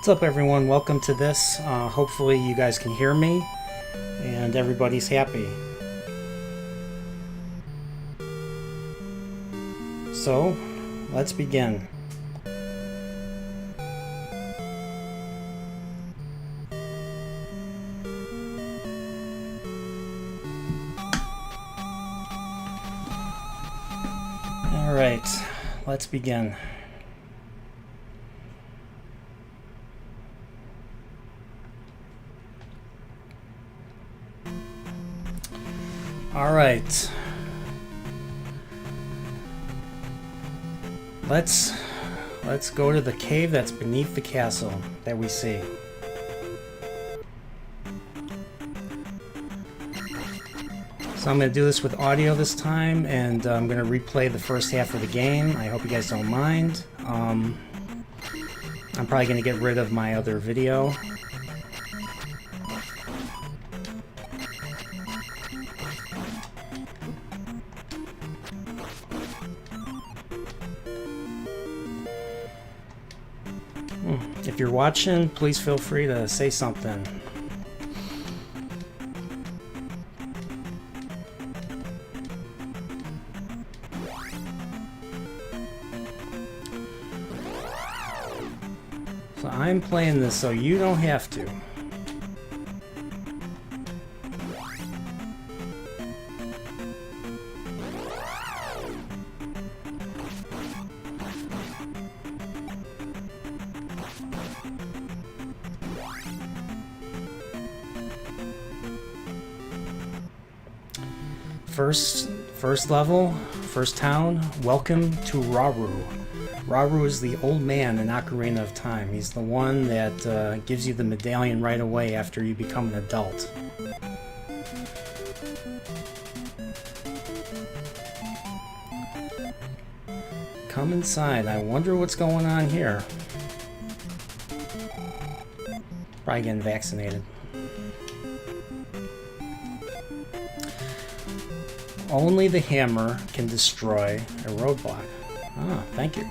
What's up, everyone? Welcome to this. Hopefully you guys can hear me and everybody's happy. So, let's begin. Alright, let's begin. All right, let's go to the cave that's beneath the castle that we see. So I'm going to do this with audio this time, and I'm going to replay the first half of the game. I hope you guys don't mind. I'm probably going to get rid of my other video. If you're watching, please feel free to say something. So I'm playing this so you don't have to. First level, first town, welcome to Rauru. Rauru is the old man in Ocarina of Time. He's the one that gives you the medallion right away after you become an adult. Come inside. I wonder what's going on here. Probably getting vaccinated. Only the hammer can destroy a roadblock. Ah, thank you.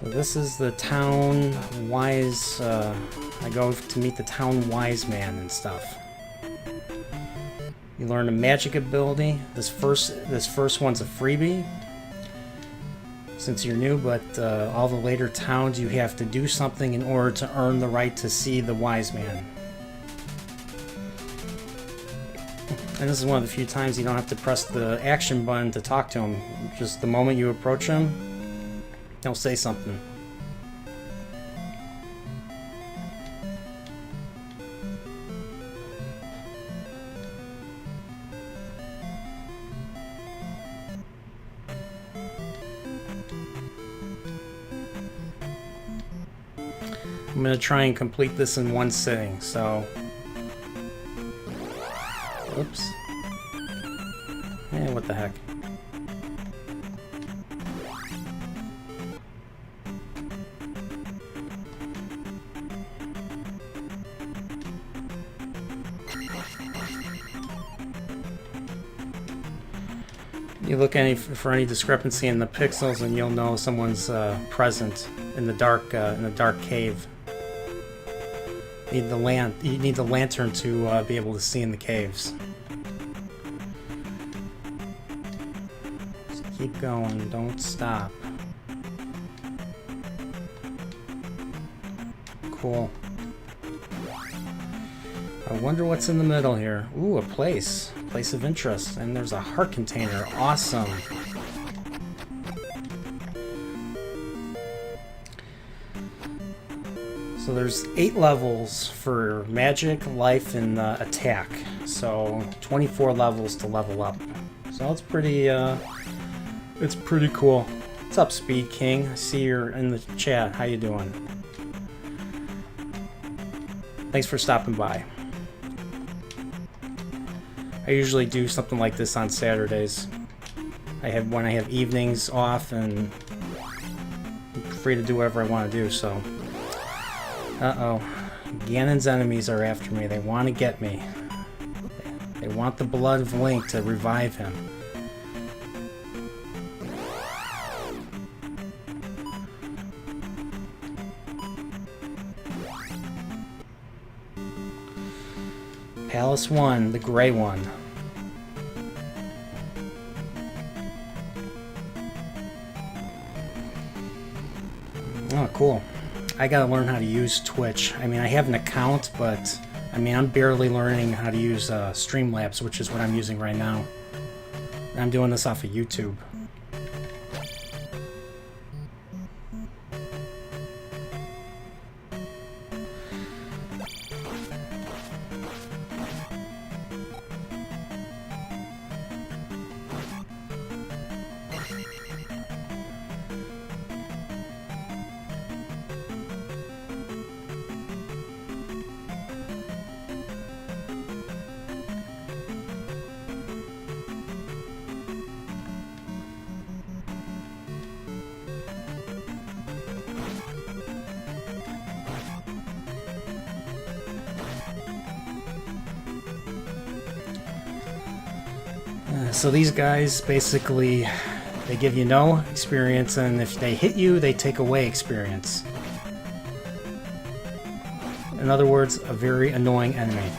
So this is the town wise. I go to meet the town wise man and stuff. You learn a magic ability. This first one's a freebie, since you're new. But all the later towns, you have to do something in order to earn the right to see the wise man. And this is one of the few times you don't have to press the action button to talk to him. Just the moment you approach him, he'll say something. I'm going to try and complete this in one sitting, so... Oops. Eh, what the heck. You look for any discrepancy in the pixels and you'll know someone's present in the dark cave. You need the lantern to be able to see in the caves. Just keep going, don't stop. Cool. I wonder what's in the middle here. Ooh, a place of interest, and there's a heart container. Awesome. So there's 8 levels for magic, life, and attack. So 24 levels to level up. So it's pretty cool. What's up, Speed King? I see you're in the chat. How you doing? Thanks for stopping by. I usually do something like this on Saturdays. When I have evenings off, and I'm free to do whatever I want to do. So. Uh-oh. Ganon's enemies are after me. They want to get me. They want the blood of Link to revive him. Palace 1, the gray one. Oh, cool. I gotta learn how to use Twitch. I mean, I have an account, but I mean, I'm barely learning how to use Streamlabs, which is what I'm using right now. I'm doing this off of YouTube. So these guys basically, they give you no experience, and if they hit you, they take away experience. In other words, a very annoying enemy.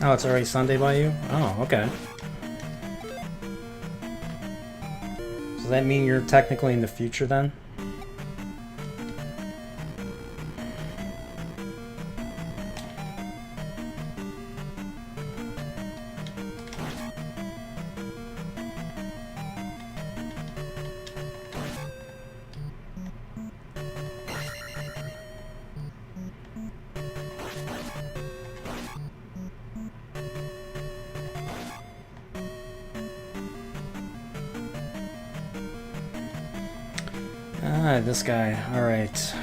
Oh, it's already Sunday by you? Oh, okay. Does that mean you're technically in the future then? Ah, this guy. Alright.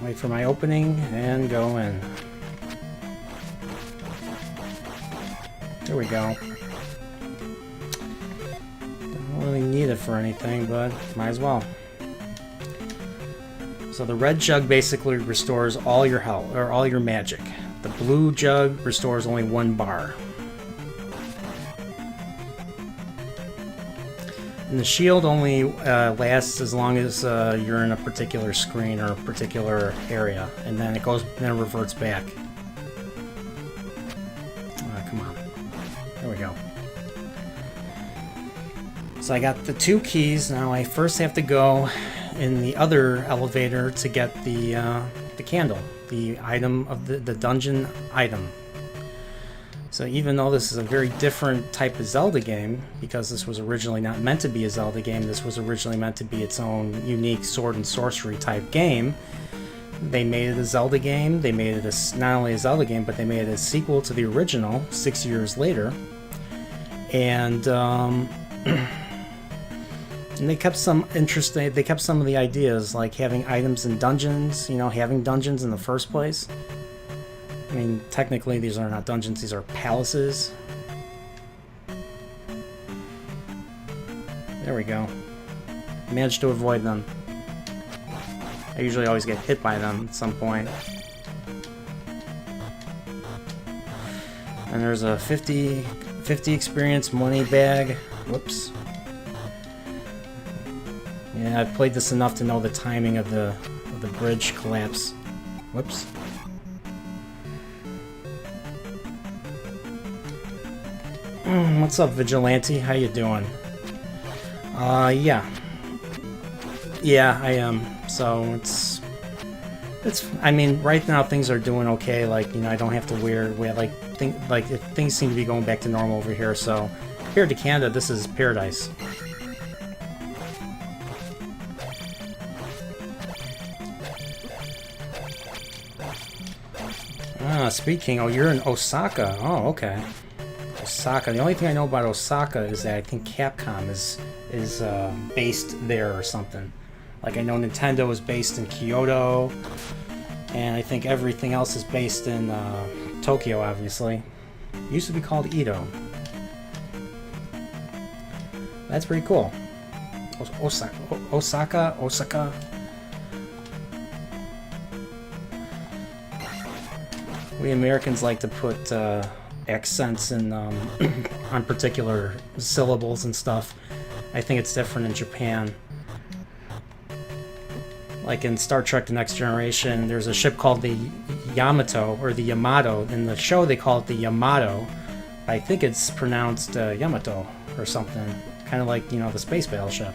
Wait for my opening and go in. There we go. Don't really need it for anything, but might as well. So the red jug basically restores all your health, or all your magic. The blue jug restores only 1 bar. And the shield only lasts as long as you're in a particular screen or a particular area, and then it reverts back. Come on. There we go. So I got the 2 keys. Now I first have to go in the other elevator to get the candle, the item of the dungeon item. So even though this is a very different type of Zelda game, because this was originally not meant to be a Zelda game, this was originally meant to be its own unique sword and sorcery type game, they made it a Zelda game. They made it not only a Zelda game, but they made it a sequel to the original 6 years later. And and they kept some interesting. They kept some of the ideas, like having items in dungeons. You know, having dungeons in the first place. I mean, technically these are not dungeons, these are palaces. There we go. Managed to avoid them. I usually always get hit by them at some point. And there's a 50 experience money bag. Whoops. Yeah, I've played this enough to know the timing of the bridge collapse. Whoops. What's up, Vigilante? How you doing? Yeah. Yeah, I am. So it's I mean, right now things are doing okay. Like, you know, I don't have to wear things seem to be going back to normal over here. So compared to Canada, this is paradise. Ah, Speed King. Oh, you're in Osaka. Oh, okay. Osaka. The only thing I know about Osaka is that I think Capcom is based there or something. Like, I know Nintendo is based in Kyoto, and I think everything else is based in Tokyo, obviously. It used to be called Edo. That's pretty cool. Osaka. We Americans like to put accents in on particular syllables and stuff. I think it's different in Japan. Like in Star Trek The Next Generation, there's a ship called the Yamato, or the Yamato. In the show, they call it the Yamato. I think it's pronounced Yamato or something. Kind of like, you know, the space battleship.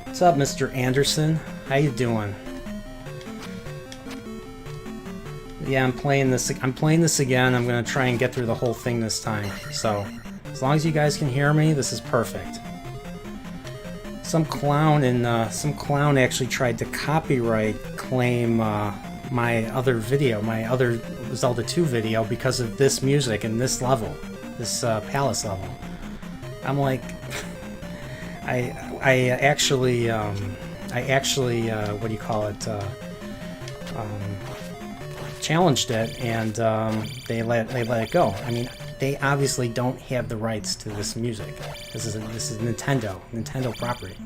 What's up, Mr. Anderson? How you doing? Yeah, I'm playing this again. I'm gonna try and get through the whole thing this time. So, as long as you guys can hear me, this is perfect. Some clown actually tried to copyright claim my other video, my other Zelda 2 video, because of this music and this level, this palace level. I'm like, I actually what do you call it? Challenged it, and they let it go. I mean, they obviously don't have the rights to this music. This is Nintendo property.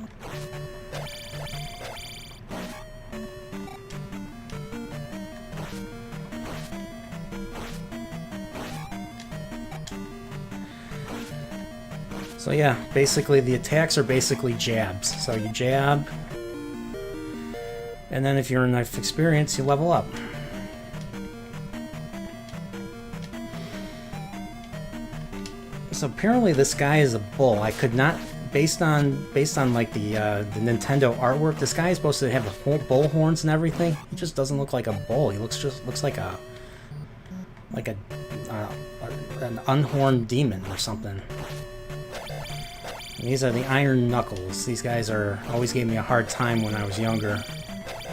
So yeah, basically the attacks are basically jabs. So you jab, and then if you're enough experience, you level up. So apparently this guy is a bull. I could not, based on like the Nintendo artwork, this guy is supposed to have the whole bull horns and everything. He just doesn't look like a bull. He looks like an unhorned demon or something. And these are the Iron Knuckles. These guys always gave me a hard time when I was younger.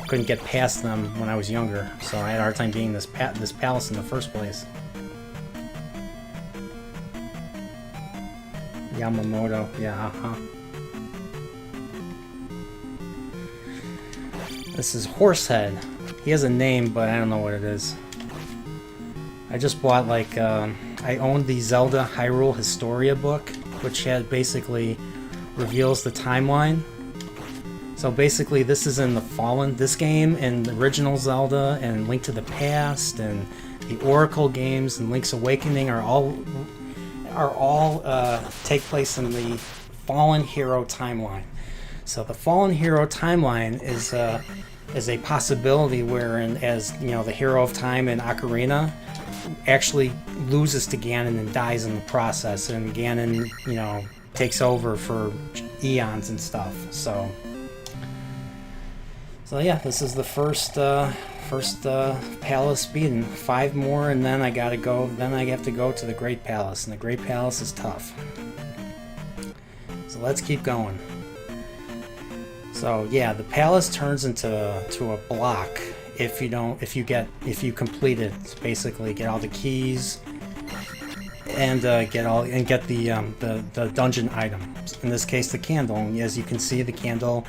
Couldn't get past them when I was younger, so I had a hard time being this palace in the first place. Yamamoto, yeah, This is Horsehead. He has a name, but I don't know what it is. I just bought, like, I owned the Zelda Hyrule Historia book, which basically reveals the timeline. So basically this is in the Fallen, this game, and the original Zelda, and Link to the Past, and the Oracle games, and Link's Awakening are all take place in the Fallen Hero timeline. So the Fallen Hero timeline is a possibility wherein, as you know, the hero of time in Ocarina actually loses to Ganon and dies in the process, and Ganon, you know, takes over for eons and stuff. So yeah, this is the first palace beaten. 5 more, and then I gotta go. Then I have to go to the Great Palace, and the Great Palace is tough. So let's keep going. So yeah, the palace turns into a block if you complete it. Basically, get all the keys and get the dungeon item. In this case, the candle. And as you can see, the candle,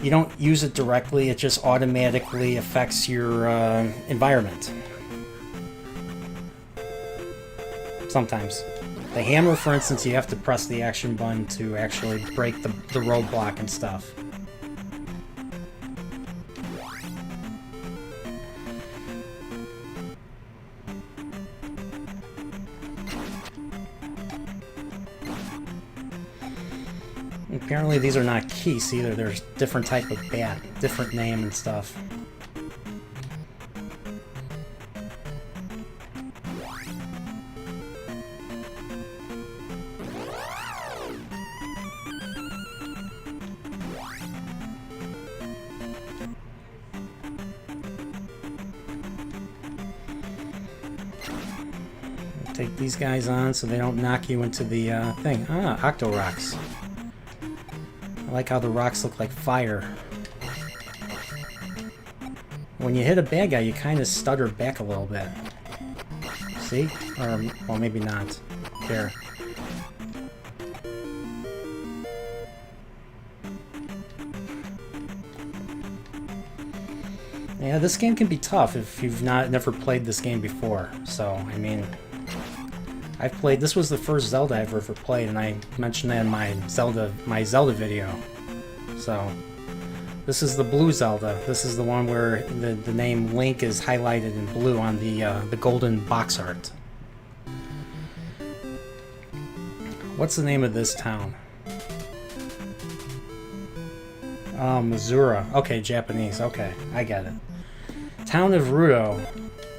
you don't use it directly, it just automatically affects your environment. Sometimes. The hammer, for instance, you have to press the action button to actually break the roadblock and stuff. Apparently these are not keys either, there's different type of bat, different name and stuff. Take these guys on so they don't knock you into the thing. Ah, Octo Rocks. I like how the rocks look like fire. When you hit a bad guy, you kind of stutter back a little bit. See? Or, well, maybe not. There. Yeah, this game can be tough if you've never played this game before. So, I mean, I've played, this was the first Zelda I've ever played, and I mentioned that in my Zelda video. So, this is the blue Zelda. This is the one where the name Link is highlighted in blue on the golden box art. What's the name of this town? Missouri. Okay, Japanese. Okay, I get it. Town of Rudo.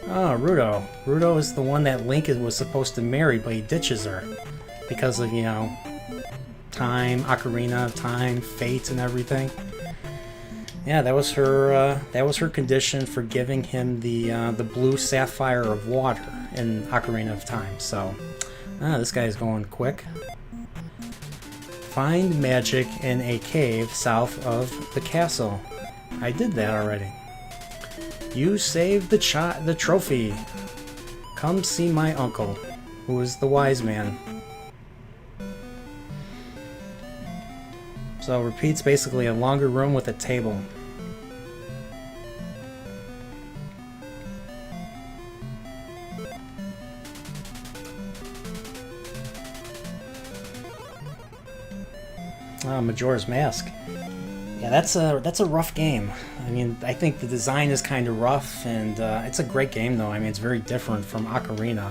Oh, Rudo. Rudo is the one that Link was supposed to marry, but he ditches her. Because of, you know, time, Ocarina of Time, fate, and everything. Yeah, that was her condition for giving him the blue sapphire of water in Ocarina of Time. So, this guy's going quick. Find magic in a cave south of the castle. I did that already. You saved the trophy. Come see my uncle, who is the wise man. So repeats basically a longer room with a table. Majora's Mask. Yeah, that's a rough game. I mean, I think the design is kind of rough, and it's a great game though. I mean, it's very different from Ocarina.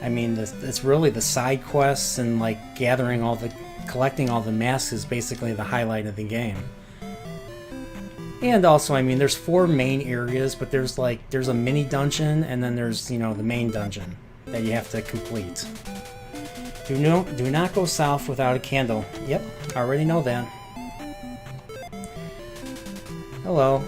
I mean, it's really the side quests and like collecting all the masks is basically the highlight of the game. And also, I mean, there's 4 main areas, but there's a mini dungeon, and then there's, you know, the main dungeon that you have to complete. Do not go south without a candle. Yep, I already know that. Hello.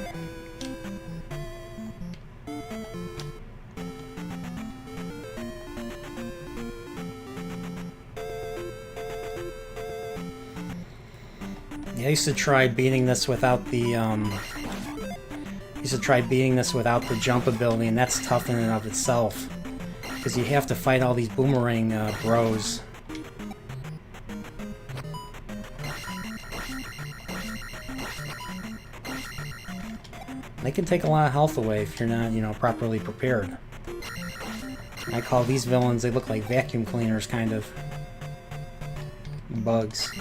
Yeah, I used to try beating this without the jump ability, and that's tough in and of itself. Because you have to fight all these boomerang bros. They can take a lot of health away if you're not, you know, properly prepared. I call these villains, they look like vacuum cleaners, kind of. Bugs.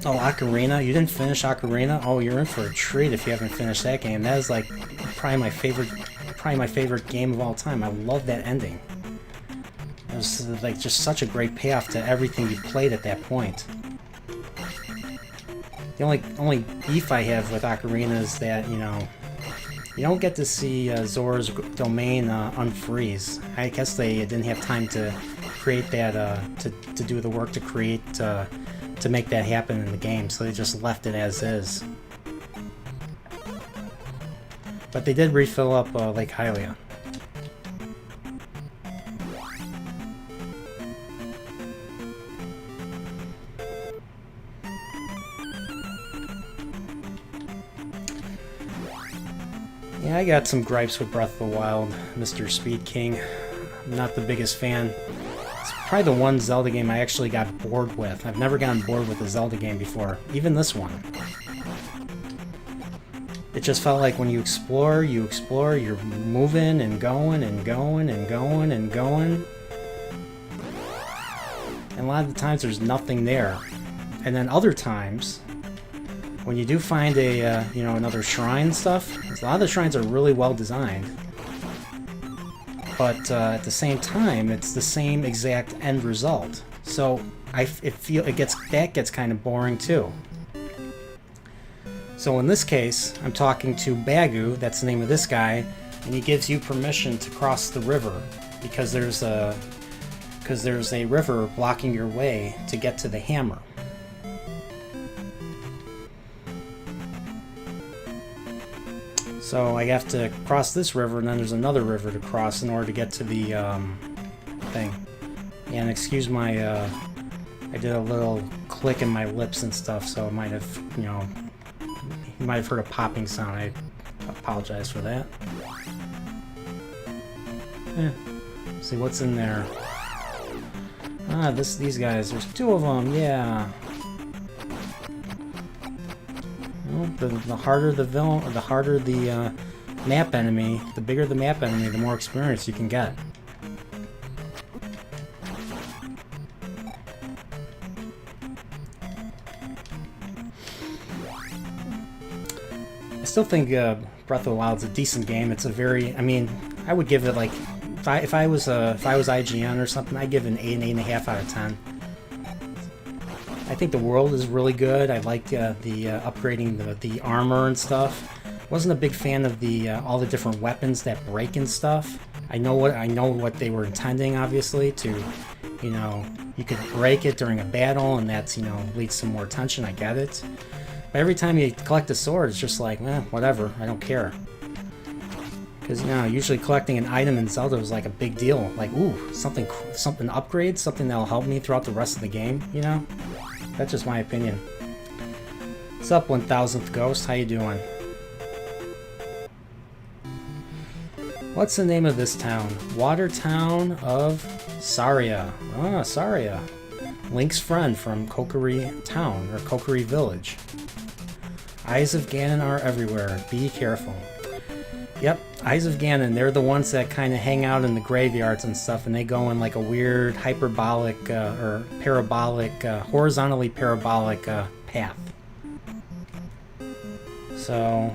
Oh, Ocarina? You didn't finish Ocarina? Oh, you're in for a treat if you haven't finished that game. That is like probably my favorite game of all time. I love that ending. It was like just such a great payoff to everything you played at that point. The only beef I have with Ocarina is that, you know, you don't get to see Zora's domain unfreeze. I guess they didn't have time to create that, to do the work to create, to make that happen in the game, so they just left it as is. But they did refill up Lake Hylia. Yeah, I got some gripes with Breath of the Wild, Mr. Speed King. I'm not the biggest fan. It's probably the one Zelda game I actually got bored with. I've never gotten bored with a Zelda game before, even this one. It just felt like when you explore, you're moving and going and going and going and going. And a lot of the times there's nothing there. And then other times, when you do find a, you know, another shrine and stuff, a lot of the shrines are really well designed. But at the same time, it's the same exact end result. So that gets kind of boring too. So in this case, I'm talking to Bagu, that's the name of this guy, and he gives you permission to cross the river because there's a river blocking your way to get to the hammer. So I have to cross this river, and then there's another river to cross in order to get to the thing. And excuse my, I did a little click in my lips and stuff, so it might have, you know, you might have heard a popping sound. I apologize for that. See what's in there. Ah, these guys. There's 2 of them. Yeah. know, the harder the villain, or the harder the map enemy, the bigger the map enemy, the more experience you can get. I still think Breath of the Wild is a decent game. It's a very, I mean, I would give it like, if I was IGN or something, I'd give it an 8, 8.5 out of 10. I think the world is really good. I like the upgrading the armor and stuff. Wasn't a big fan of the all the different weapons that break and stuff. I know what they were intending, obviously, to, you know, you could break it during a battle, and that's, you know, leads to more tension. I get it. But every time you collect a sword, it's just like, whatever. I don't care. Because, you know, usually collecting an item in Zelda was like a big deal. Like, ooh, something upgrade, something that'll help me throughout the rest of the game, you know? That's just my opinion. What's up, 1000th Ghost? How you doing? What's the name of this town? Water Town of Saria. Ah, Saria. Link's friend from Kokiri Town, or Kokiri Village. Eyes of Ganon are everywhere. Be careful. Yep, Eyes of Ganon, they're the ones that kind of hang out in the graveyards and stuff, and they go in like a weird hyperbolic, or parabolic, horizontally parabolic path. So,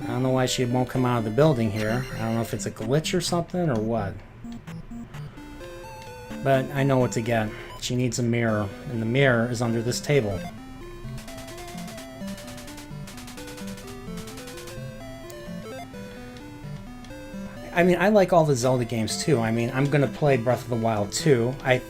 I don't know why she won't come out of the building here. I don't know if it's a glitch or something, or what. But I know what to get. She needs a mirror, and the mirror is under this table. I mean, I like all the Zelda games too. I mean, I'm gonna play Breath of the Wild too. I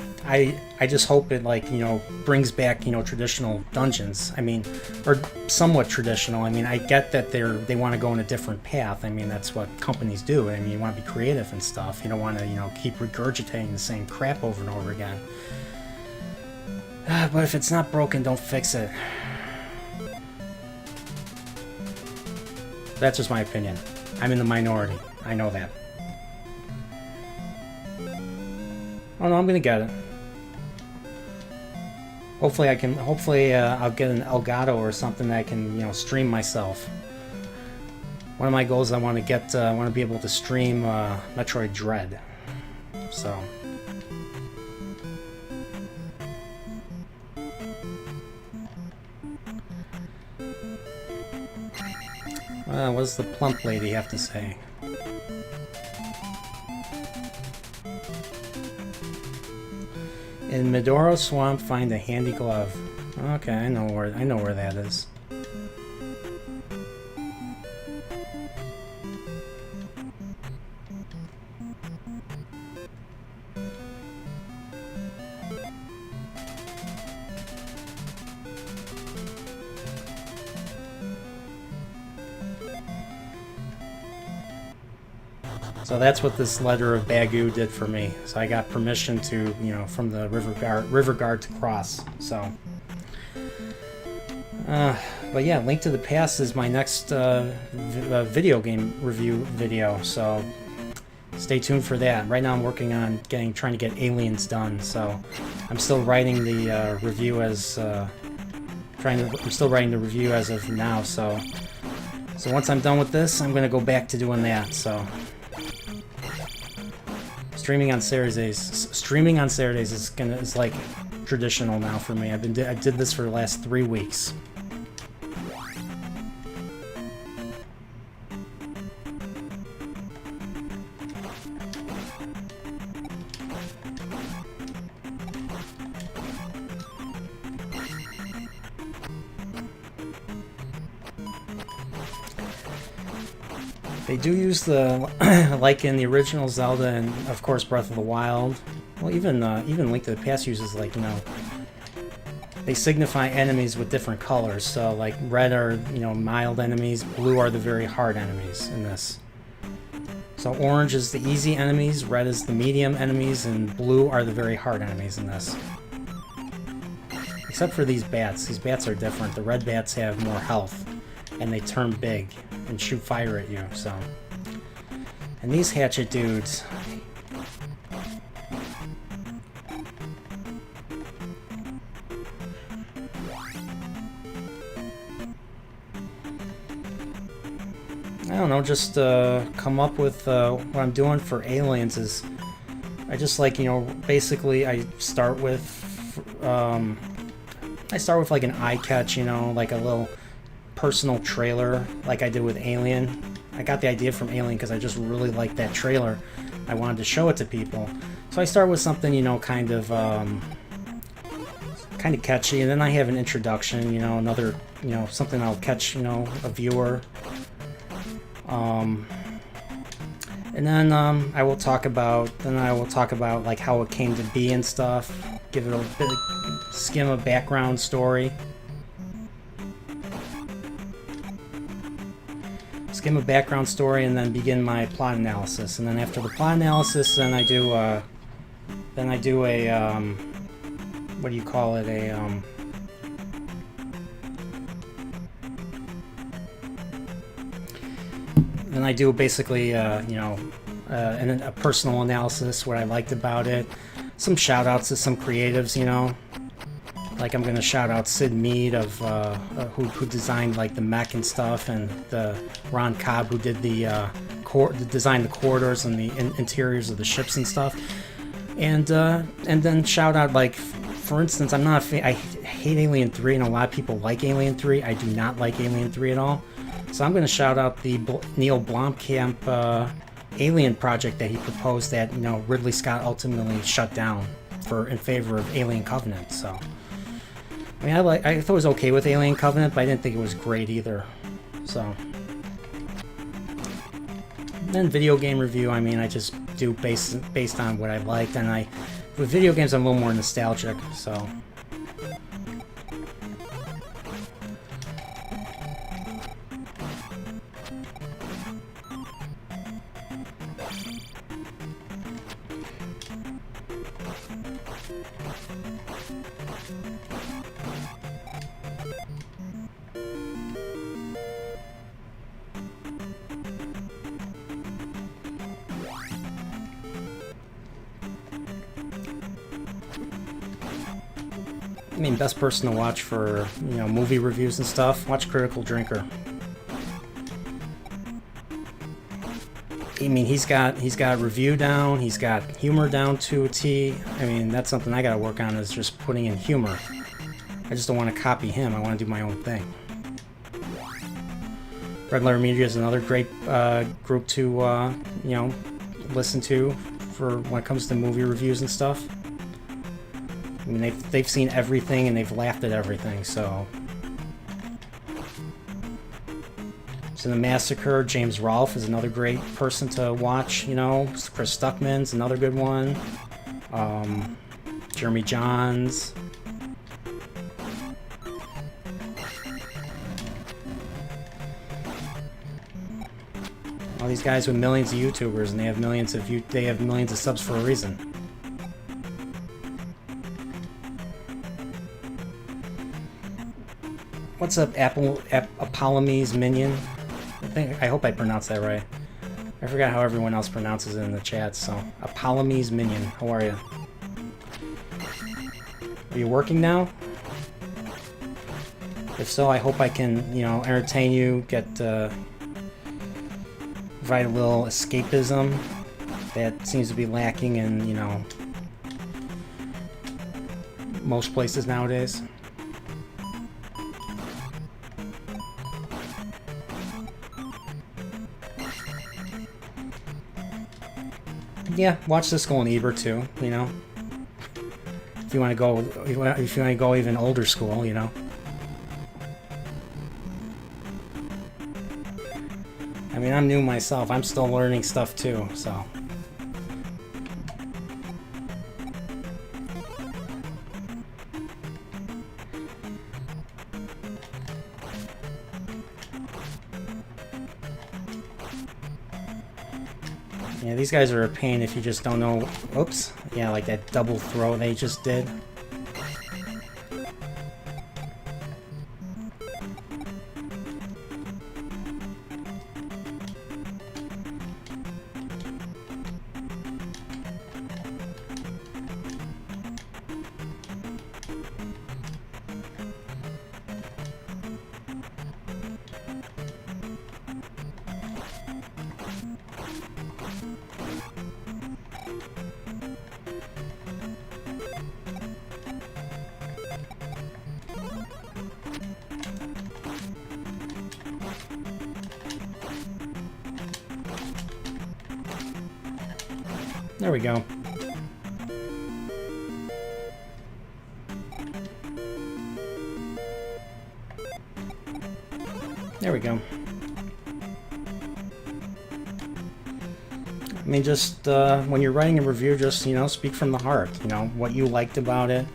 just hope it, like, you know, brings back, you know, traditional dungeons. I mean, or somewhat traditional. I mean, I get that they want to go in a different path. I mean, that's what companies do. I mean, you want to be creative and stuff. You don't want to, you know, keep regurgitating the same crap over and over again. But if it's not broken, don't fix it. That's just my opinion. I'm in the minority. I know that. Oh no, I'm gonna get it. Hopefully I'll get an Elgato or something that I can, you know, stream myself. One of my goals is I want to be able to stream Metroid Dread. So. What does the plump lady have to say? In Medoro Swamp, find a handy glove. Okay, I know where that is. So that's what this letter of Bagu did for me. So I got permission to, you know, from the river guard to cross. So, but yeah, Link to the Past is my next video game review video. So stay tuned for that. Right now I'm working on trying to get Aliens done. So I'm still writing the review as I'm still writing the review as of now. So once I'm done with this, I'm gonna go back to doing that. So. Streaming on Saturdays is like traditional now for me. I did this for the last 3 weeks. They do use the, like in the original Zelda and of course Breath of the Wild. Well, even Link to the Past uses, like, you know, they signify enemies with different colors. So like red are, you know, mild enemies, blue are the very hard enemies in this. So orange is the easy enemies, red is the medium enemies, and blue are the very hard enemies in this. Except for these bats. These bats are different. The red bats have more health, and they turn big and shoot fire at you, so. And these hatchet dudes. I don't know, just come up with what I'm doing for aliens is I just like, you know, basically I start with like an eye catch, you know, like a little personal trailer like I did with Alien. I got the idea from Alien because I just really liked that trailer. I wanted to show it to people. So I start with something, you know, kind of catchy, and then I have an introduction, you know, another, you know, something I'll catch, you know, a viewer. And then I will talk about like how it came to be and stuff. Give it a bit, skim a background story. Skim a background story, and then begin my plot analysis. And then after the plot analysis, then I do a what do you call it? Then I do basically, you know, a personal analysis, what I liked about it. Some shout outs to some creatives, you know. Like I'm gonna shout out Sid Mead of who designed like the mech and stuff, and the Ron Cobb who did designed the corridors and the interiors of the ships and stuff. And then shout out, like, for instance, I'm not a fan. I hate Alien 3, and a lot of people like Alien 3. I do not like Alien 3 at all. So I'm going to shout out the Neil Blomkamp Alien project that he proposed that, you know, Ridley Scott ultimately shut down in favor of Alien Covenant. So, I mean, I thought it was okay with Alien Covenant, but I didn't think it was great either. So, then video game review. I mean, I just do based on what I liked, and with video games I'm a little more nostalgic. So. I mean, best person to watch for, you know, movie reviews and stuff, watch Critical Drinker. I mean, he's got review down, he's got humor down to a T. I mean, that's something I gotta work on, is just putting in humor. I just don't want to copy him, I want to do my own thing. Red Letter Media is another great group to, you know, listen to for when it comes to movie reviews and stuff. I mean, they've seen everything and they've laughed at everything, so. So the Massacre, James Rolfe is another great person to watch, you know. Chris Stuckman's another good one. Jeremy Johns. All these guys with millions of YouTubers, and they have millions of subs for a reason. What's up, Apollomes Minion? I hope I pronounced that right. I forgot how everyone else pronounces it in the chat, so. Apollomes Minion, how are you? Are you working now? If so, I hope I can, you know, entertain you, provide a little escapism that seems to be lacking in, you know, most places nowadays. Yeah, watch Siskel and Ebert too, you know. If you want to go even older school, you know. I mean, I'm new myself. I'm still learning stuff too, so. Yeah, these guys are a pain if you just don't know. Oops. Yeah, like that double throw they just did. There we go. There we go. I mean, just when you're writing a review, just, you know, speak from the heart. You know, what you liked about it,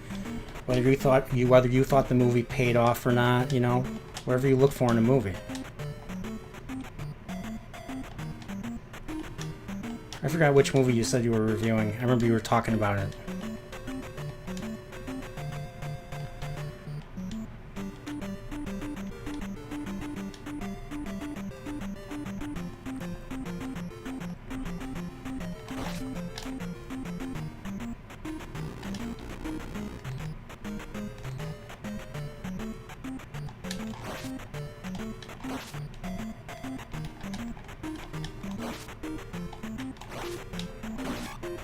whether you thought the movie paid off or not. You know, whatever you look for in a movie. I forgot which movie you said you were reviewing. I remember you were talking about it.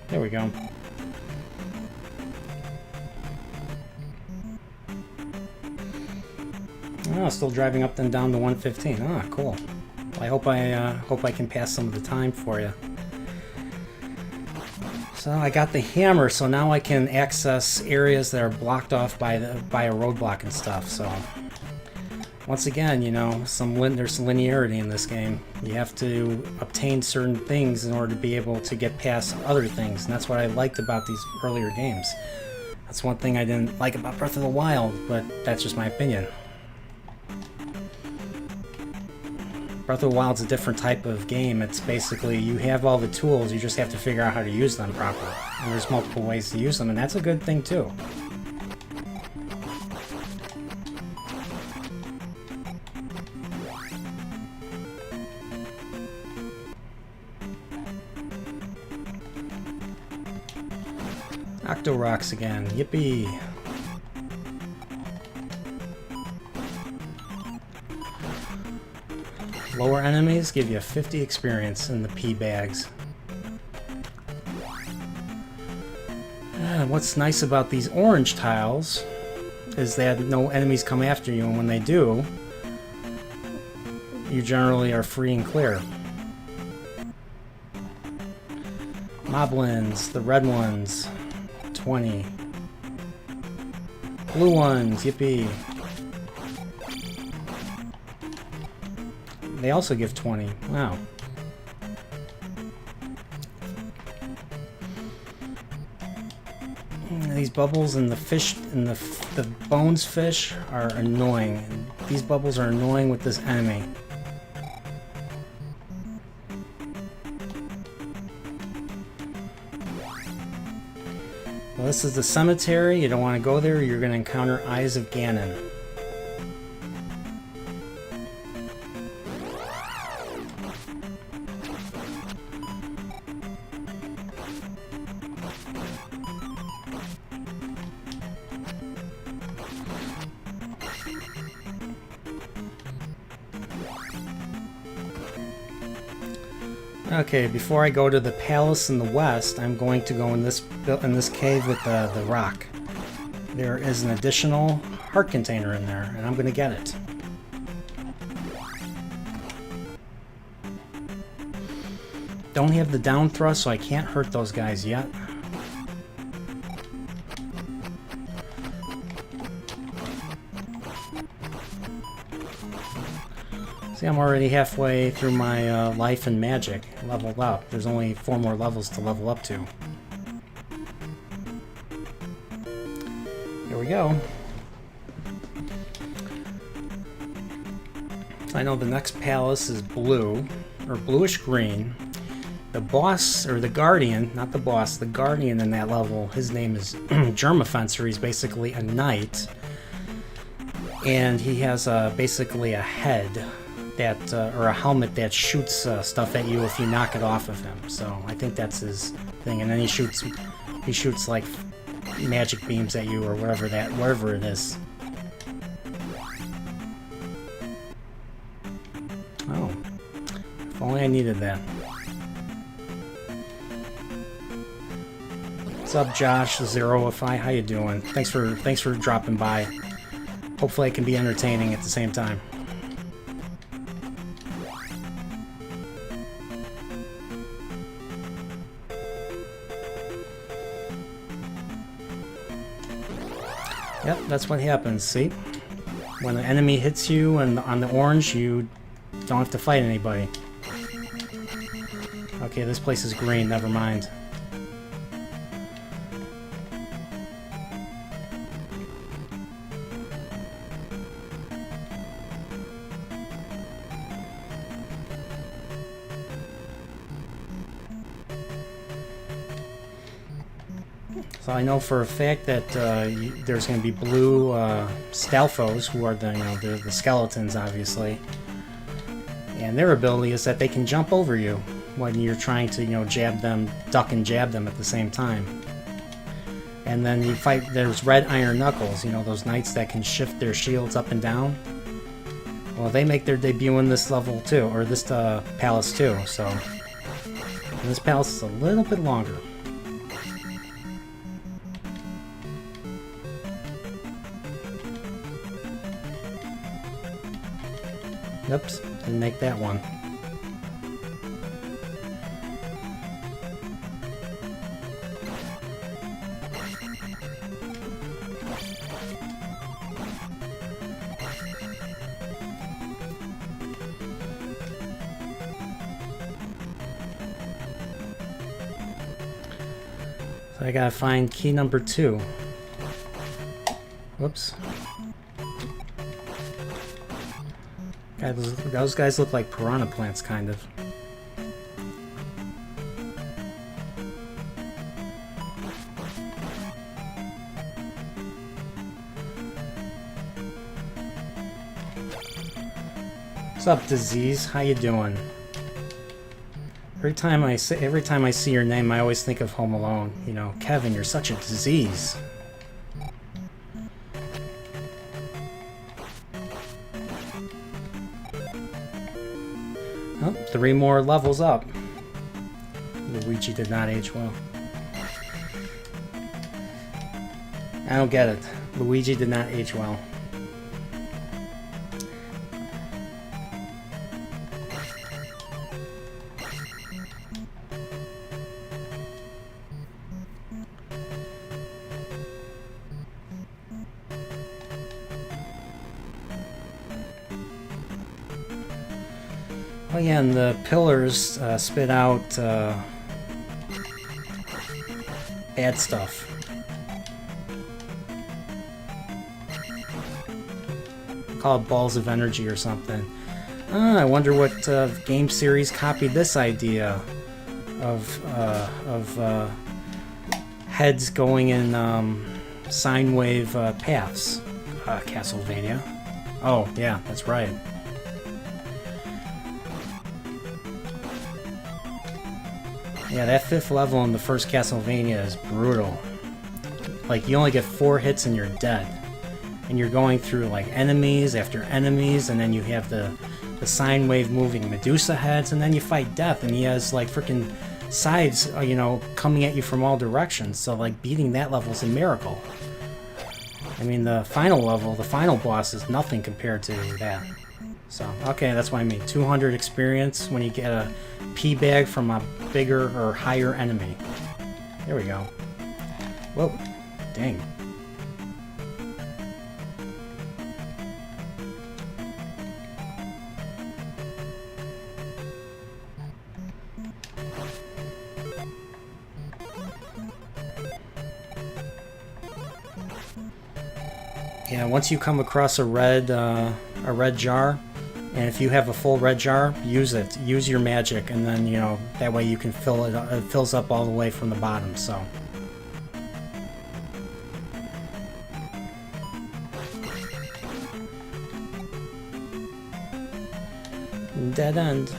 There we go. Oh, still driving up and down the 115. Ah, cool. Well, I hope I can pass some of the time for you. So I got the hammer, so now I can access areas that are blocked off by a roadblock and stuff. So once again, you know, there's some linearity in this game. You have to obtain certain things in order to be able to get past other things, and that's what I liked about these earlier games. That's one thing I didn't like about Breath of the Wild, but that's just my opinion. Breath of the Wild's a different type of game. It's basically, you have all the tools, you just have to figure out how to use them properly. And there's multiple ways to use them, and that's a good thing too. Octo Rocks again, yippee! Lower enemies give you 50 experience in the P bags. What's nice about these orange tiles is that no enemies come after you, and when they do, you generally are free and clear. Moblins, the red ones, 20. Blue ones, yippee. They also give 20. Wow. These bubbles and the fish and the bones fish are annoying. These bubbles are annoying with this enemy. Well, this is the cemetery. You don't want to go there. You're going to encounter Eyes of Ganon. Okay, before I go to the palace in the west, I'm going to go in this cave with the rock. There is an additional heart container in there, and I'm going to get it. Don't have the down thrust, so I can't hurt those guys yet. See, I'm already halfway through my life and magic, leveled up. There's only 4 more levels to level up to. Here we go. I know the next palace is blue, or bluish green. The boss, or the guardian, not the boss, the guardian in that level, his name is Germafencer. He's basically a knight. And he has basically a head. That, or a helmet that shoots stuff at you if you knock it off of him. So I think that's his thing. And then he shoots like magic beams at you or whatever it is. Oh, if only I needed that. What's up, Josh? Zeroify, how you doing? Thanks for dropping by. Hopefully I can be entertaining at the same time. Yep, that's what happens, see? When an enemy hits you and on the orange, you don't have to fight anybody. Okay, this place is green, never mind. So I know for a fact that there's going to be blue Stalfos, who are the skeletons, obviously. And their ability is that they can jump over you when you're trying to, jab them, duck and jab them at the same time. And then you fight, there's red iron knuckles, those knights that can shift their shields up and down. Well, they make their debut in this level too, or this palace too, so. And this palace is a little bit longer. Oops, didn't make that one. So I gotta find key number 2. Whoops. God, those guys look like piranha plants, kind of. What's up, Disease? How you doing? Every time I see your name, I always think of Home Alone. Kevin, you're such a disease. Oh, 3 more levels up. Luigi did not age well. I don't get it. Luigi did not age well. Oh yeah, and the pillars spit out bad stuff. Call it balls of energy or something. I wonder what game series copied this idea of heads going in sine wave paths. Castlevania. Oh yeah, that's right. Yeah, that 5th level in the first Castlevania is brutal. Like, you only get 4 hits and you're dead. And you're going through, like, enemies after enemies, and then you have the sine wave moving Medusa heads, and then you fight Death, and he has, like, freaking sides, coming at you from all directions. So, like, beating that level is a miracle. I mean, the final level, the final boss is nothing compared to that. So, okay, that's what I mean. 200 experience when you get a P-bag from a bigger or higher enemy. There we go. Whoa. Dang. Yeah, once you come across a red jar, and if you have a full red jar, use it. Use your magic, and then, that way you can fill it. It fills up all the way from the bottom, so. Dead end.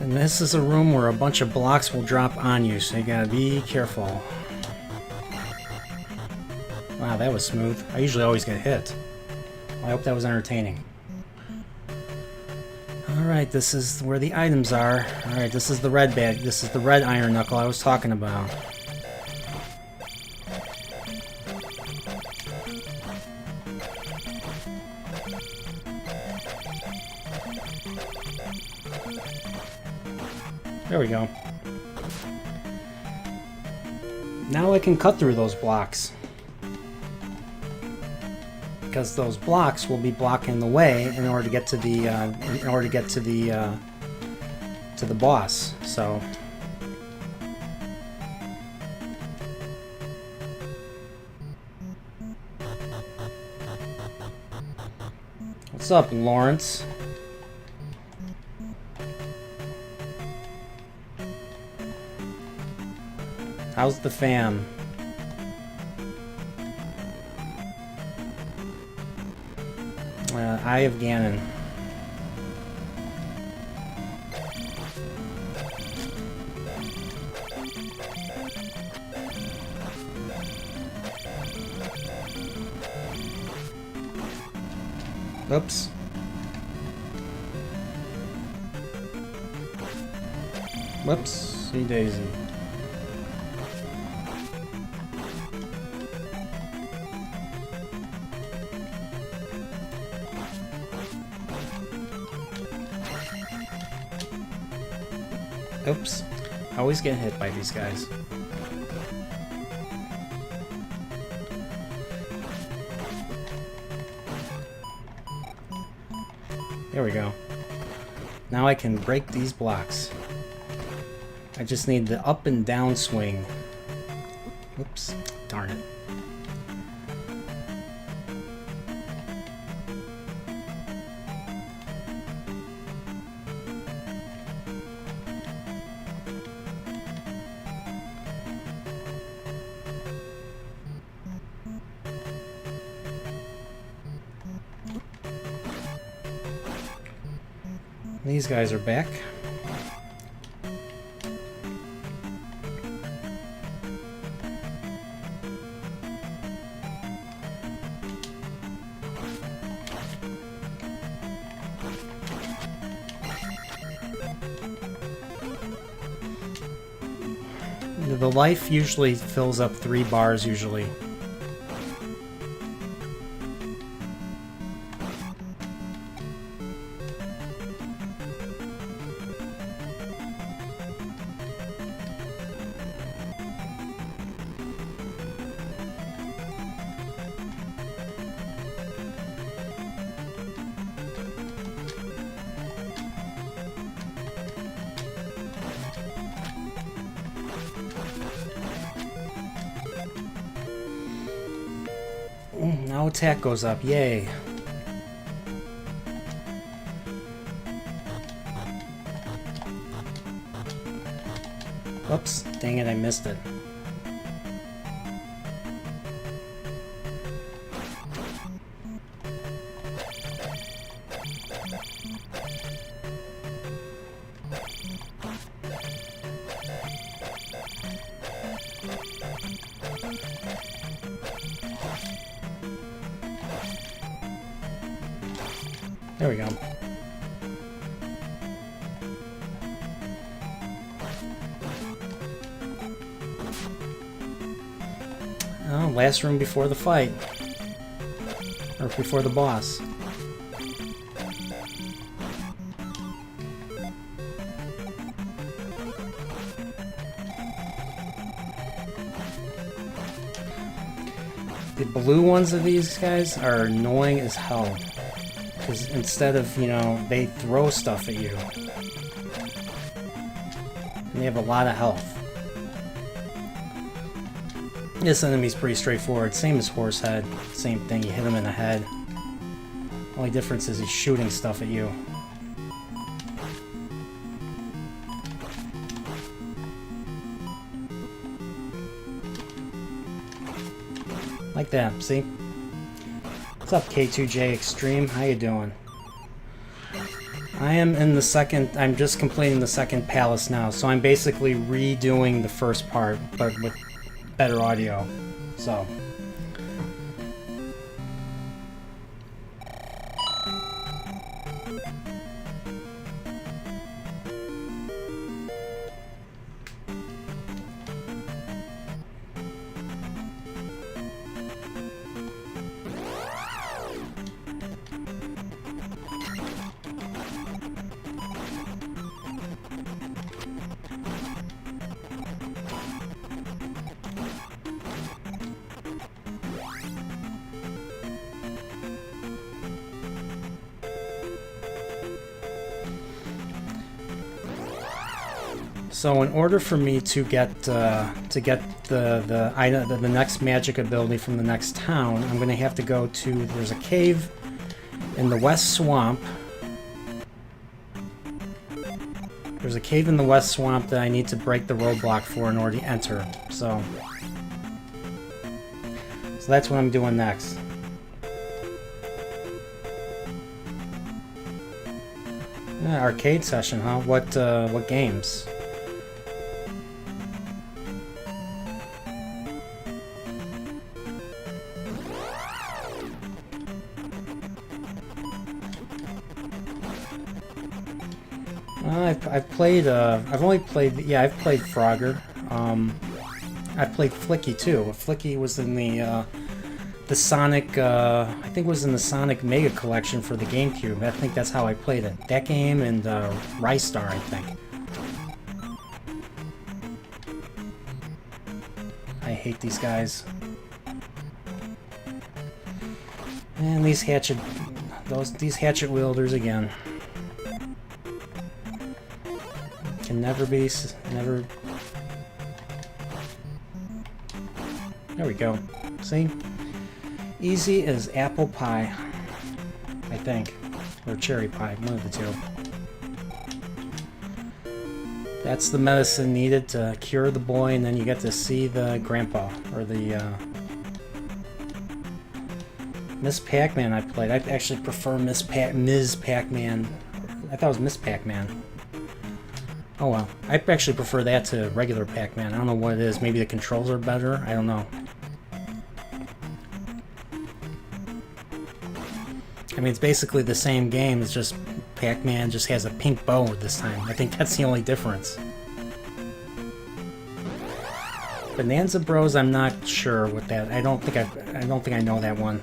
And this is a room where a bunch of blocks will drop on you, so you gotta be careful. Wow, that was smooth. I usually always get hit. Well, I hope that was entertaining. Alright, this is where the items are. Alright, this is the red bag. This is the red iron knuckle I was talking about. There we go. Now I can cut through those blocks. Because those blocks will be blocking the way in order to get to the to the boss. So what's up, Lawrence? How's the fam? Eye of Ganon. Oops. Whoopsie daisy. Oops. I always get hit by these guys. There we go. Now I can break these blocks. I just need the up and down swing. Oops. Darn it. These guys are back. The life usually fills up 3 bars usually. Now attack goes up, yay. Oops, dang it, I missed it. There we go. Oh, last room before the fight. Or before the boss. The blue ones of these guys are annoying as hell. Because instead of, you know, they throw stuff at you. And they have a lot of health. This enemy's pretty straightforward. Same as Horsehead. Same thing, you hit him in the head. Only difference is he's shooting stuff at you. Like that, see? What's up, K2J Extreme? How you doing? I am in the second... I'm just completing the second palace now, so I'm basically redoing the first part, but with better audio. So... So in order for me to get the next magic ability from the next town, I'm going to have to go to, there's a cave in the West Swamp. There's a cave in the West Swamp that I need to break the roadblock for in order to enter. So that's what I'm doing next. Yeah, arcade session, huh? What games? I've played, I've only played, yeah, I've played Frogger. I played Flicky too. Flicky was in the Sonic, I think it was in the Sonic Mega Collection for the GameCube. I think that's how I played it. That game and Rystar, I think. I hate these guys. And these hatchet wielders again. Can never be, never... There we go. See? Easy as apple pie, I think. Or cherry pie, one of the two. That's the medicine needed to cure the boy, and then you get to see the grandpa, or the, Miss Pac-Man I played. I actually prefer Ms. Pac-Man. I thought it was Miss Pac-Man. Oh well. I actually prefer that to regular Pac-Man. I don't know what it is. Maybe the controls are better? I don't know. I mean, it's basically the same game. It's just Pac-Man just has a pink bow this time. I think that's the only difference. Bonanza Bros, I'm not sure what that. I don't think I know that one.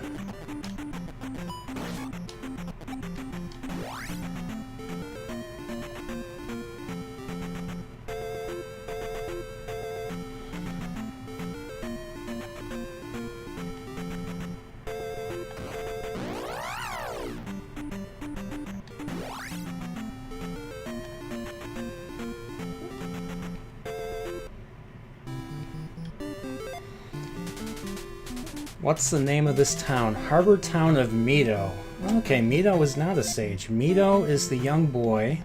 What's the name of this town? Harbor Town of Mito. Okay, Mito is not a sage. Mito is the young boy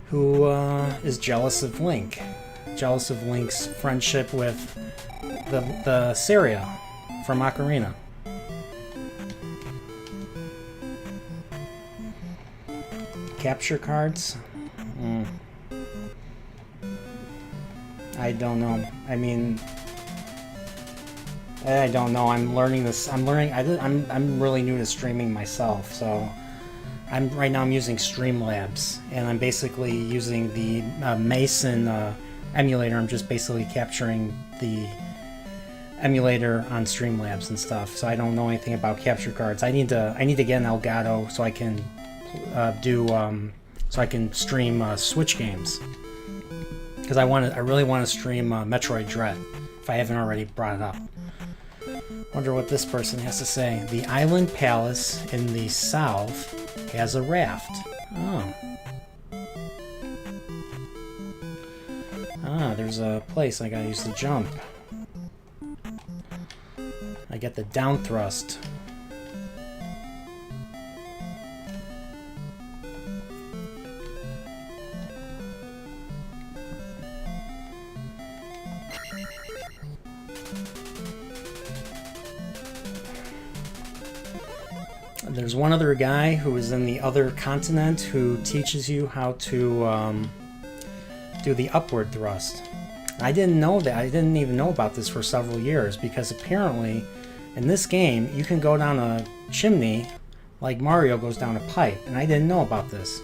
who is jealous of Link. Jealous of Link's friendship with the Saria from Ocarina. Capture cards? I don't know. I mean... I don't know. I'm learning this. I'm really new to streaming myself, so right now I'm using Streamlabs, and I'm basically using the Mason emulator. I'm just basically capturing the emulator on Streamlabs and stuff. So I don't know anything about capture cards. I need to get an Elgato so I can stream Switch games, because I really want to stream Metroid Dread if I haven't already brought it up. Wonder what this person has to say. The Island Palace in the south has a raft. Oh. Ah, there's a place I gotta use the jump. I get the down thrust. There's one other guy who is in the other continent who teaches you how to do the upward thrust. I didn't know that. I didn't even know about this for several years, because apparently in this game you can go down a chimney like Mario goes down a pipe, and I didn't know about this.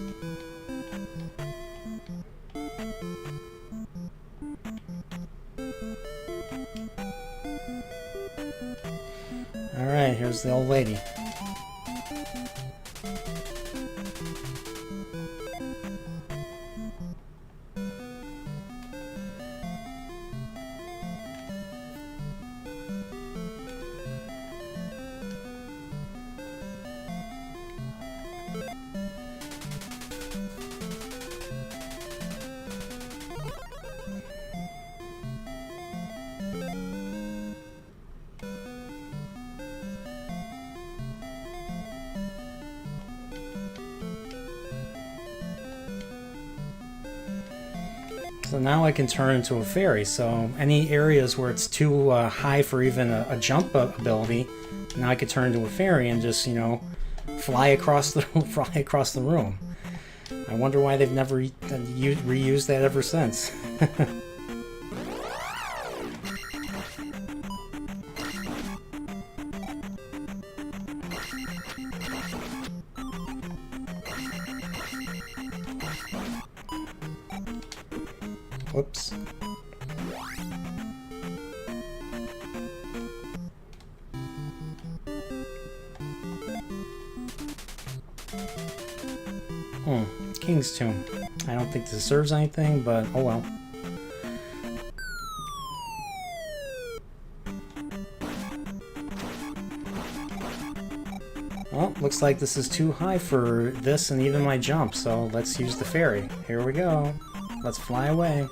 Alright, here's the old lady. So now I can turn into a fairy. So any areas where it's too high for even a jump ability, now I can turn into a fairy and just, you know, fly across the room. I wonder why they've never reused that ever since. Whoops. King's Tomb. I don't think this serves anything, but oh well. Well, looks like this is too high for this and even my jump, so let's use the fairy. Here we go. Let's fly away.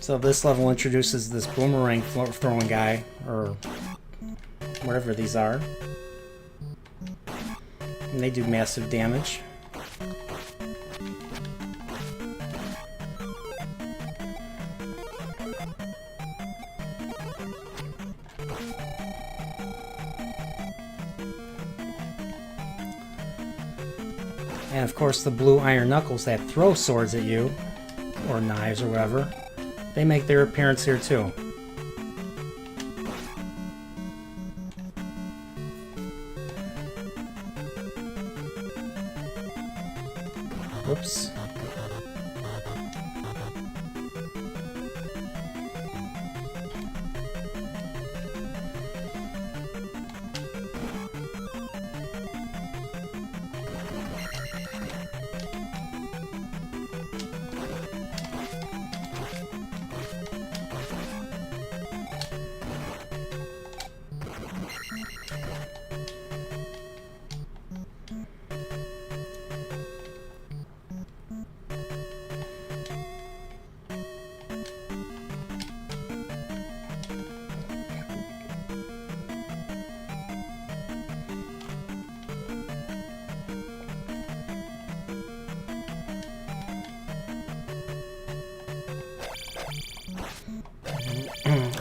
So this level introduces this boomerang throwing guy, or whatever these are. And they do massive damage. And of course the blue iron knuckles that throw swords at you, or knives or whatever, they make their appearance here too. Whoops.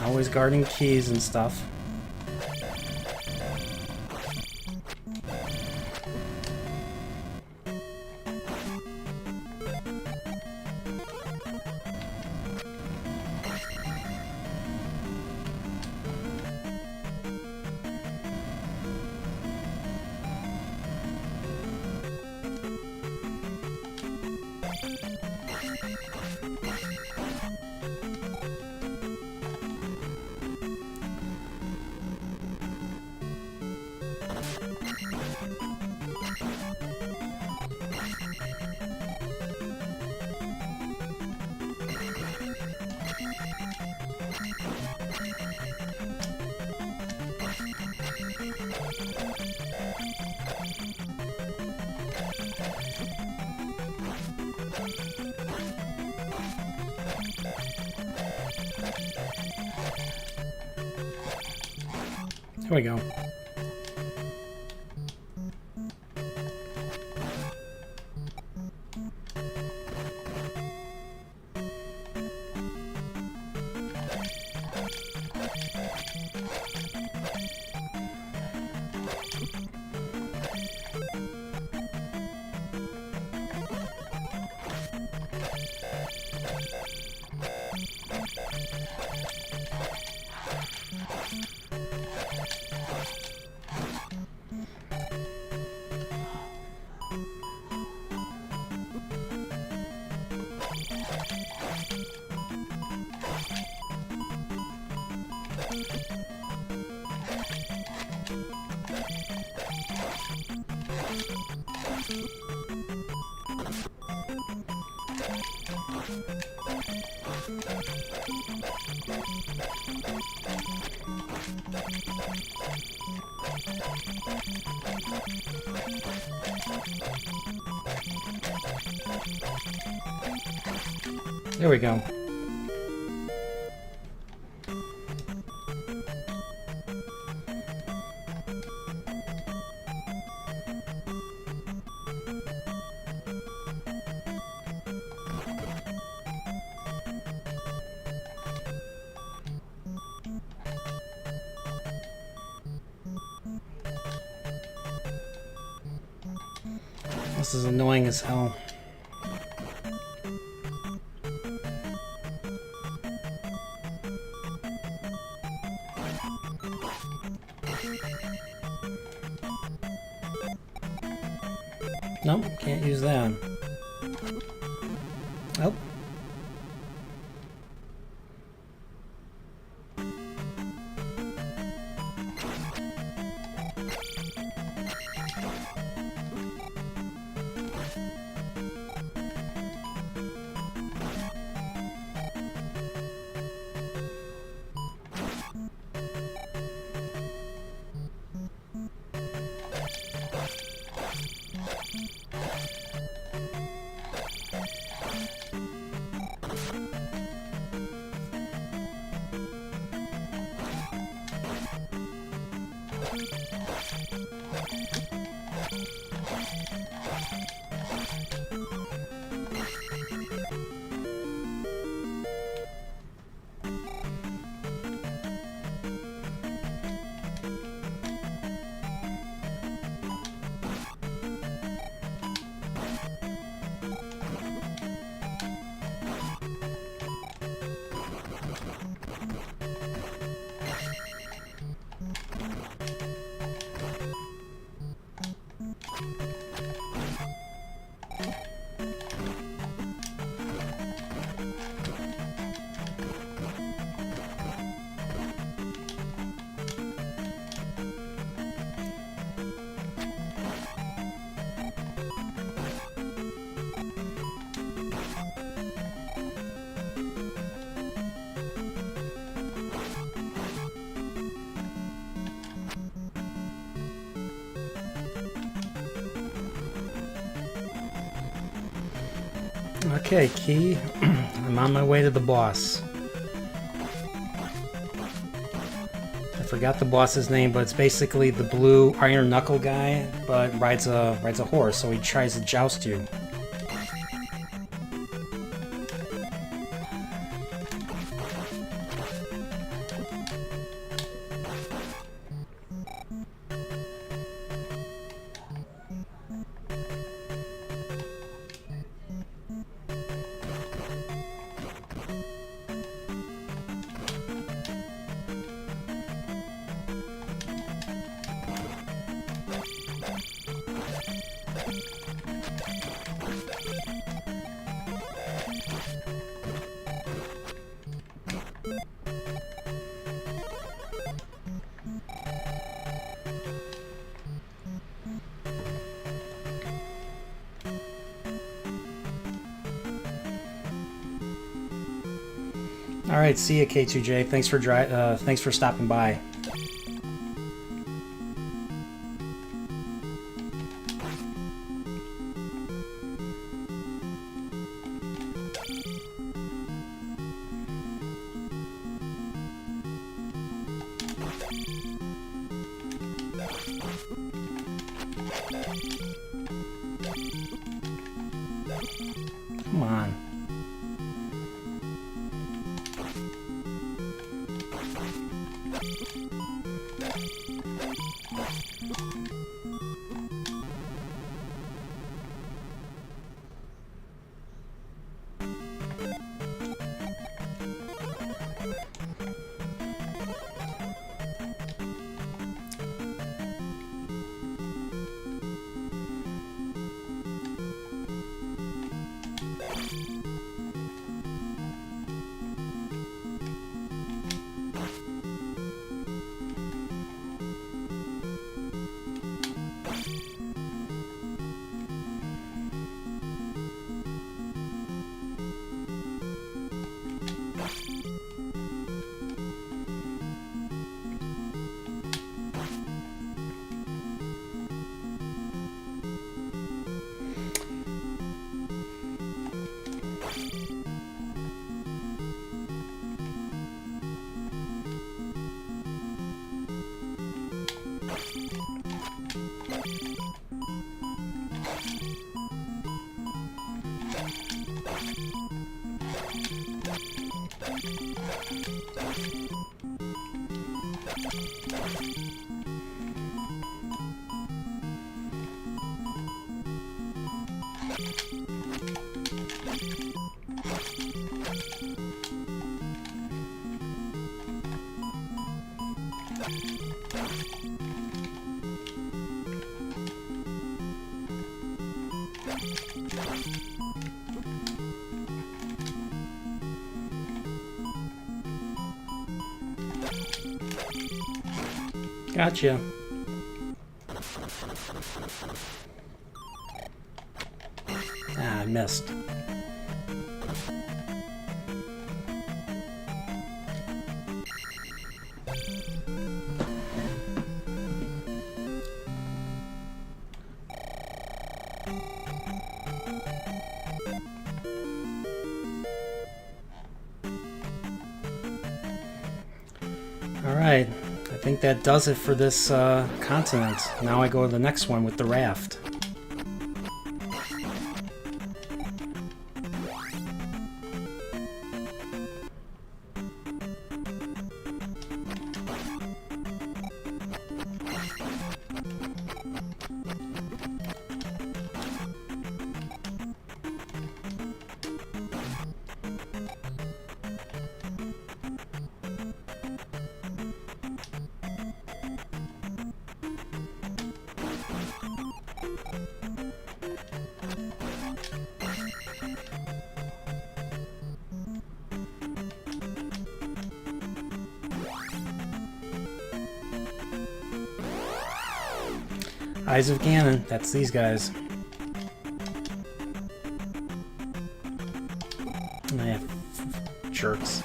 Always guarding keys and stuff. Here we go. There we go. This is annoying as hell. Nope, can't use that. Oh. Okay, Key. I'm on my way to the boss. I forgot the boss's name, but it's basically the blue iron knuckle guy, but rides a horse, so he tries to joust you. All right, see ya, K2J. Thanks for stopping by. Come on. Gotcha. Ah, I missed. Alright, I think that does it for this continent. Now I go to the next one with the raft. Eyes of Ganon, that's these guys. Yeah, jerks.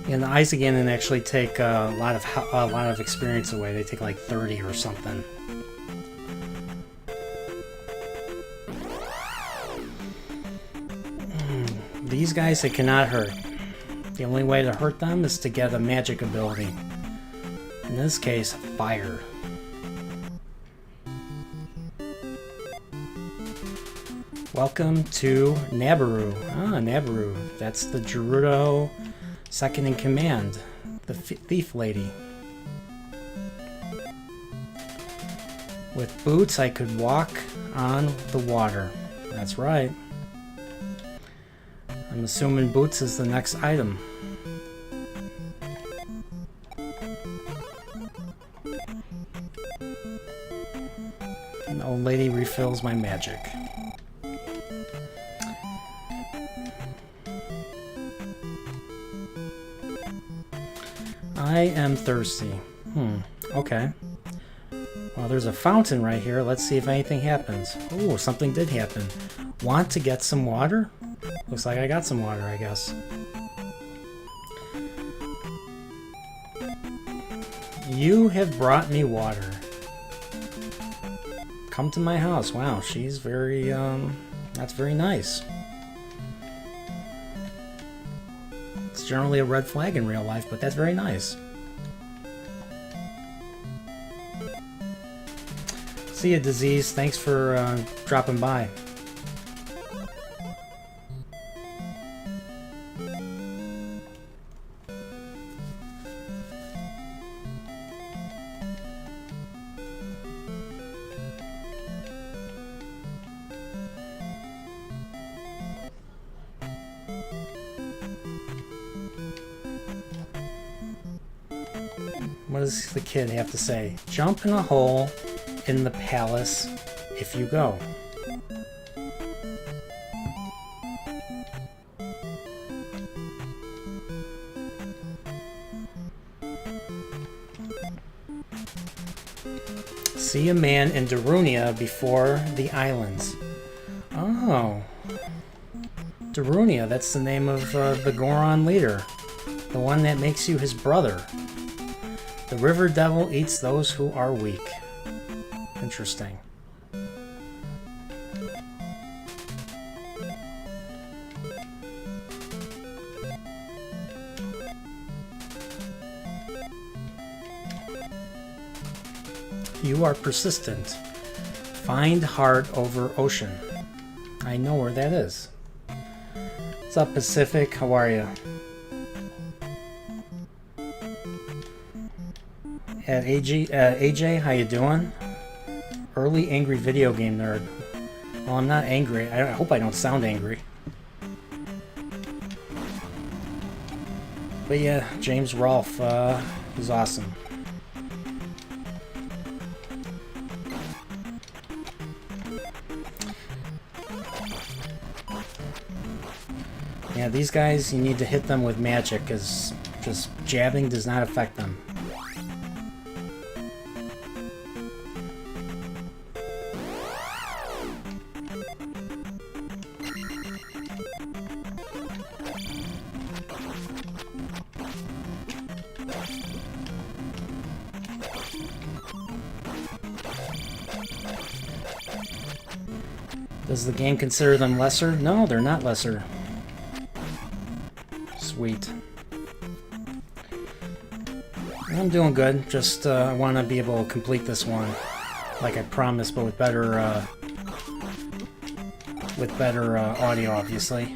And the Eyes of Ganon actually take a lot of experience away. They take like 30 or something. These guys, they cannot hurt. The only way to hurt them is to get a magic ability. In this case, fire. Welcome to Nabaru. Ah, Nabaru. That's the Gerudo second in command. The thief lady. With boots, I could walk on the water. That's right. I'm assuming boots is the next item. An old lady refills my magic. I am thirsty. Okay. Well, there's a fountain right here. Let's see if anything happens. Oh, something did happen. Want to get some water? Looks like I got some water, I guess. You have brought me water. Come to my house. Wow, she's very, that's very nice. It's generally a red flag in real life, but that's very nice. See ya, Disease. Thanks for dropping by. What does the kid have to say? Jump in a hole in the palace if you go. See a man in Darunia before the islands. Oh. Darunia, that's the name of the Goron leader. The one that makes you his brother. The river devil eats those who are weak. Interesting. You are persistent. Find heart over ocean. I know where that is. What's up, Pacific? How are you? At AJ, how you doing? Early angry video game nerd. Well, I'm not angry. I hope I don't sound angry. But yeah, James Rolfe, he's awesome. Yeah, these guys, you need to hit them with magic, because just jabbing does not affect them. Does the game consider them lesser? No, they're not lesser. Sweet. I'm doing good. Just I want to be able to complete this one, like I promised, but with better audio, obviously.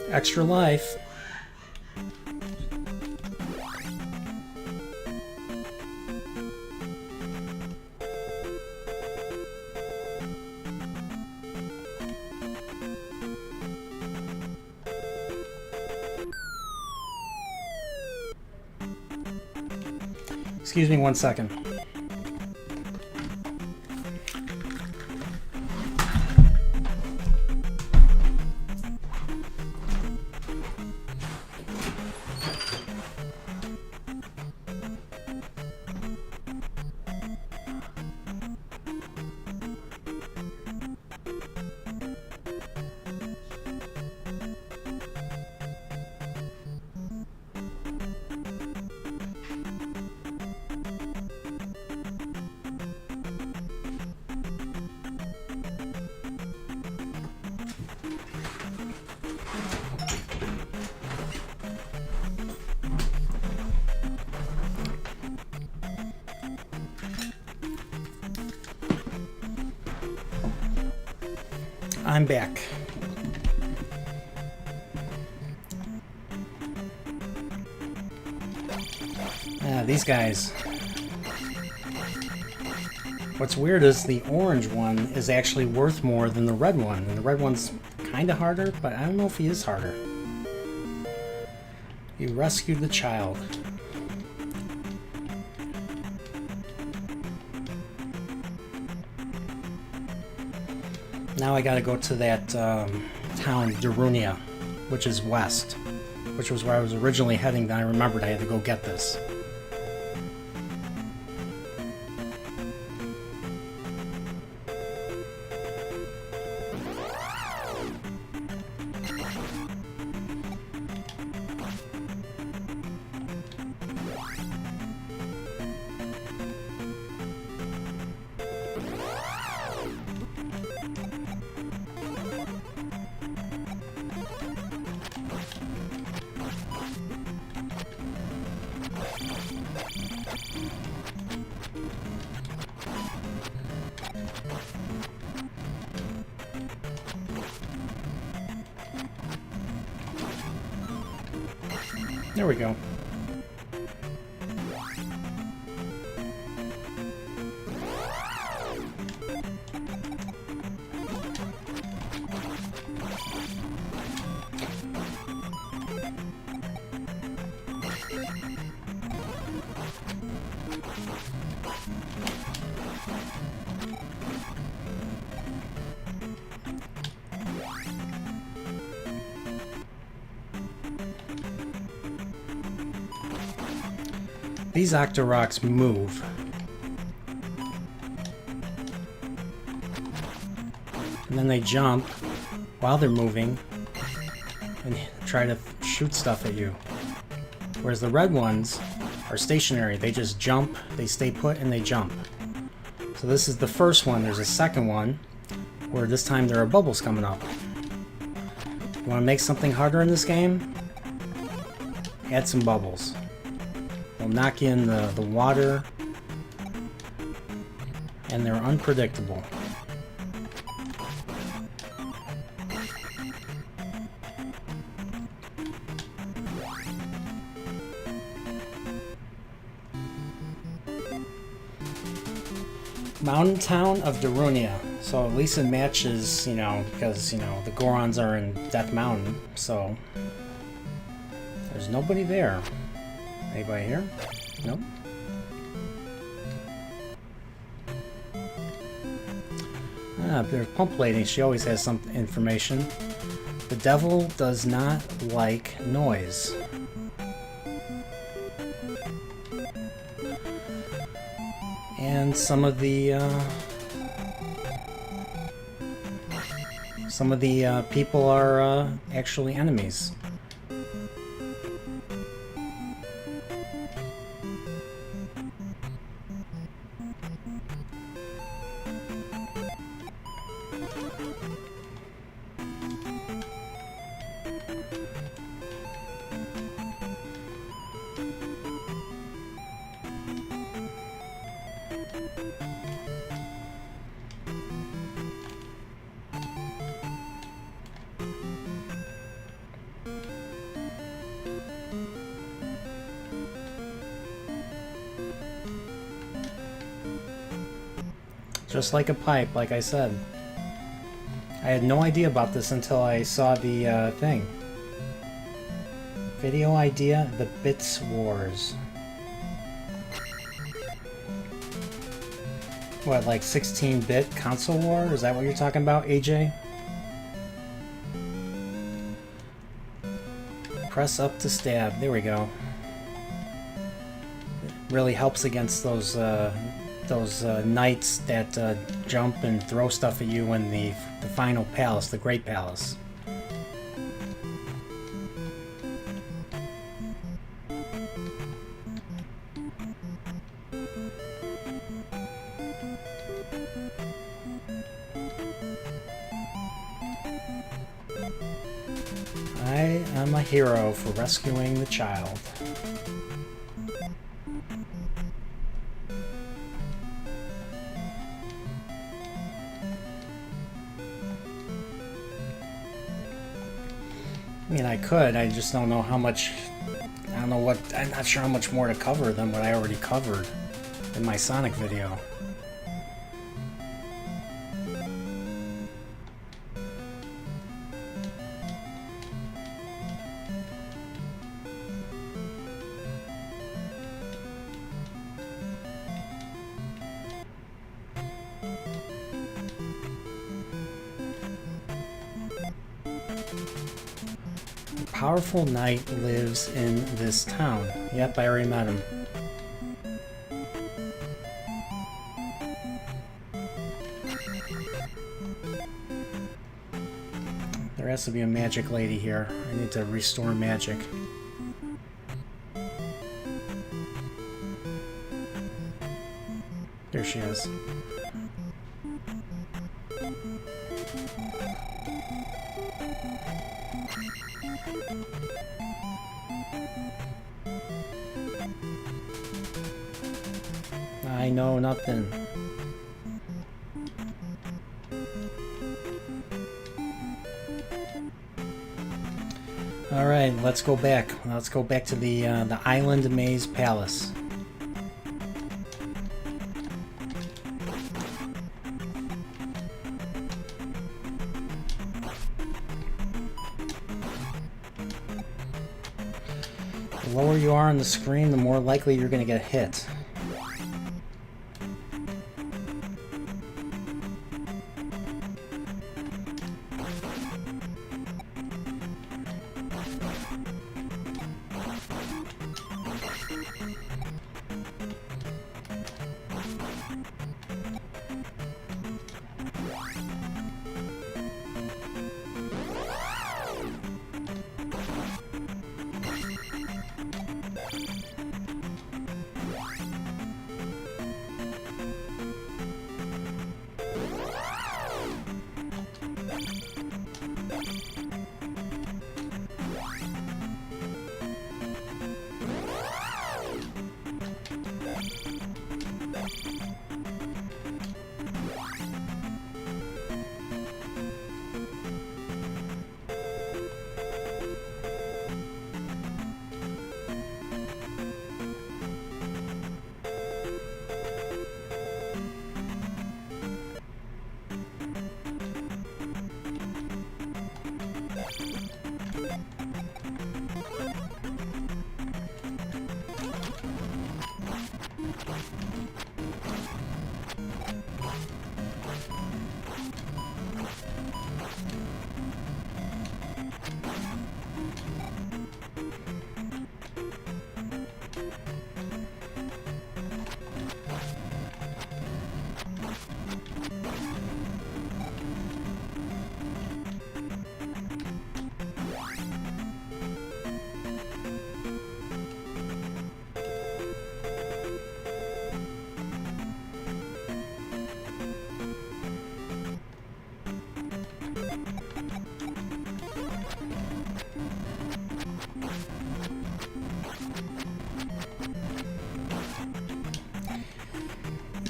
Extra life. Excuse me 1 second. I'm back. These guys. What's weird is the orange one is actually worth more than the red one. And the red one's kind of harder, but I don't know if he is harder. You rescued the child. Now I gotta go to that town, Darunia, which is west, which was where I was originally heading. Then I remembered I had to go get this. There we go. These Octoroks move. And then they jump while they're moving and try to shoot stuff at you. Whereas the red ones are stationary. They just jump, they stay put, and they jump. So this is the first one. There's a second one where this time there are bubbles coming up. You want to make something harder in this game? Add some bubbles. They'll knock you in the water, and they're unpredictable. Mountain Town of Darunia. So at least it matches, you know, because, you know, the Gorons are in Death Mountain, so there's nobody there. Anybody here? Nope. There's Pump Lady. She always has some information. The devil does not like noise. And some of the people are actually enemies. Just like a pipe, like I said. I had no idea about this until I saw the thing. Video idea, the Bits Wars. What, like 16-bit console war? Is that what you're talking about, AJ? Press up to stab. There we go. It really helps against those knights that jump and throw stuff at you in the final palace, the Great Palace. I am a hero for rescuing the child. I mean, I could, I just don't know how much, I don't know what, I'm not sure how much more to cover than what I already covered in my Sonic video. Powerful knight lives in this town. Yep, I already met him. There has to be a magic lady here. I need to restore magic. There she is. I know nothing. All right, let's go back. Let's go back to the Island Maze Palace. The lower you are on the screen, the more likely you're going to get hit.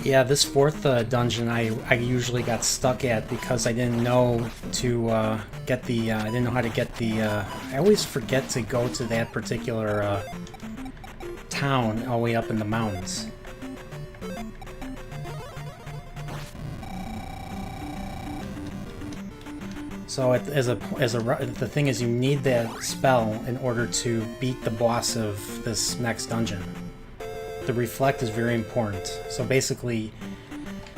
Yeah, this fourth dungeon I usually got stuck at because I didn't know to get the I didn't know how to get the I always forget to go to that particular town all the way up in the mountains. So the thing is, you need that spell in order to beat the boss of this next dungeon. The reflect is very important. So basically,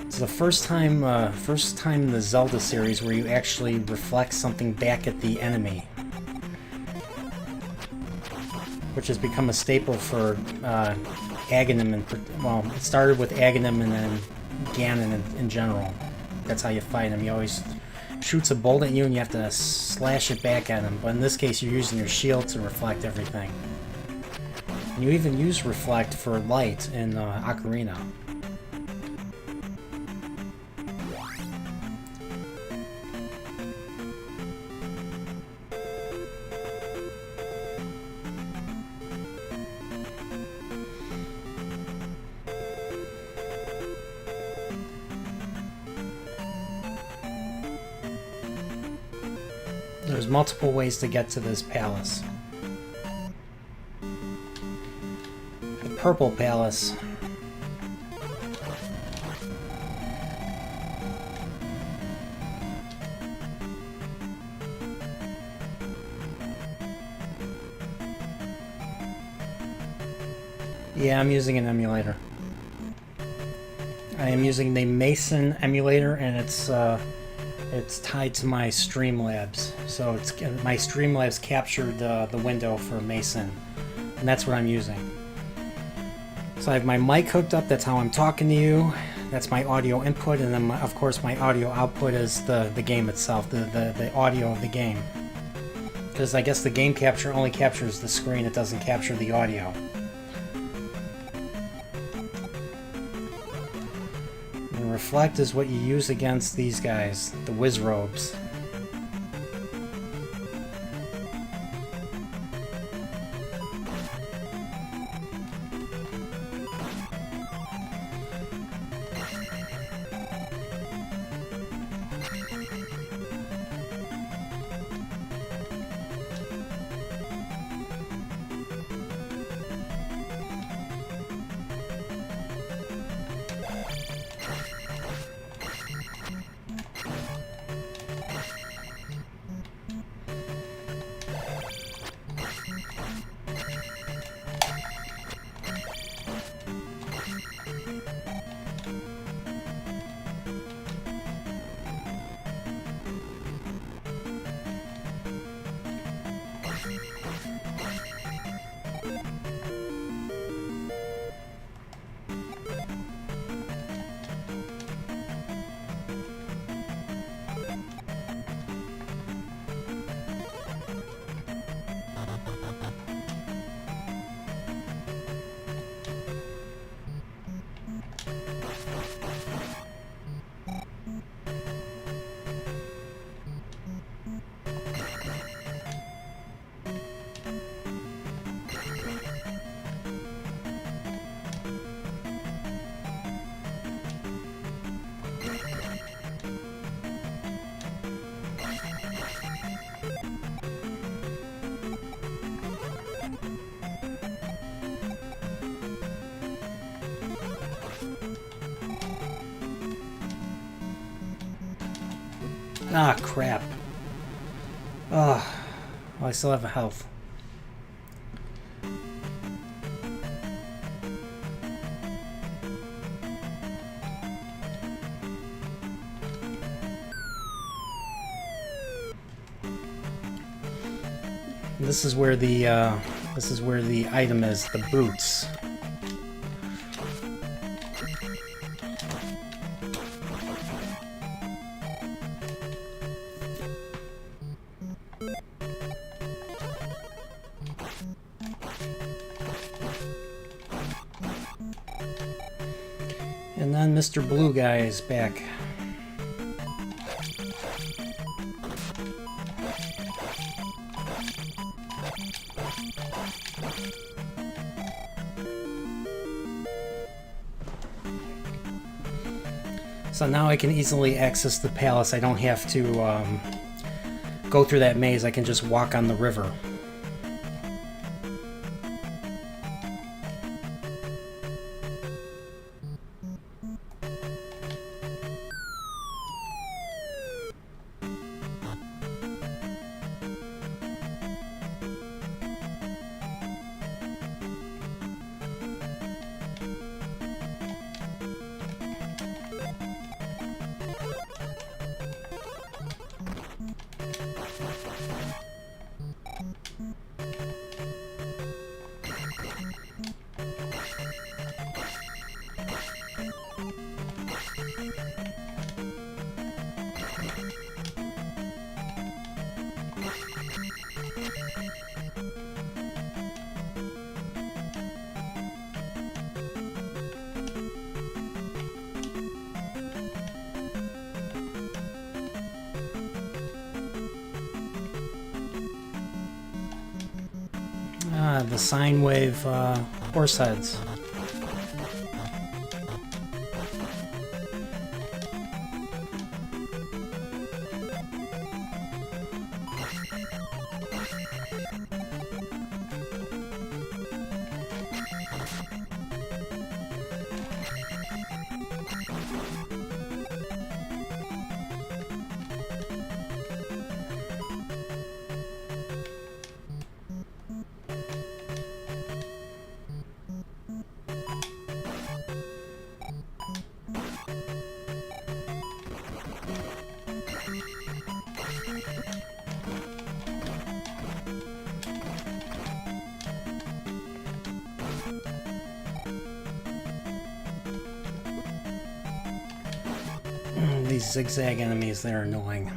it's the first time in the Zelda series where you actually reflect something back at the enemy, which has become a staple for Ganon. And well, it started with Ganon and then Ganon in general. That's how you fight him. He always shoots a bolt at you and you have to slash it back at him. But in this case, you're using your shield to reflect everything. And you even use reflect for light in Ocarina. There's multiple ways to get to this palace. The Purple Palace. Yeah, I'm using an emulator. I am using the Mason emulator, and it's tied to my Streamlabs. So my Streamlabs captured the window for Mason, and that's what I'm using. So I have my mic hooked up, that's how I'm talking to you. That's my audio input, and then of course my audio output is the game itself, the audio of the game. Because I guess the game capture only captures the screen, it doesn't capture the audio. And reflect is what you use against these guys, the Wizrobes. Ah, crap. Oh, well, I still have a health. This is where the item is, the boots. And then Mr. Blue Guy is back. So now I can easily access the palace. I don't have to go through that maze. I can just walk on the river. The sine wave horse heads. These zigzag enemies, they're annoying.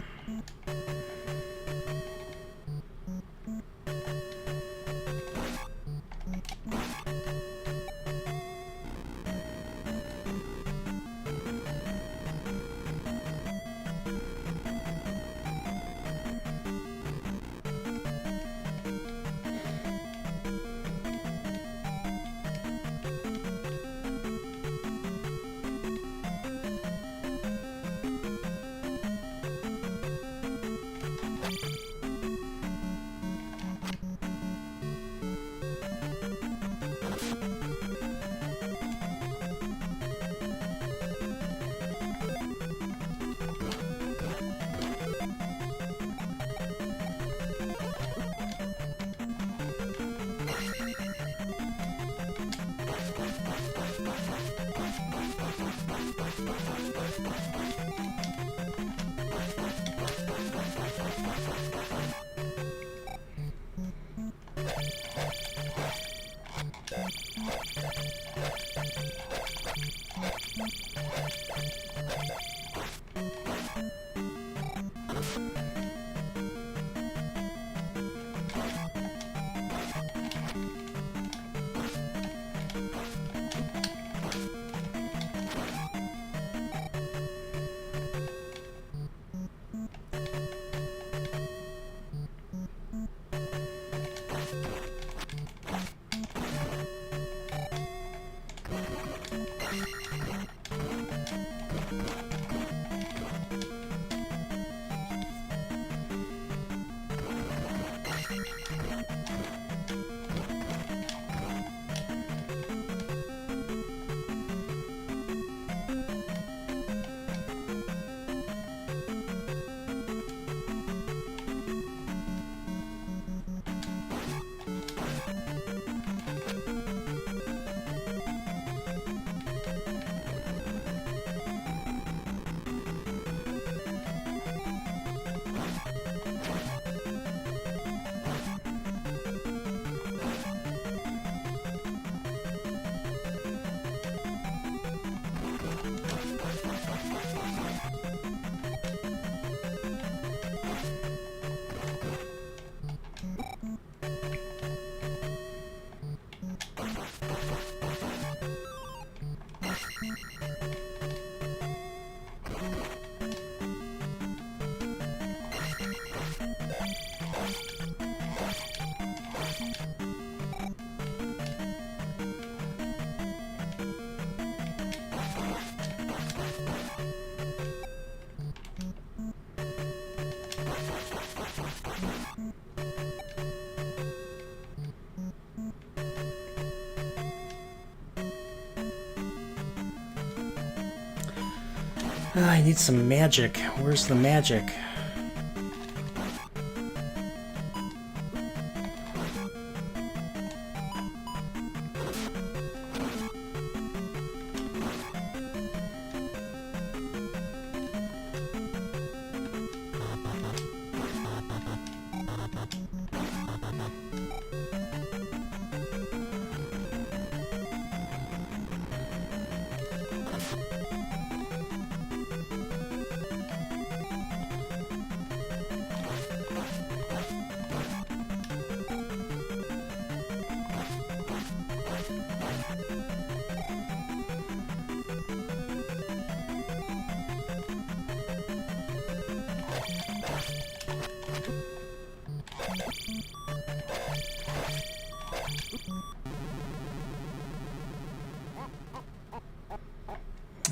I need some magic. Where's the magic?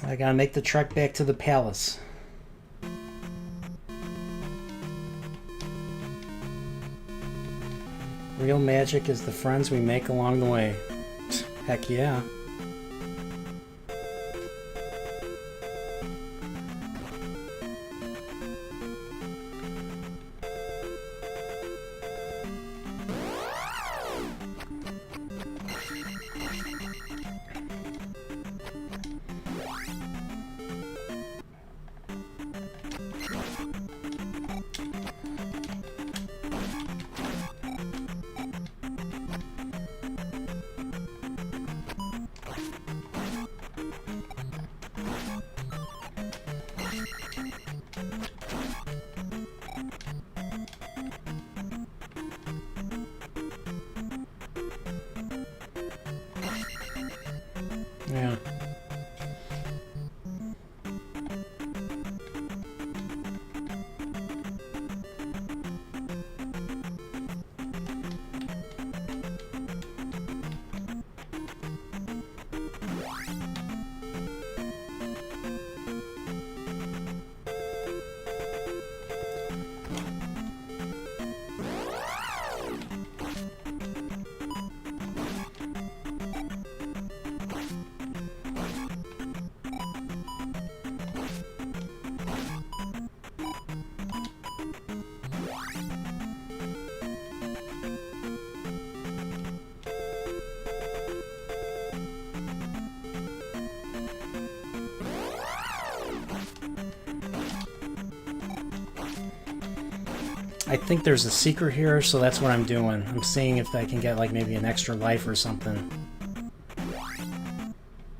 I gotta make the trek back to the palace. Real magic is the friends we make along the way. Heck yeah. Yeah. I think there's a secret here, so that's what I'm doing. I'm seeing if I can get like maybe an extra life or something.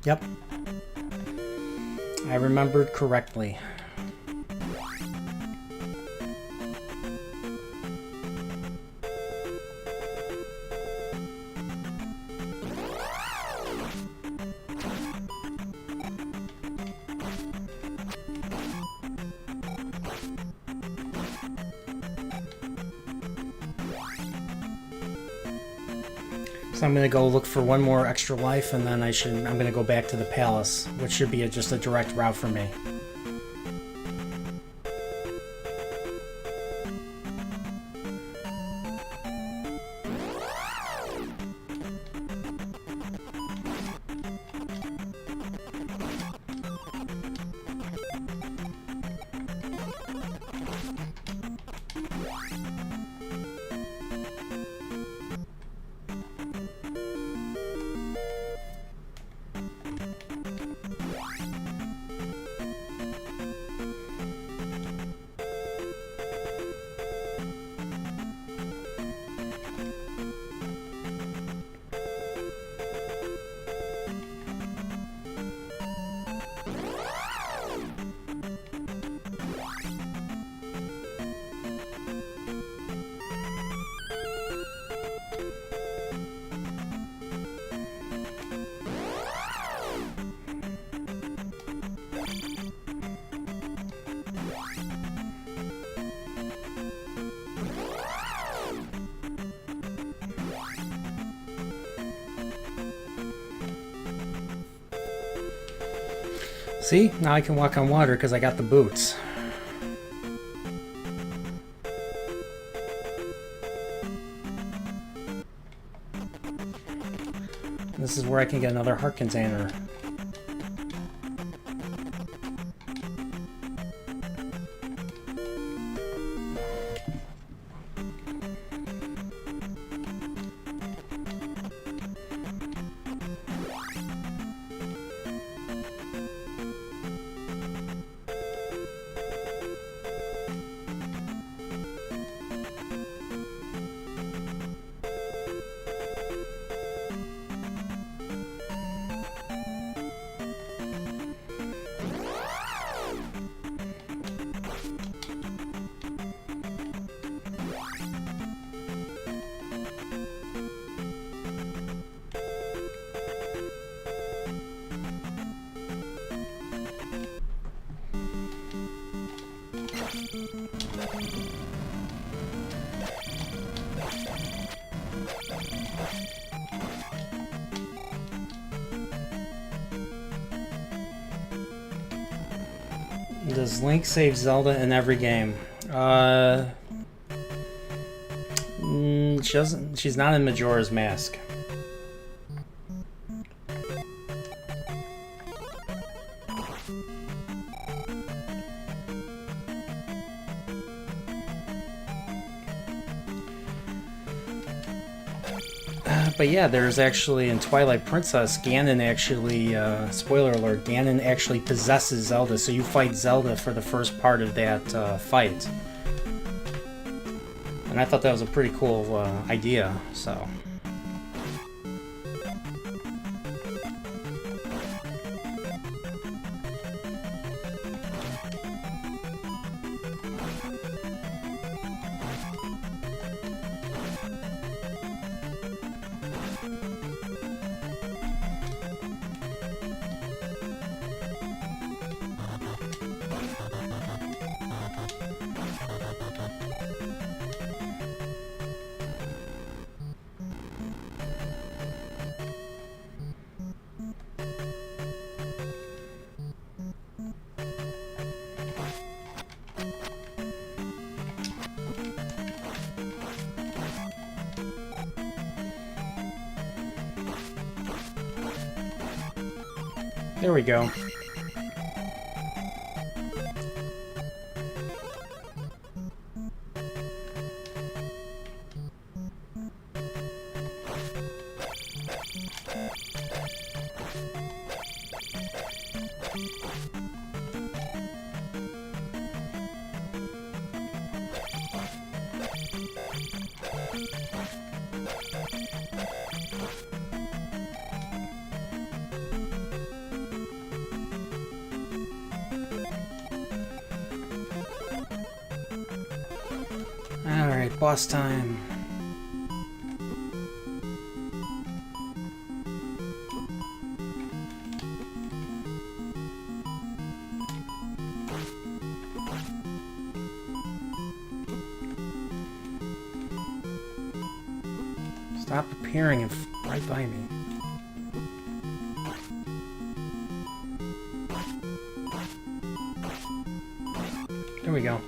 Yep. I remembered correctly. So I'm gonna go look for one more extra life, and then I'm gonna go back to the palace, which should be just a direct route for me. See? Now I can walk on water because I got the boots. This is where I can get another heart container. Does Link save Zelda in every game? She doesn't. She's not in Majora's Mask. But yeah, there's actually in Twilight Princess, Ganon actually, spoiler alert, Ganon actually possesses Zelda, so you fight Zelda for the first part of that fight. And I thought that was a pretty cool idea, so... There we go. Alright, boss time. Stop appearing right by me. There we go.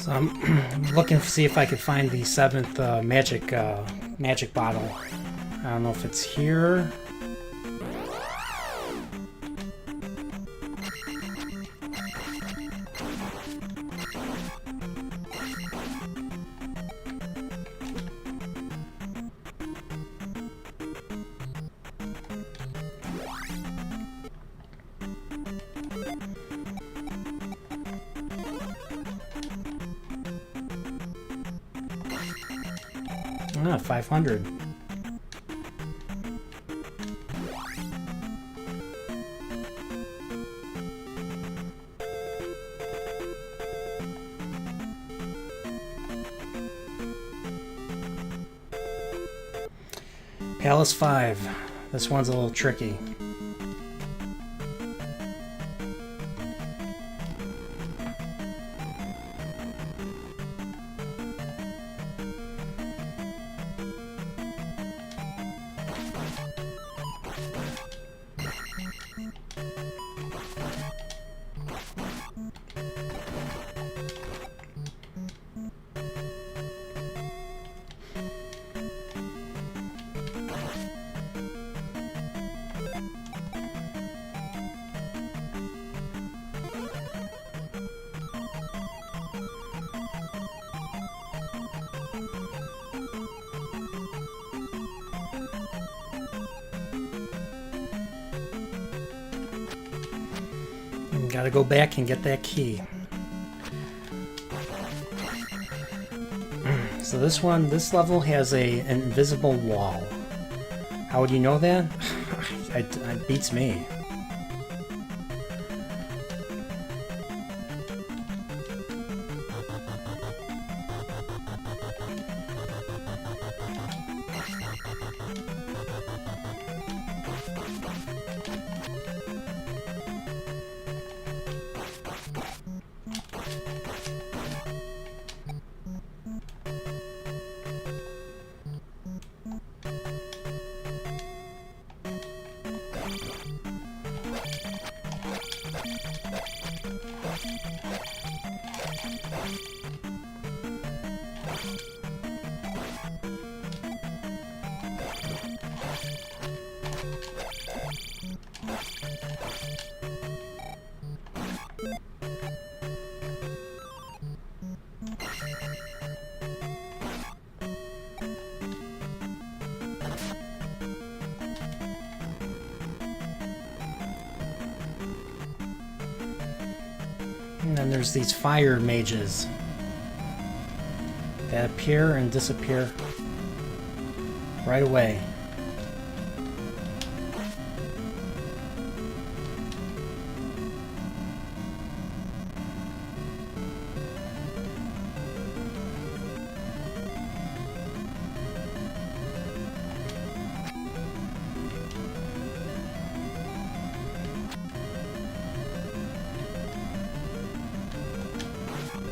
So I'm looking to see if I can find the 7th magic bottle. I don't know if it's here. Ah, 500. Palace 5. This one's a little tricky. Gotta go back and get that key. So this level has an invisible wall. How would you know that? It beats me. And then there's these fire mages that appear and disappear right away.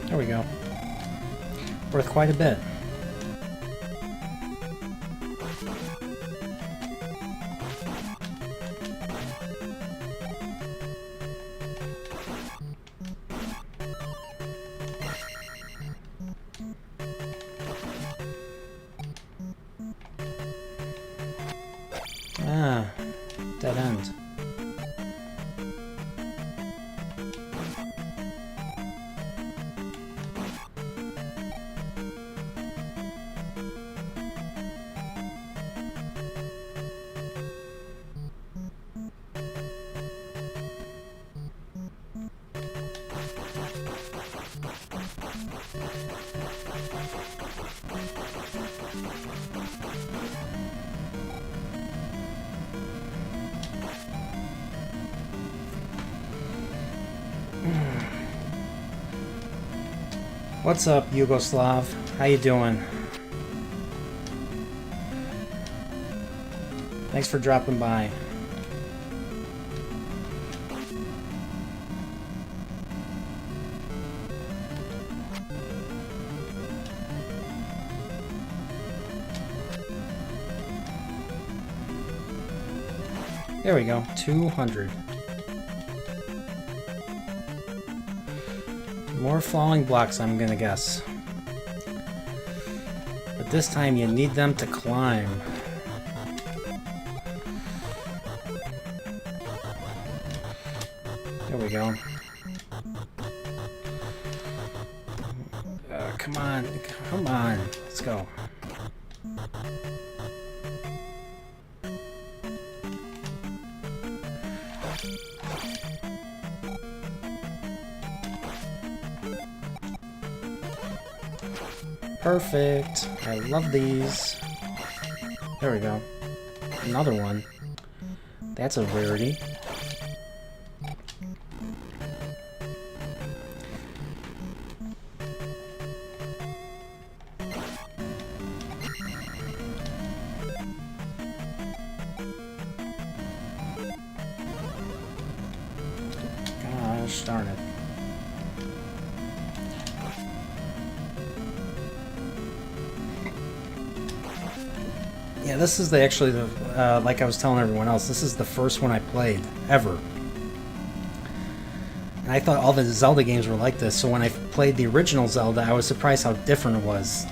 There we go. Worth quite a bit. Ah, dead end. What's up, Yugoslav? How you doing? Thanks for dropping by. There we go, 200. More falling blocks, I'm gonna guess. But this time you need them to climb. There we go. Come on, come on, let's go. Perfect. I love these. There we go. Another one. That's a rarity. Gosh darn it. Yeah, this is actually the, like I was telling everyone else, this is the first one I played, ever. And I thought all the Zelda games were like this, so when I played the original Zelda, I was surprised how different it was.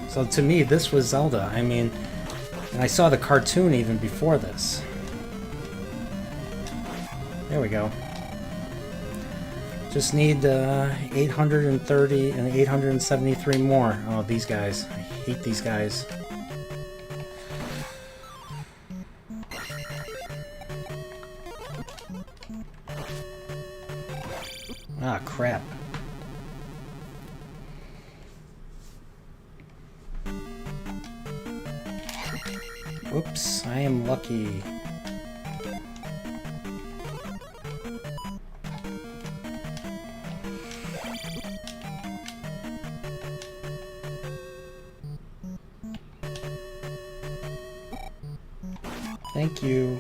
So to me, this was Zelda. I mean, and I saw the cartoon even before this. There we go. Just need 830 and 873 more. Oh, these guys. I hate these guys. Ah, crap. Whoops, I am lucky. Thank you.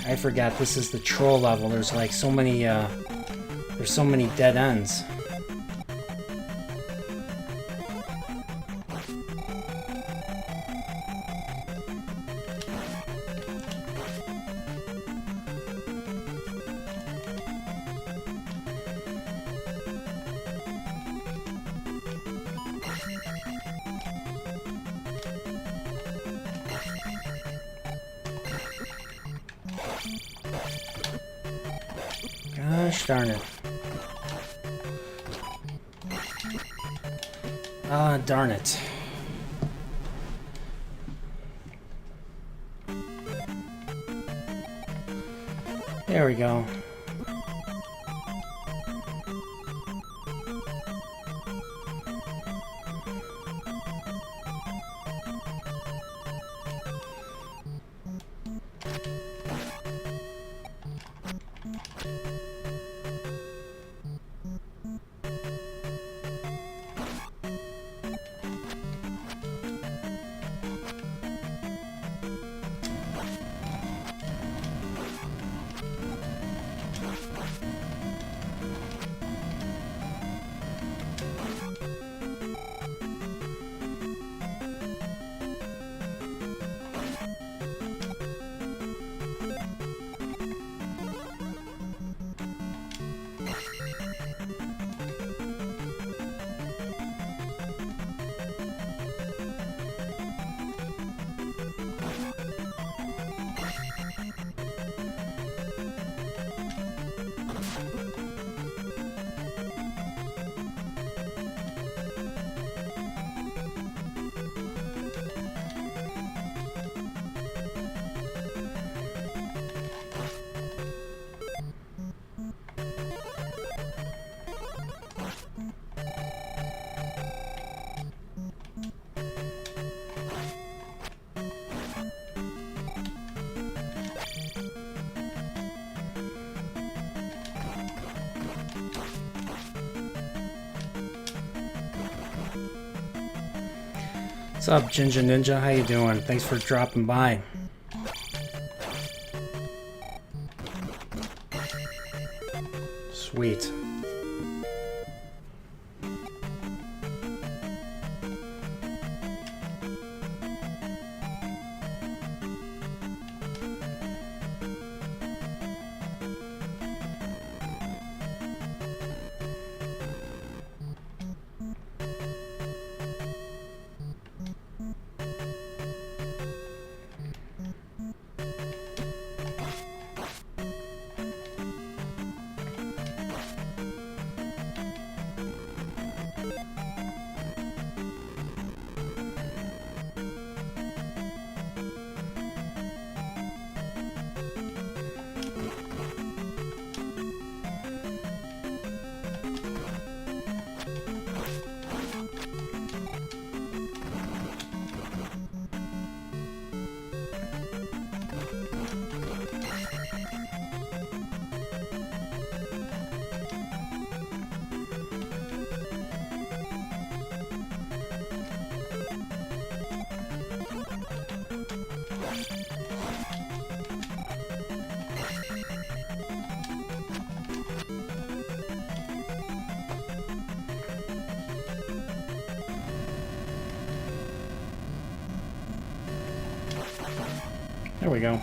I forgot this is the troll level. There's like so many dead ends. Gosh darn it. Ah, darn it. There we go. What's up, Ginger Ninja? How you doing? Thanks for dropping by. Sweet. There we go.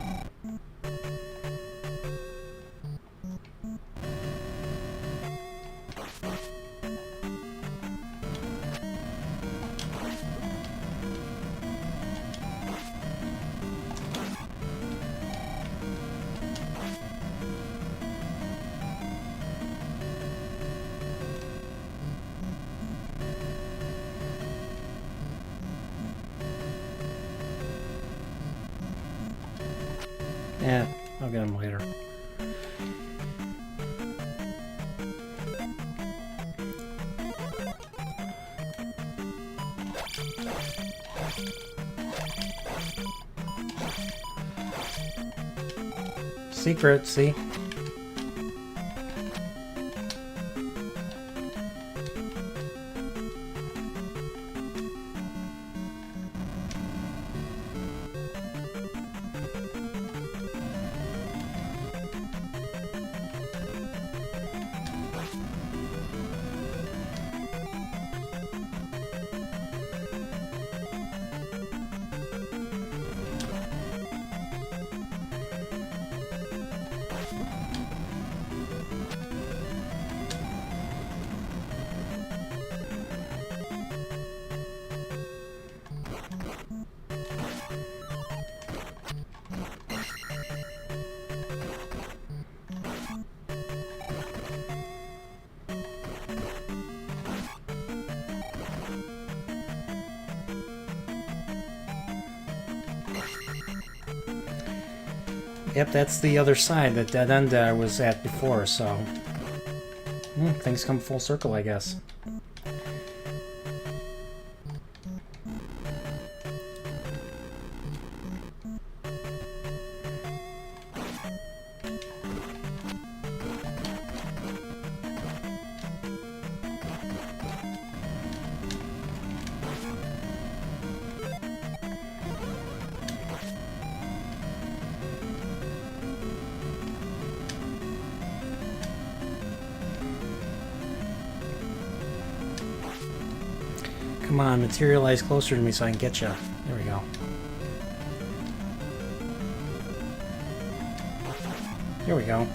Yeah, I'll get them later. Secret, see? Yep, that's the other side, that dead end I was at before, so... things come full circle, I guess. Come on, materialize closer to me so I can get you. There we go. Here we go.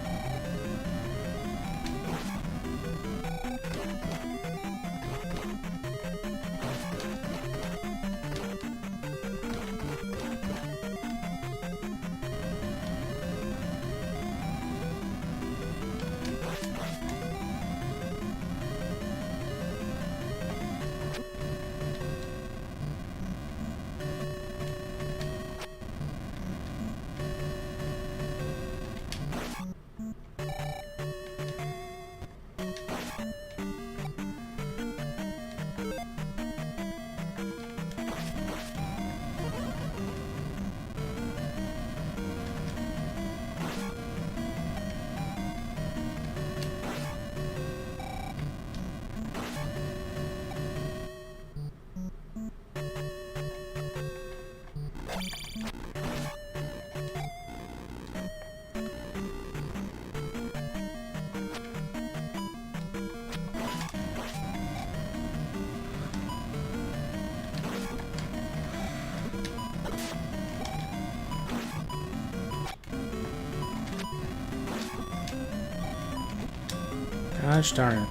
Gosh darn it.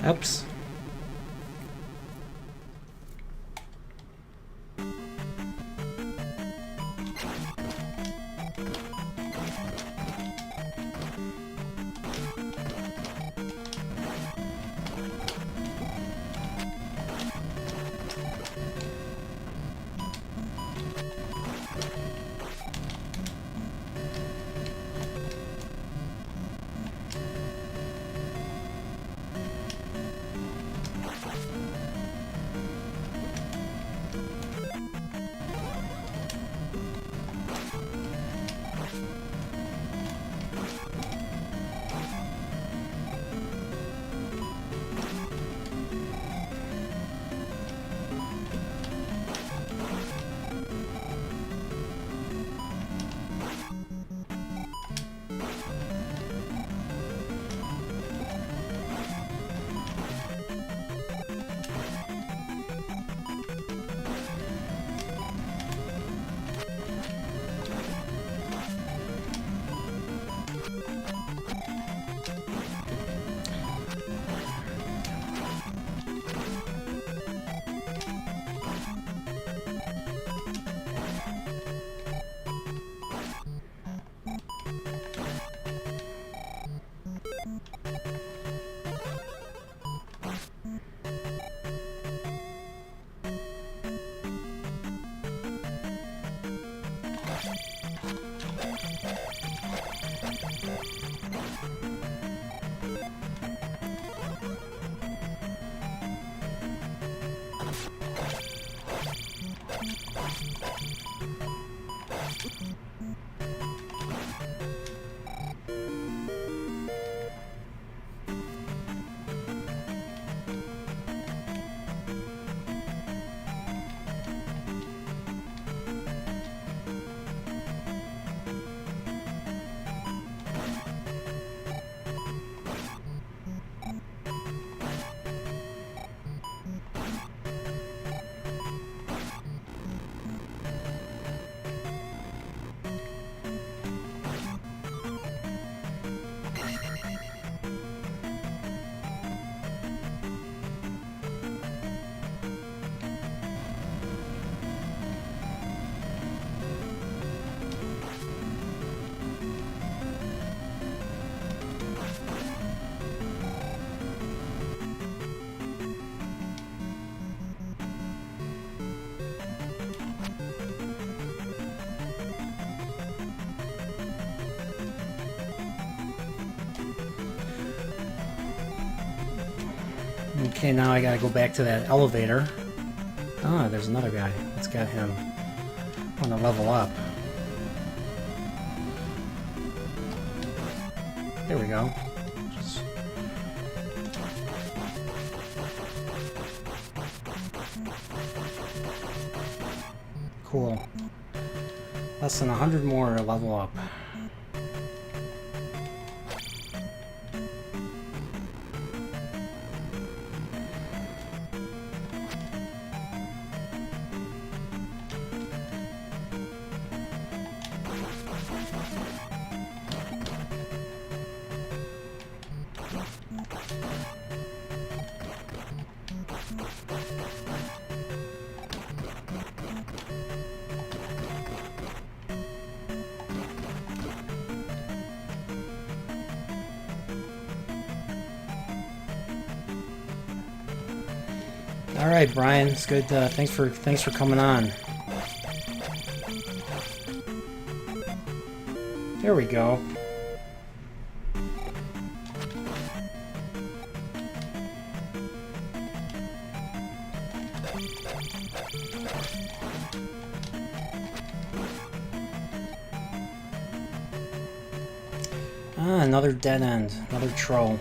Oops. Okay, now I gotta go back to that elevator. Ah, there's another guy. Let's get him. I want to level up. There we go. Just... Cool. Less than 100 more to level up. All right, Brian, it's good. Thanks for coming on. There we go. Ah, another dead end, another troll.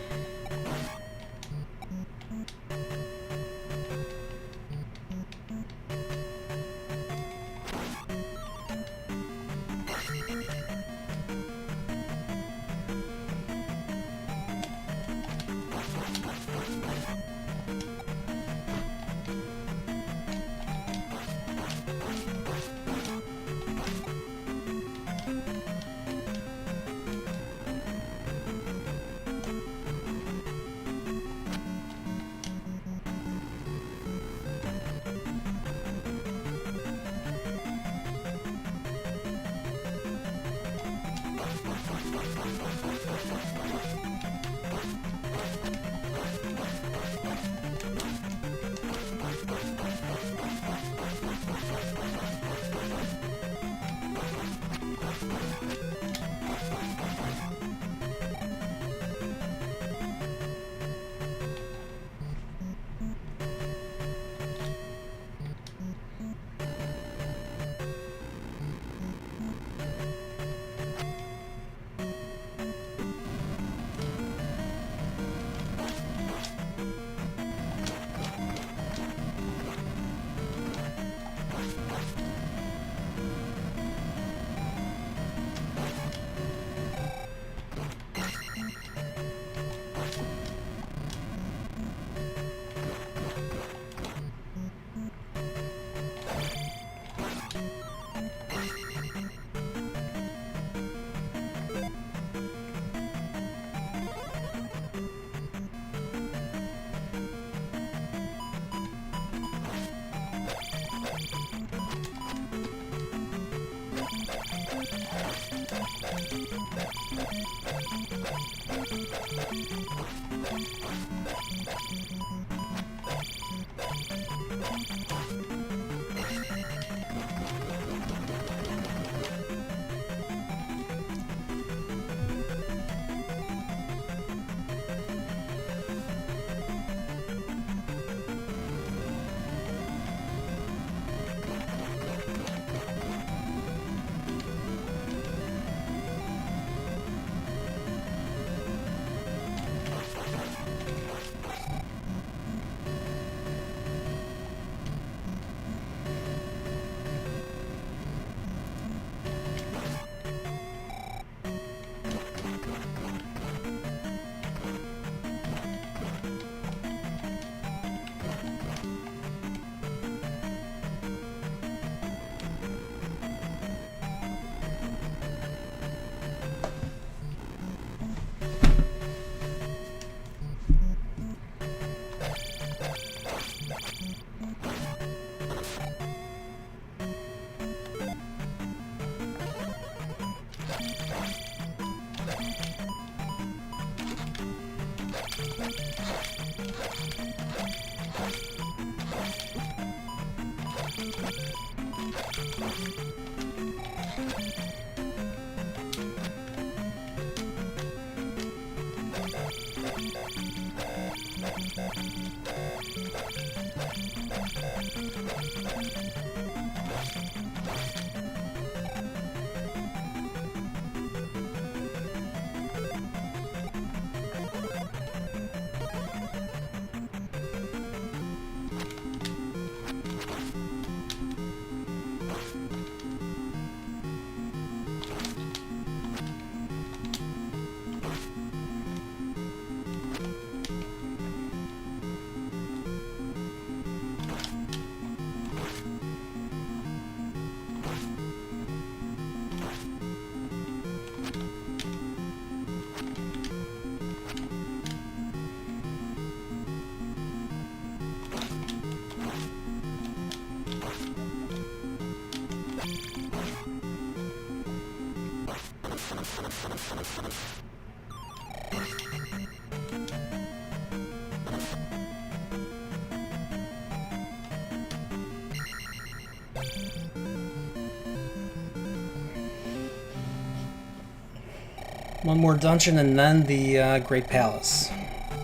One more dungeon and then the Great Palace.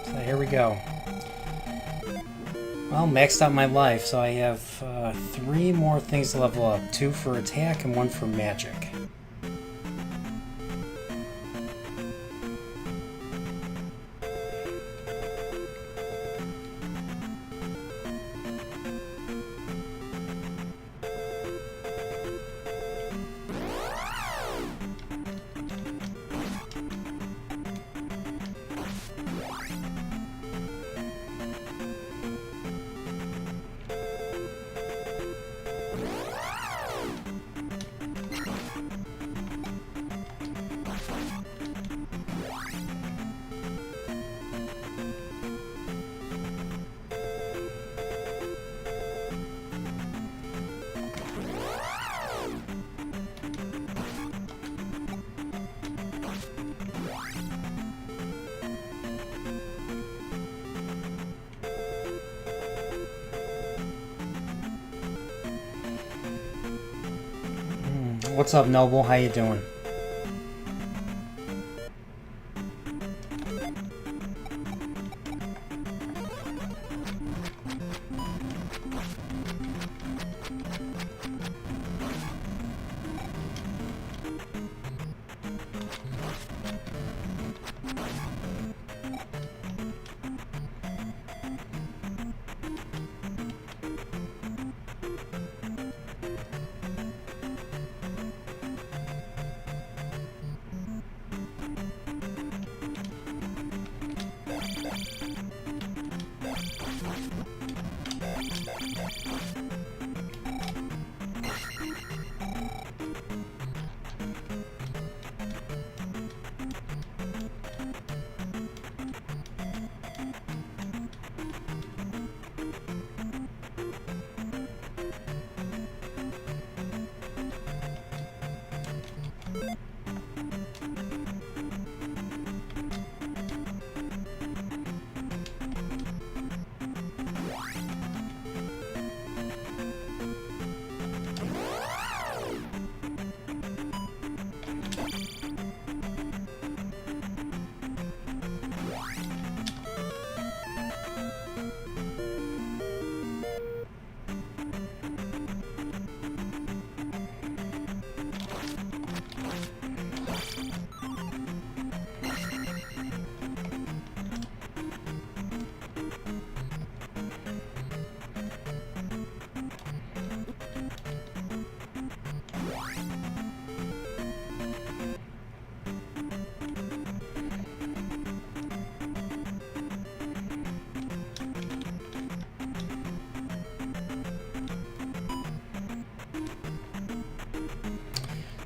So here we go. Well, maxed out my life, so I have 3 more things to level up. 2 for attack and 1 for magic. What's up, Noble? How you doing?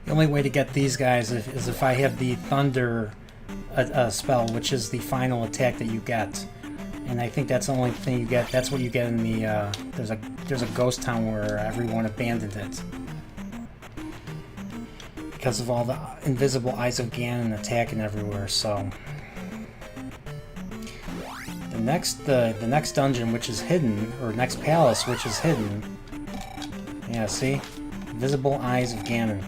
The only way to get these guys is if I have the Thunder spell, which is the final attack that you get. And I think that's the only thing you get. That's what you get in the... there's a ghost town where everyone abandoned it. Because of all the invisible eyes of Ganon attacking everywhere, so... The next dungeon, which is hidden, or next palace, which is hidden... Yeah, see? Invisible eyes of Ganon.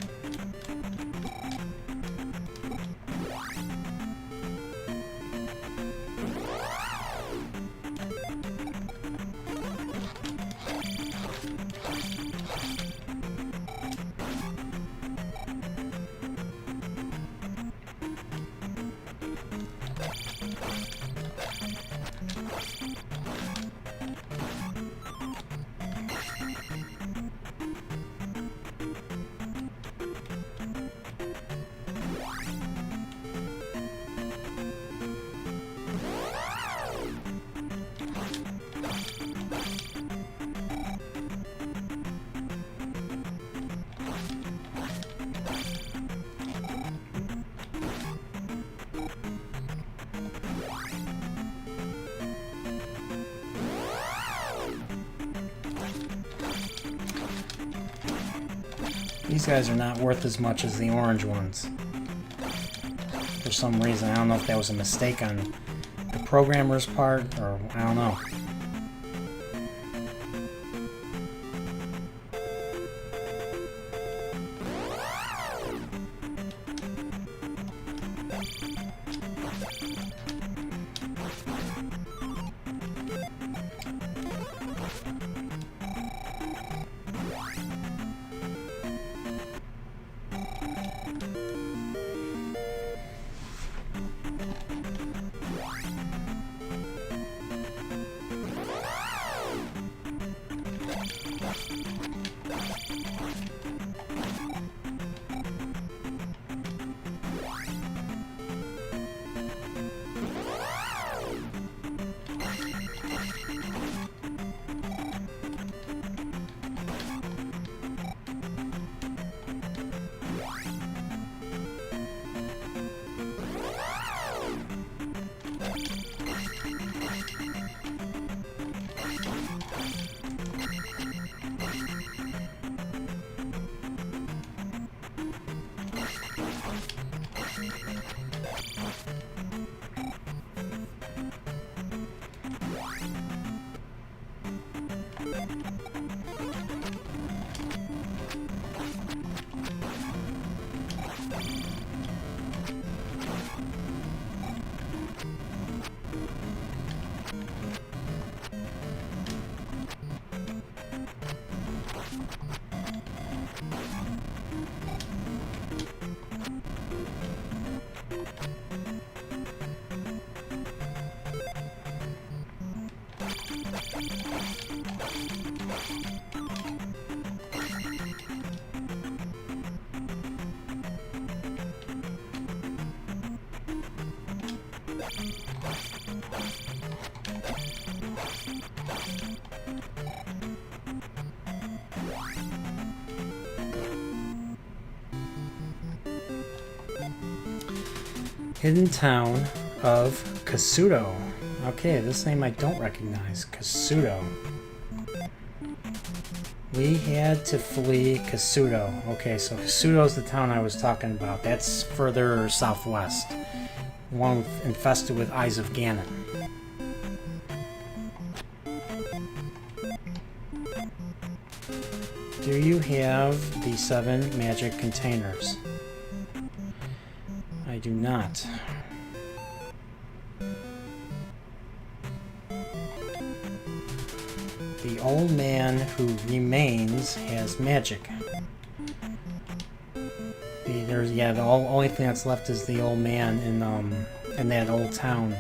These guys are not worth as much as the orange ones. for some reason. I don't know if that was a mistake on the programmer's part, or I don't know. Hidden Town of Kasuto. Okay, this name I don't recognize. Kasuto. We had to flee Kasuto. Okay, so Kasuto's the town I was talking about. That's further southwest. One infested with Eyes of Ganon. Do you have the 7 magic containers? I do not. The old man who remains has magic. The only thing that's left is the old man in that old town.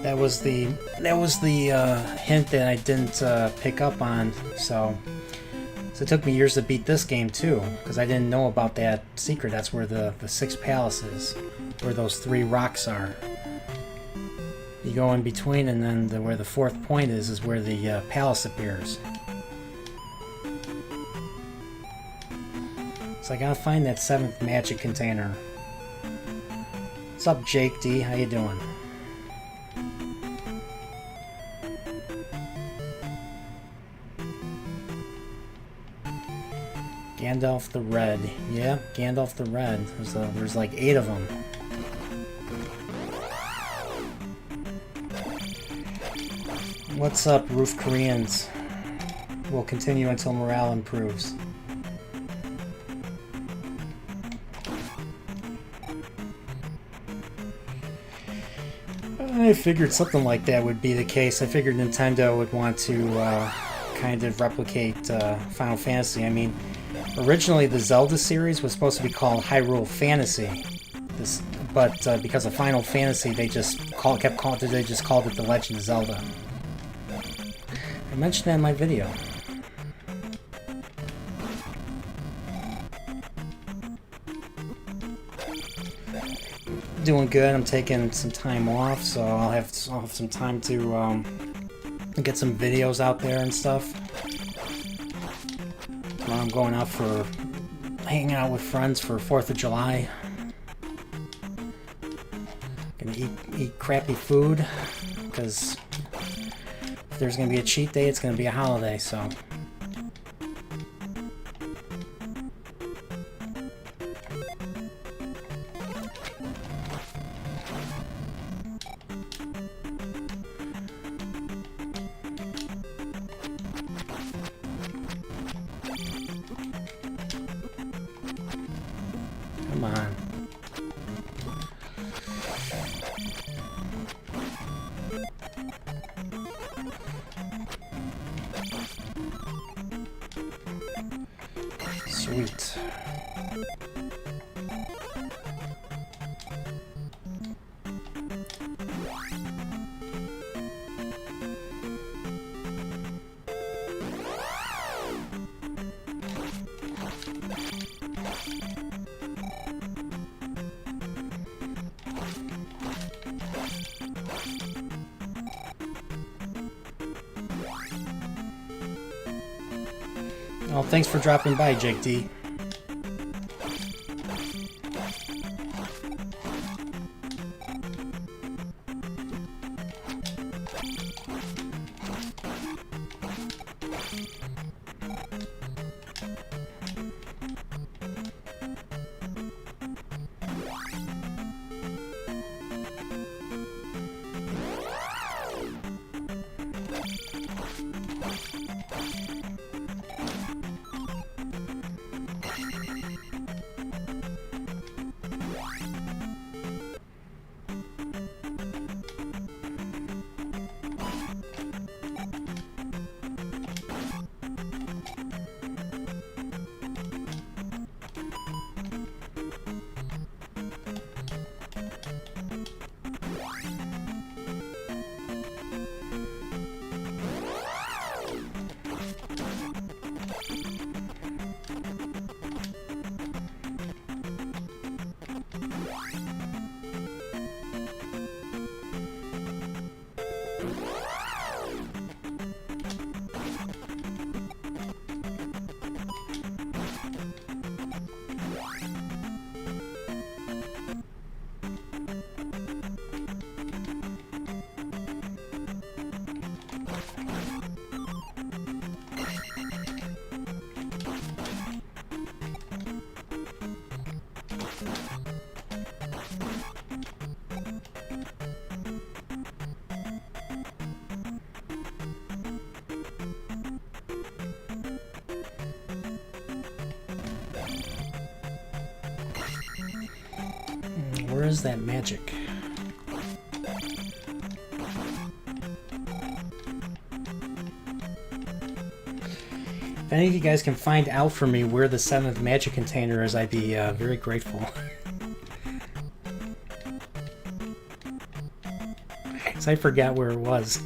That was the hint that I didn't pick up on. So it took me years to beat this game too, because I didn't know about that secret. That's where the 6 palaces, where those 3 rocks are. You go in between, and then where the 4th point is where the palace appears. So I gotta find that 7th magic container. What's up, Jake D? How you doing? Gandalf the Red. Yeah, Gandalf the Red. There's like 8 of them. What's up, Roof Koreans? We'll continue until morale improves. I figured something like that would be the case. I figured Nintendo would want to kind of replicate Final Fantasy. I mean, originally the Zelda series was supposed to be called Hyrule Fantasy, but because of Final Fantasy, they just called it The Legend of Zelda. I mentioned that in my video. Doing good. I'm taking some time off, so I'll have some time to get some videos out there and stuff. Tomorrow I'm going out for hanging out with friends for 4th of July. Gonna eat crappy food, because if there's gonna be a cheat day, it's gonna be a holiday, so. Come on. Sweet. Well, thanks for dropping by, Jake D. Where is that magic? If any of you guys can find out for me where the 7th magic container is, I'd be very grateful. 'Cause I forgot where it was.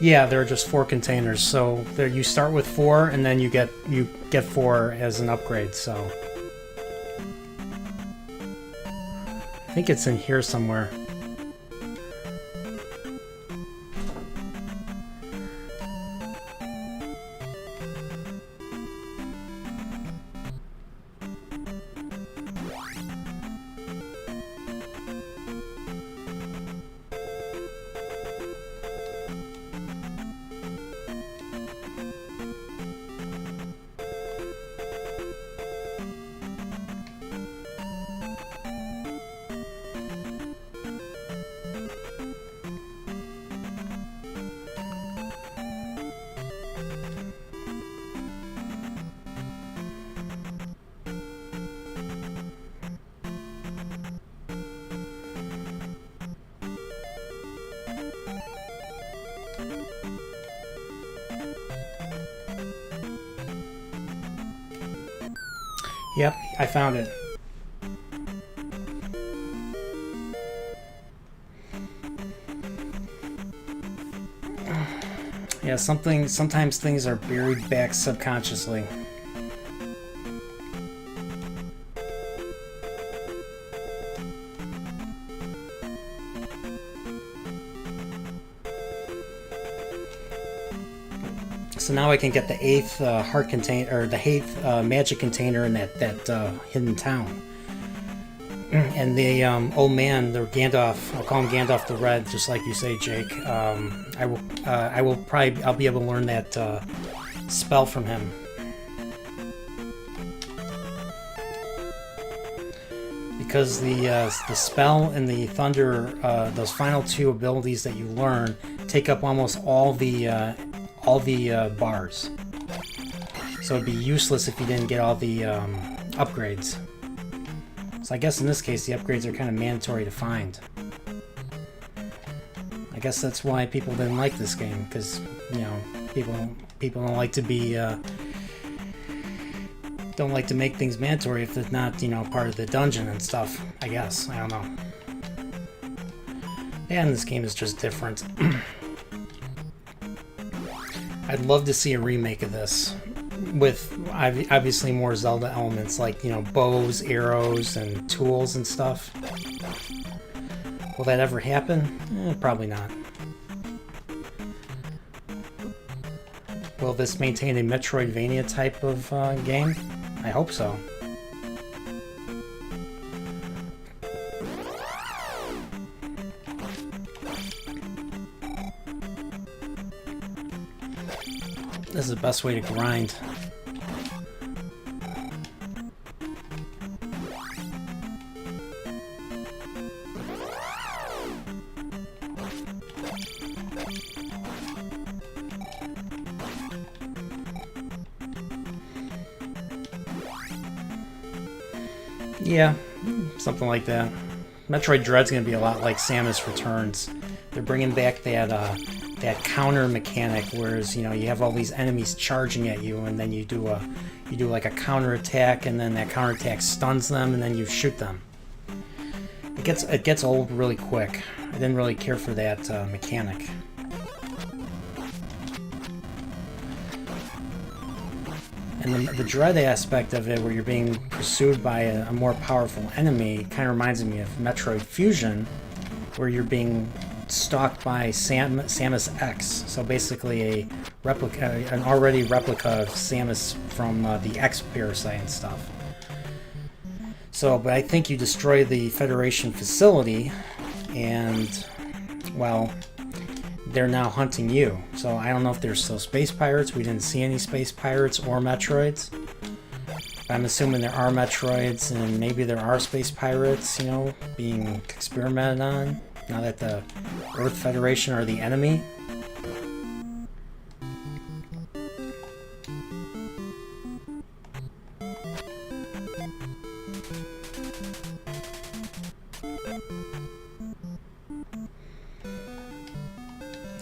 Yeah, there are just 4 containers. So there, you start with 4, and then you get 4 as an upgrade. So I think it's in here somewhere. Yep, I found it. Yeah, sometimes things are buried back subconsciously. So now I can get the 8th heart container, or the 8th magic container in that hidden town. And the old man, the Gandalf, I'll call him Gandalf the Red, just like you say, Jake. I'll be able to learn that spell from him. Because the spell and the thunder, those final 2 abilities that you learn, take up almost all the bars. So it'd be useless if you didn't get all the upgrades. So I guess in this case the upgrades are kind of mandatory to find. I guess that's why people didn't like this game, because, you know, people don't like to be don't like to make things mandatory if it's not, you know, part of the dungeon and stuff. I guess, I don't know. And this game is just different. I'd love to see a remake of this with obviously more Zelda elements, like, you know, bows, arrows, and tools and stuff. Will that ever happen? Probably not. Will this maintain a Metroidvania type of game? I hope so. This is the best way to grind. Yeah, something like that. Metroid Dread's gonna be a lot like Samus Returns. They're bringing back that counter mechanic, whereas, you know, you have all these enemies charging at you, and then you do like a counter attack, and then that counter attack stuns them, and then you shoot them. It gets old really quick. I didn't really care for that mechanic. And the dread aspect of it, where you're being pursued by a more powerful enemy, kind of reminds me of Metroid Fusion, where you're being stalked by Samus X. So basically an already replica of Samus from the X Parasite and stuff. So, but I think you destroy the Federation facility, and, well, they're now hunting you. So I don't know if there's still space pirates. We didn't see any space pirates or Metroids. I'm assuming there are Metroids, and maybe there are space pirates, you know, being experimented on, now that the Earth Federation are the enemy.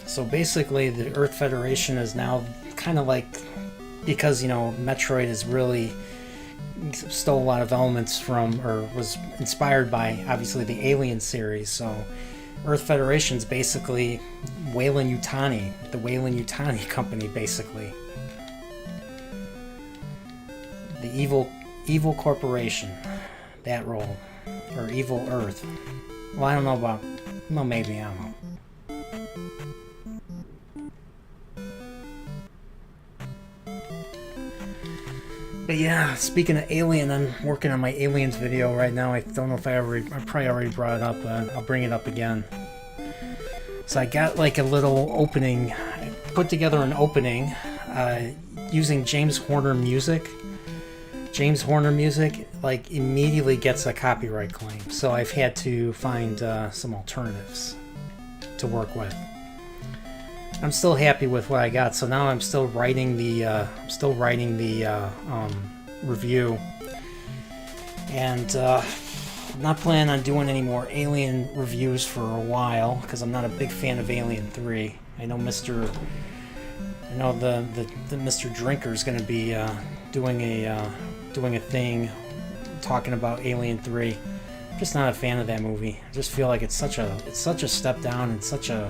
So basically, the Earth Federation is now kind of like, because, you know, Metroid is really stole a lot of elements from, or was inspired by, obviously, the Alien series. So Earth Federation's basically Weyland-Yutani, the Weyland-Yutani company, basically. The evil corporation, that role, or evil Earth. Well, I don't know about, well, maybe, I don't know. But yeah, speaking of Alien, I'm working on my Aliens video right now. I don't know if I probably already brought it up, but I'll bring it up again. So I got like a little opening, I put together an opening using James Horner music. James Horner music like immediately gets a copyright claim, so I've had to find some alternatives to work with. I'm still happy with what I got, so now I'm still writing the review, and I'm not planning on doing any more Alien reviews for a while because I'm not a big fan of Alien 3. I know the Mr. Drinker is going to be doing a thing talking about Alien 3. I'm just not a fan of that movie. I just feel like it's such a step down and such a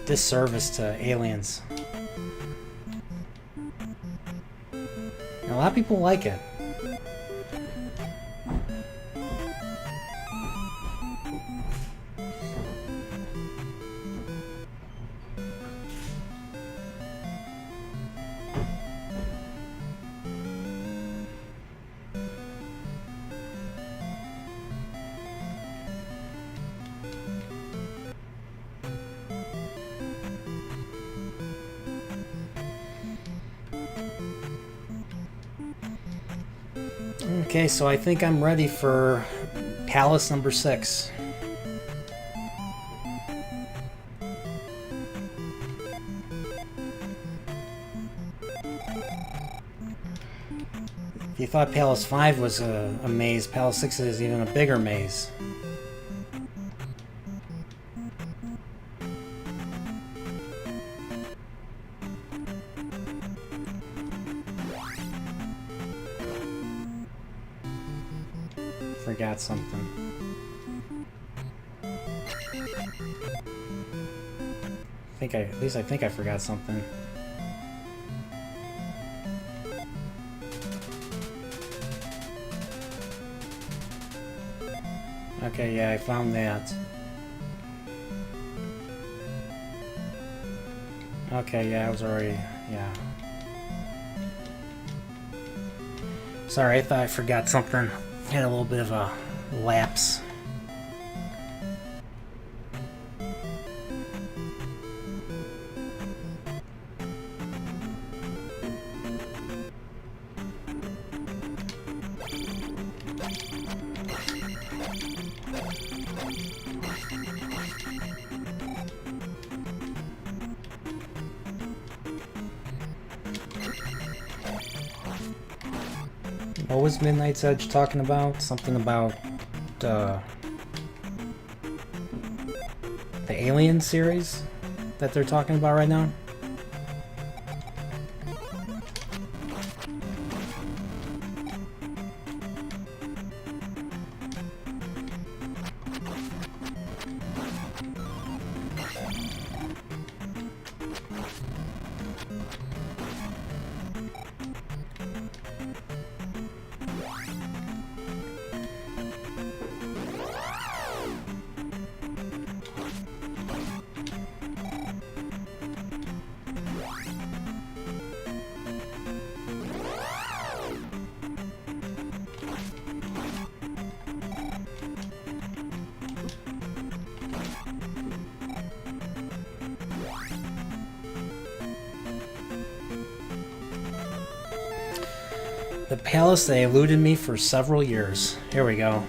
disservice to Aliens. And a lot of people like it. Okay, so I think I'm ready for Palace number 6. If you thought Palace 5 was a maze, Palace 6 is even a bigger maze. Forgot something. At least I think I forgot something. Okay, yeah, I found that. Okay, yeah, I was already, yeah. Sorry, I thought I forgot something. Had a little bit of a lapse. What was Midnight's Edge talking about? Something about the Alien series that they're talking about right now? The palace that eluded me for several years. Here we go.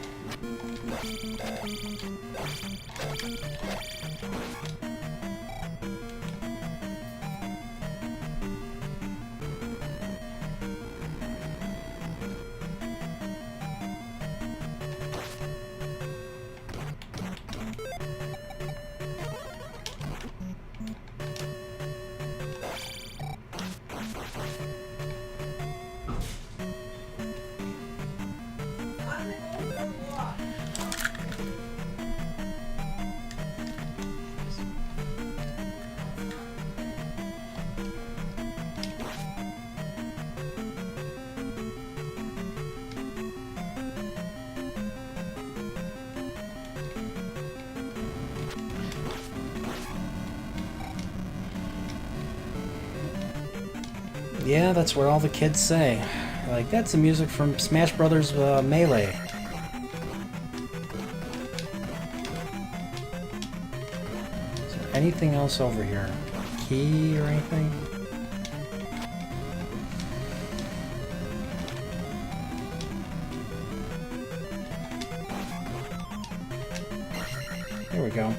Yeah, that's what all the kids say. Like, that's the music from Smash Brothers Melee. Is there anything else over here? Key or anything? There we go.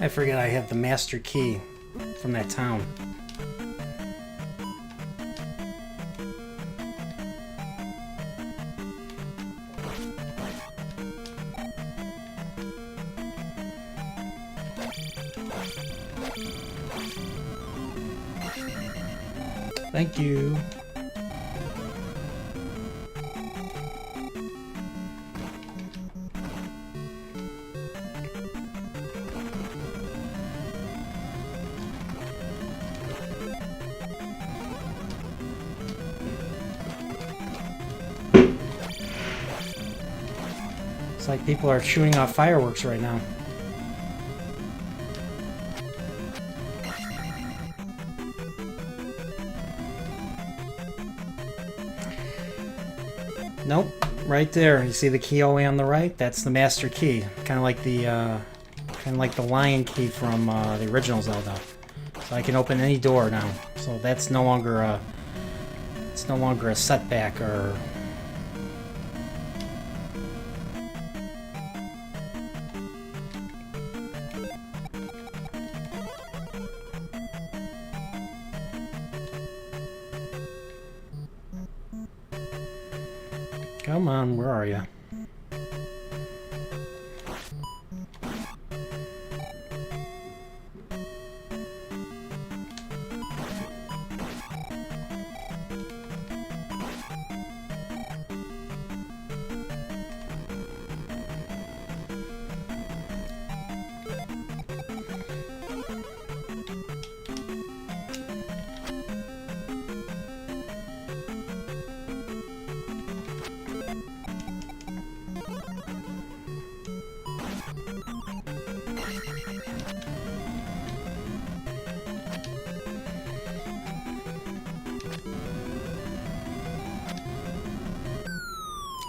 I forget I have the master key from that town. Thank you. It's like people are shooting off fireworks right now. Nope, right there. You see the key all the way on the right? That's the master key. Kind of like the lion key from the original Zelda. So I can open any door now. So that's no longer a setback or. Come on, where are you?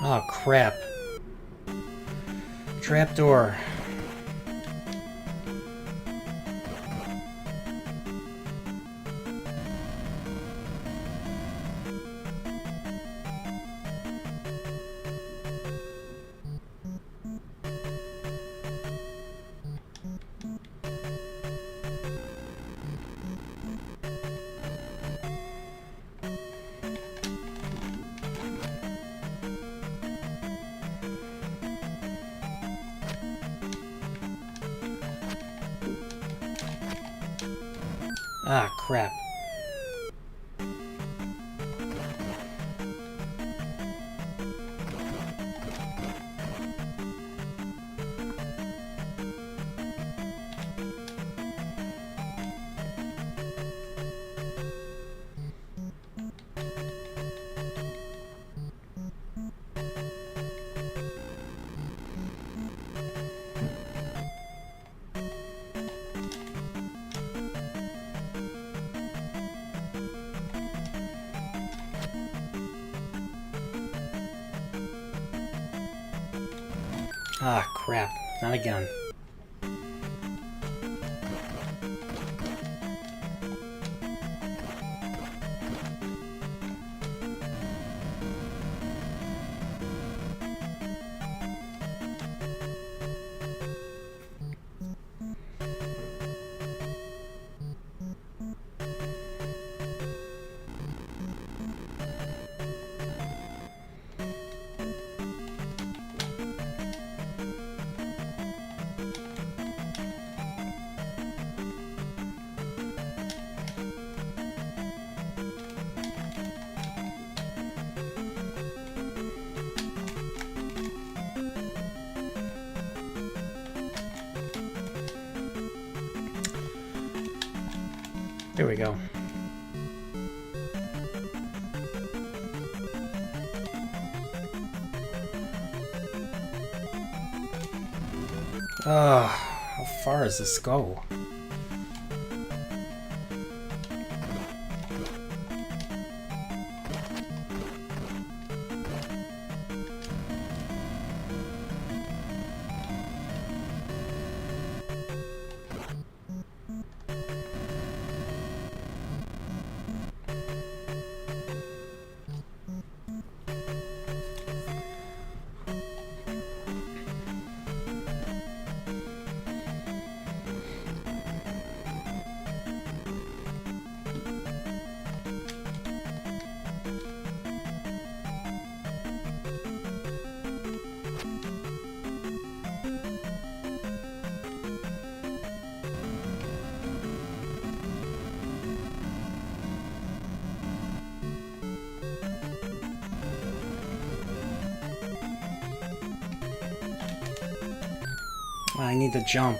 Oh, crap. Trapdoor. Ah, crap. Ah, crap. Not again. Here we go. How far does this go? I need to jump.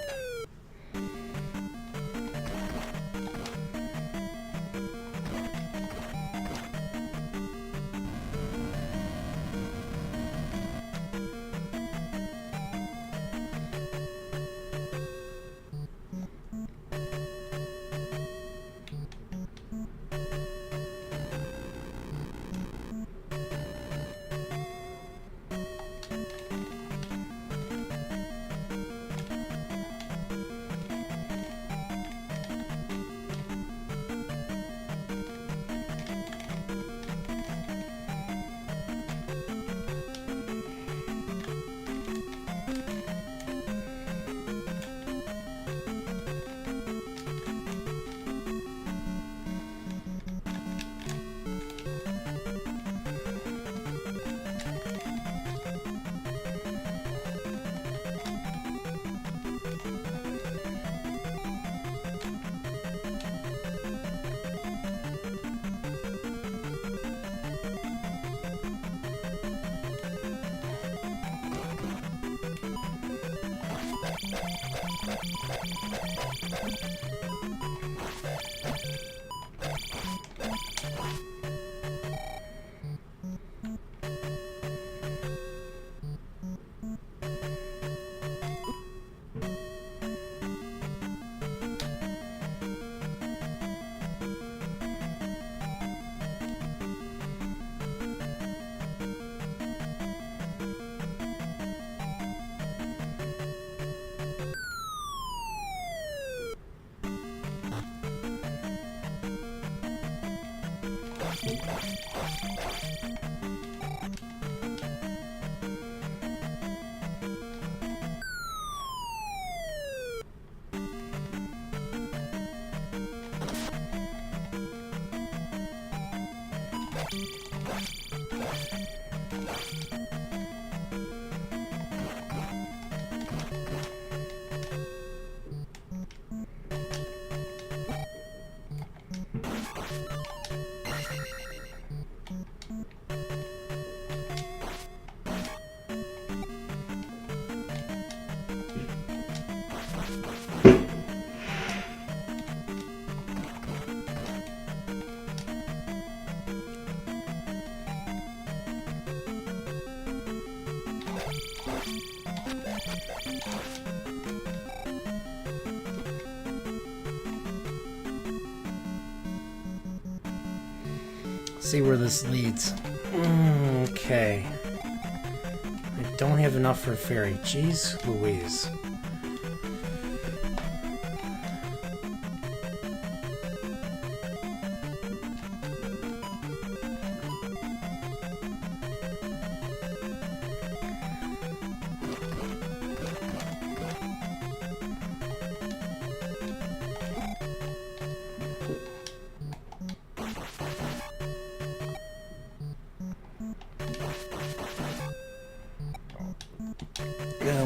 See where this leads. Okay. I don't have enough for a fairy. Jeez Louise.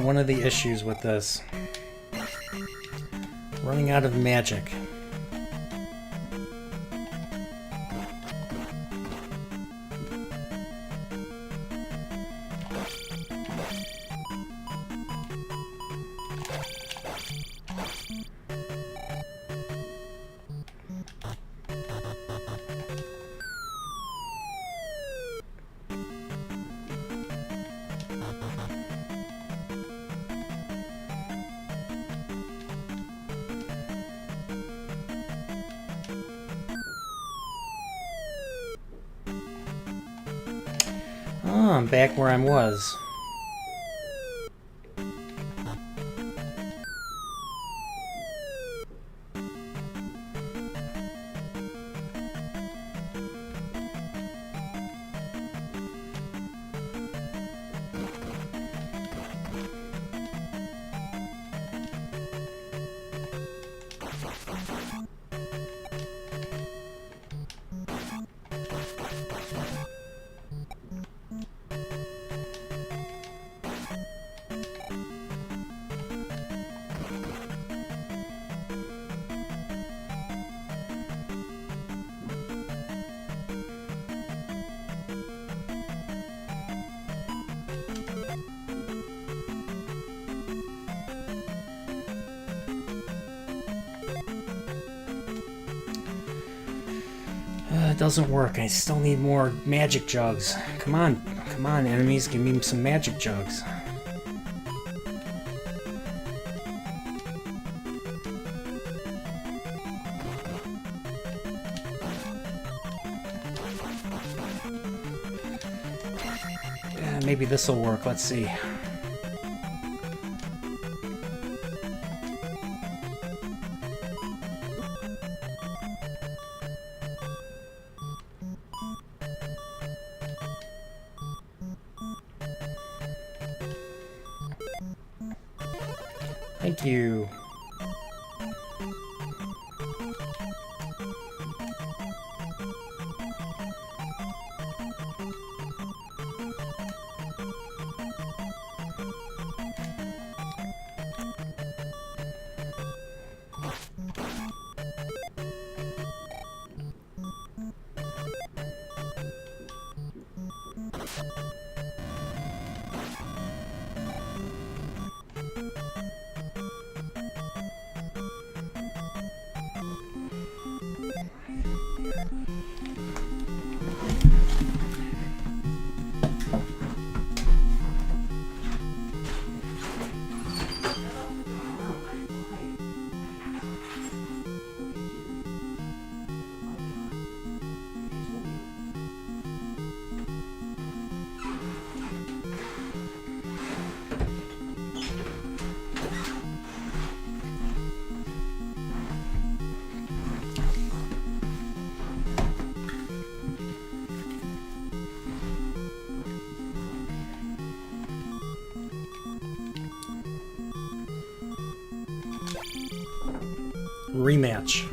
One of the issues with this. Running out of magic. Oh, I'm back where I was. It doesn't work. I still need more magic jugs. Come on, enemies, give me some magic jugs. Maybe this will work. Let's see. Thank you. Rematch.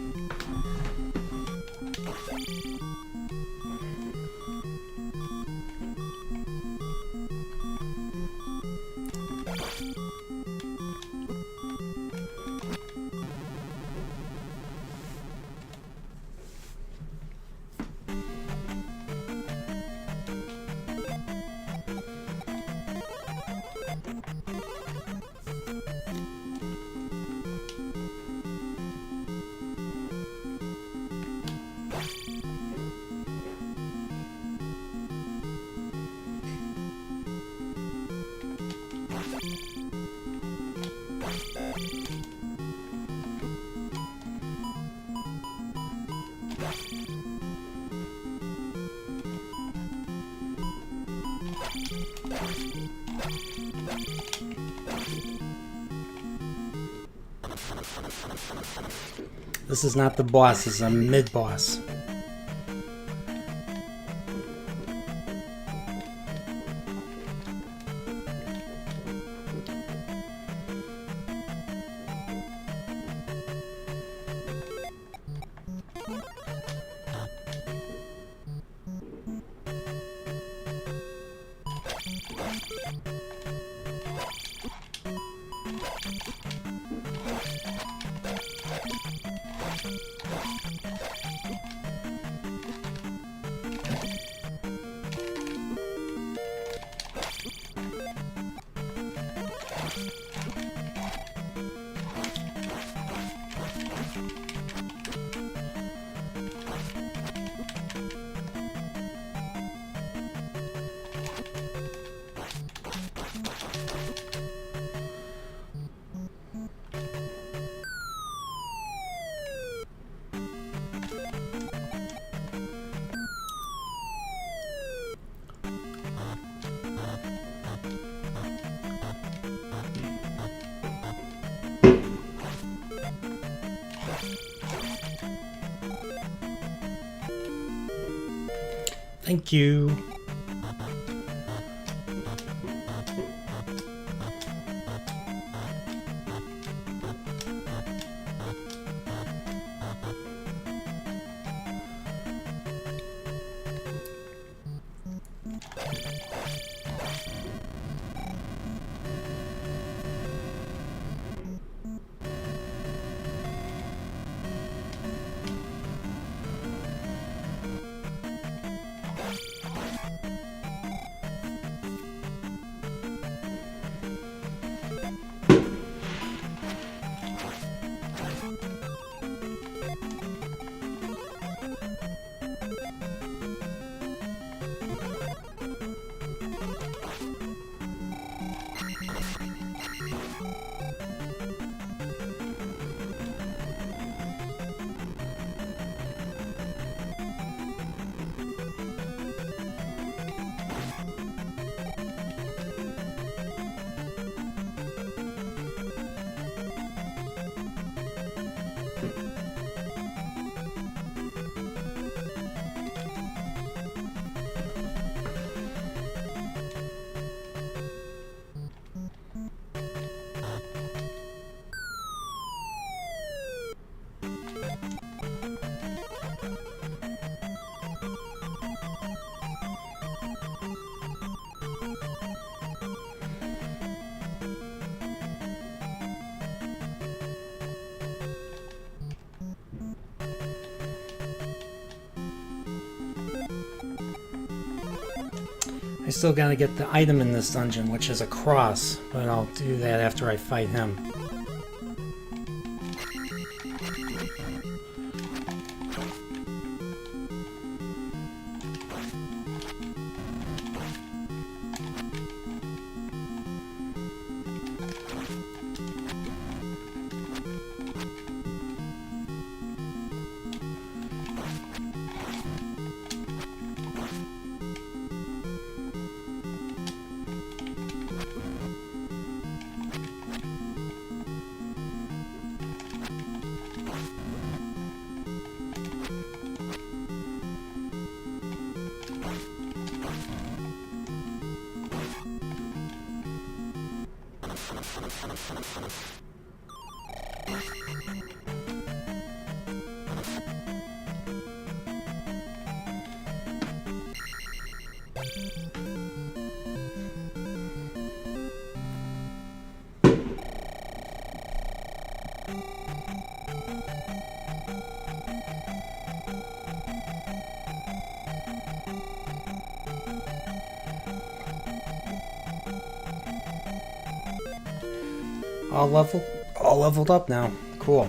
This is not the boss, this is a mid-boss. Thank you. I still gotta get the item in this dungeon, which is a cross, but I'll do that after I fight him. All leveled up now. Cool.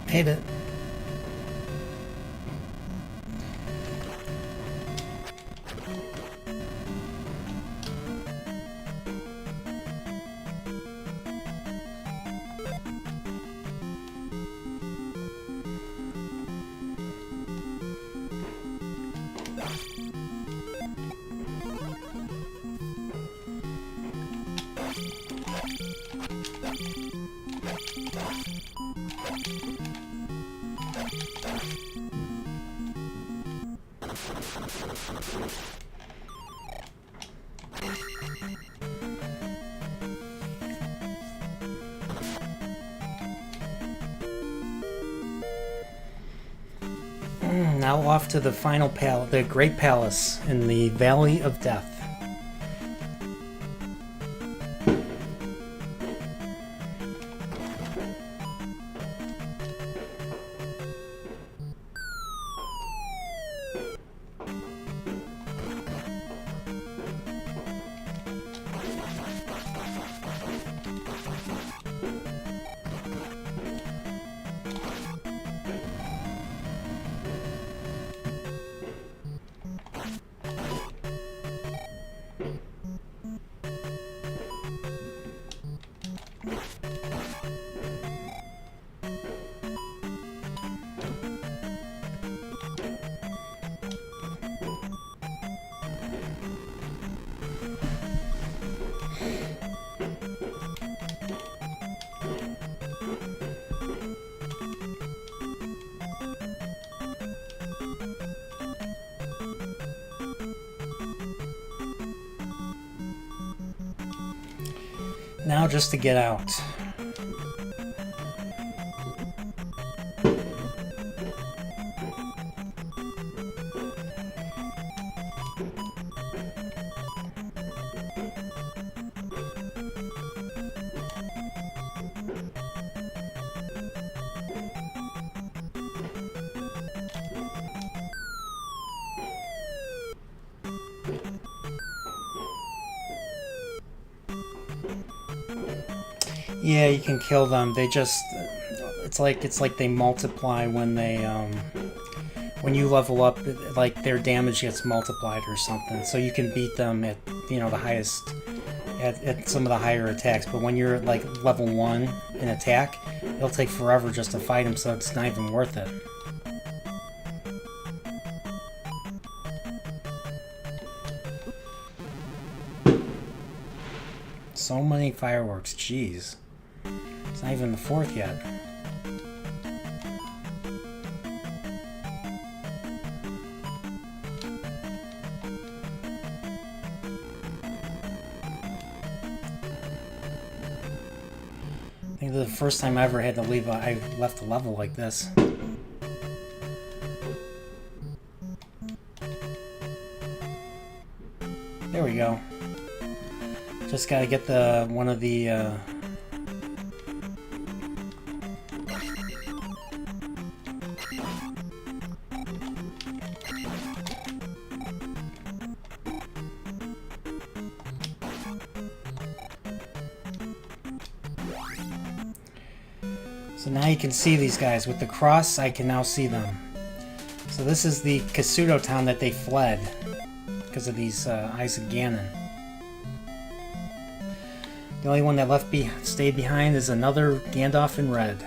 Hate it. Now off to the final palace, the Great Palace in the Valley of Death. Now just to get out. Yeah, you can kill them. They just, it's like they multiply when they when you level up, like their damage gets multiplied or something. So you can beat them at, you know, the highest, at some of the higher attacks. But when you're at like level 1 in attack, it'll take forever just to fight them, so it's not even worth it. So many fireworks, jeez. It's not even the 4th yet. I think the first time I ever had to leave, I left a level like this. There we go. Just gotta get the one of the So now you can see these guys. With the cross, I can now see them. So this is the Kasuto town that they fled because of these Eyes of Ganon. The only one that stayed behind is another Gandalf in red.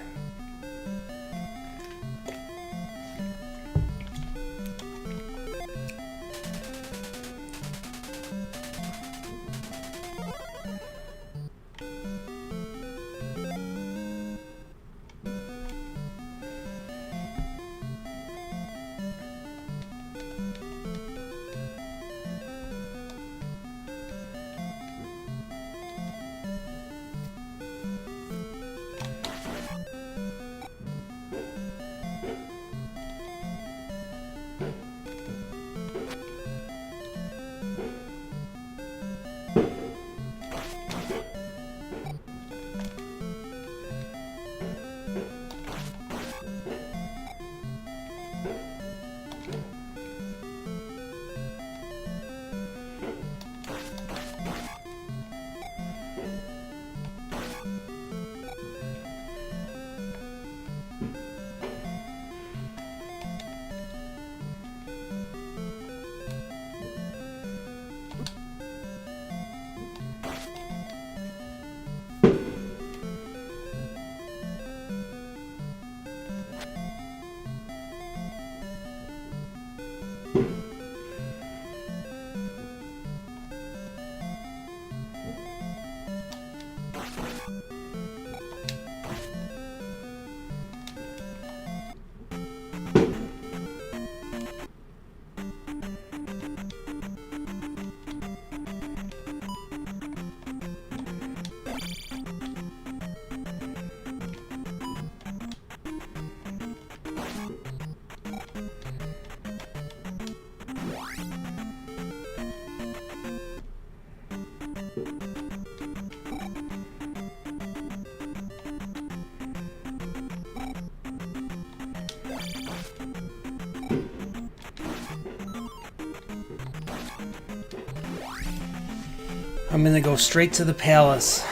I'm gonna go straight to the palace.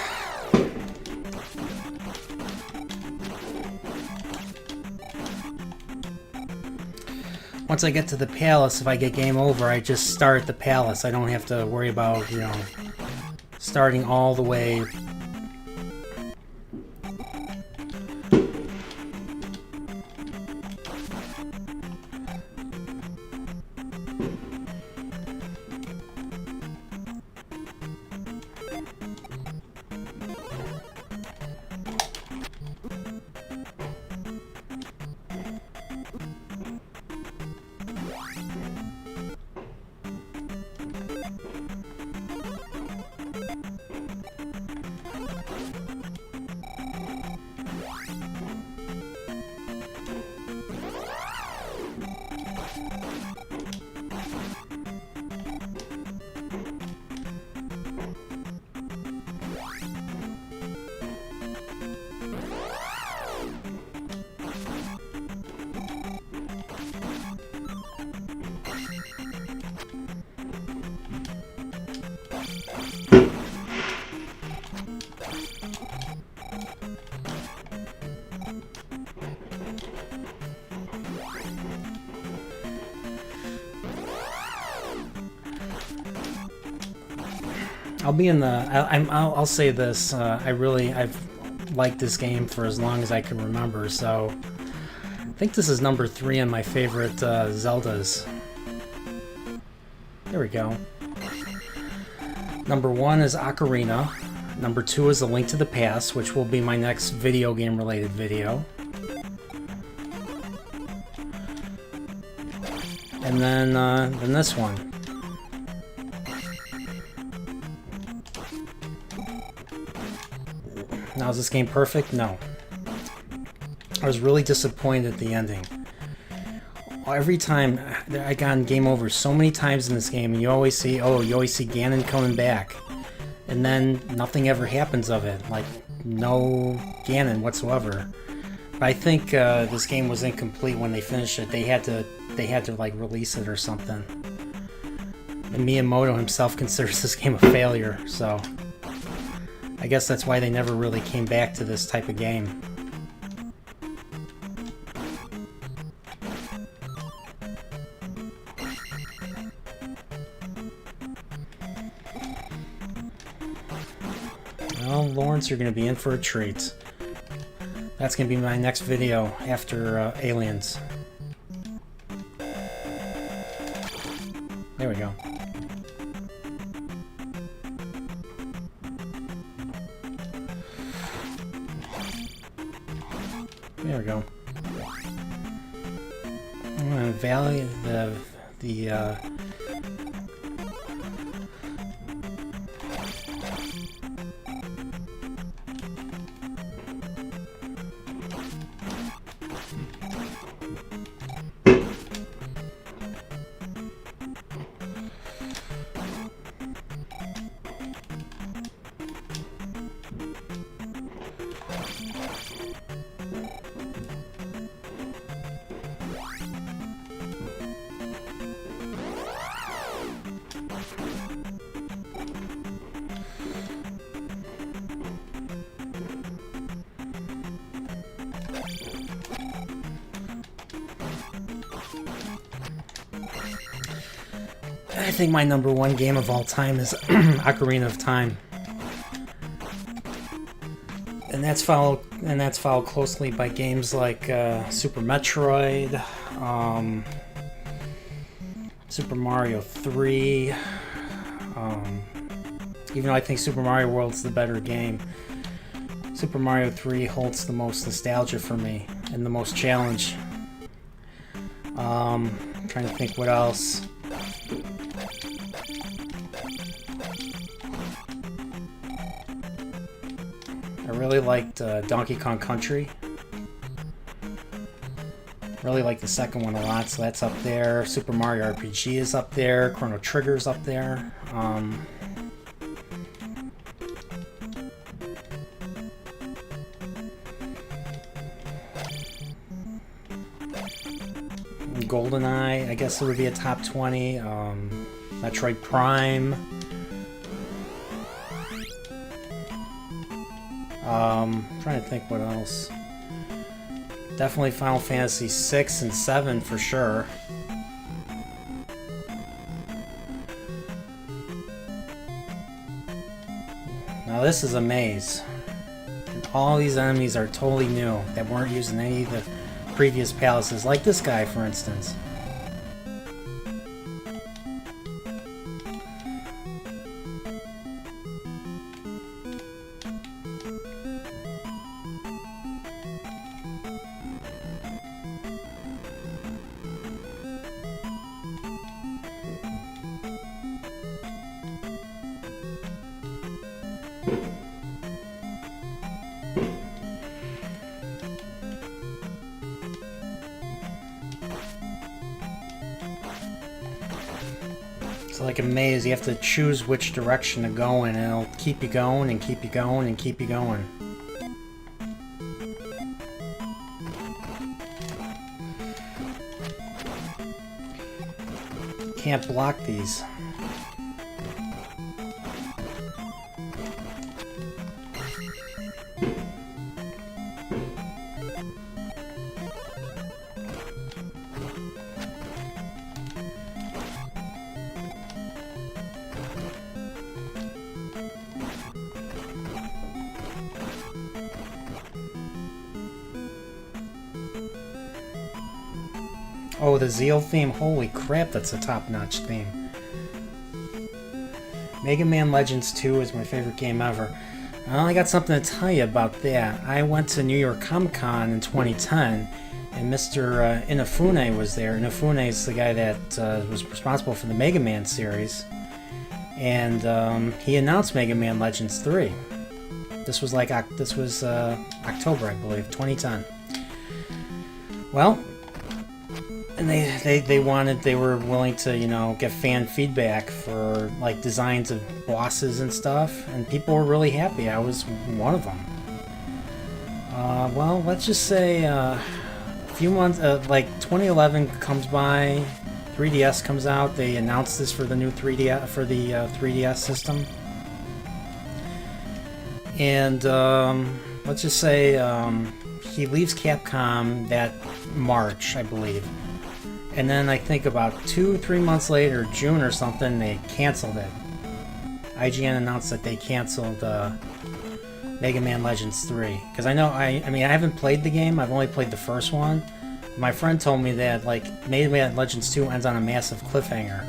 Once I get to the palace, if I get game over, I just start at the palace. I don't have to worry about, you know, starting all the way. I'll be in the. I'll say this. I've liked this game for as long as I can remember. So I think this is number 3 on my favorite Zeldas. There we go. Number 1 is Ocarina. Number 2 is A Link to the Past, which will be my next video game related video. And then this one. Now, is this game perfect? No. I was really disappointed at the ending. Every time I got game over so many times in this game, and you always see Ganon coming back, and then nothing ever happens of it. Like, no Ganon whatsoever. But I think this game was incomplete when they finished it. They had to like release it or something. And Miyamoto himself considers this game a failure, so I guess that's why they never really came back to this type of game. Well, Lawrence, you're going to be in for a treat. That's going to be my next video after Aliens. There we go. There we go. I'm going to value the I think my #1 game of all time is Ocarina of Time, and that's followed closely by games like Super Metroid, Super Mario 3. Even though I think Super Mario World's the better game, Super Mario 3 holds the most nostalgia for me and the most challenge. I'm trying to think what else. I really liked Donkey Kong Country. Really like the second one a lot, so that's up there. Super Mario RPG is up there. Chrono Trigger's up there. GoldenEye, I guess it would be a top 20. Metroid Prime. Trying to think what else. Definitely Final Fantasy 6 and 7 for sure. Now this is a maze. And all these enemies are totally new that weren't used in any of the previous palaces, like this guy for instance. It's like a maze. You have to choose which direction to go in, and it'll keep you going and keep you going and keep you going. Can't block these. Oh, the Zeal theme. Holy crap, that's a top-notch theme. Mega Man Legends 2 is my favorite game ever. I only got something to tell you about that. I went to New York Comic Con in 2010, and Mr. Inafune was there. Inafune is the guy that was responsible for the Mega Man series, and he announced Mega Man Legends 3. This was October, I believe, 2010. Well, and they were willing to, you know, get fan feedback for like designs of bosses and stuff, and people were really happy. I was one of them. Well, let's just say a few months, like 2011 comes by, 3DS comes out. They announced this for the new 3DS, for the 3DS system, and let's just say he leaves Capcom that March, I believe. And then I think about 2-3 months later, June or something, they canceled it. IGN announced that they canceled Mega Man Legends 3. Because I know, I mean, I haven't played the game, I've only played the first one. My friend told me that, like, Mega Man Legends 2 ends on a massive cliffhanger.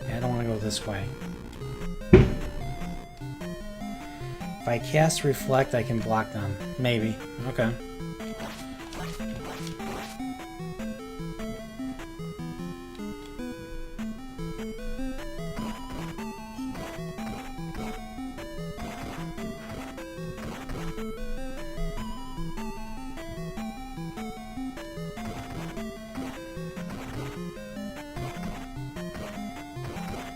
Yeah, I don't want to go this way. If I cast Reflect, I can block them. Maybe. Okay.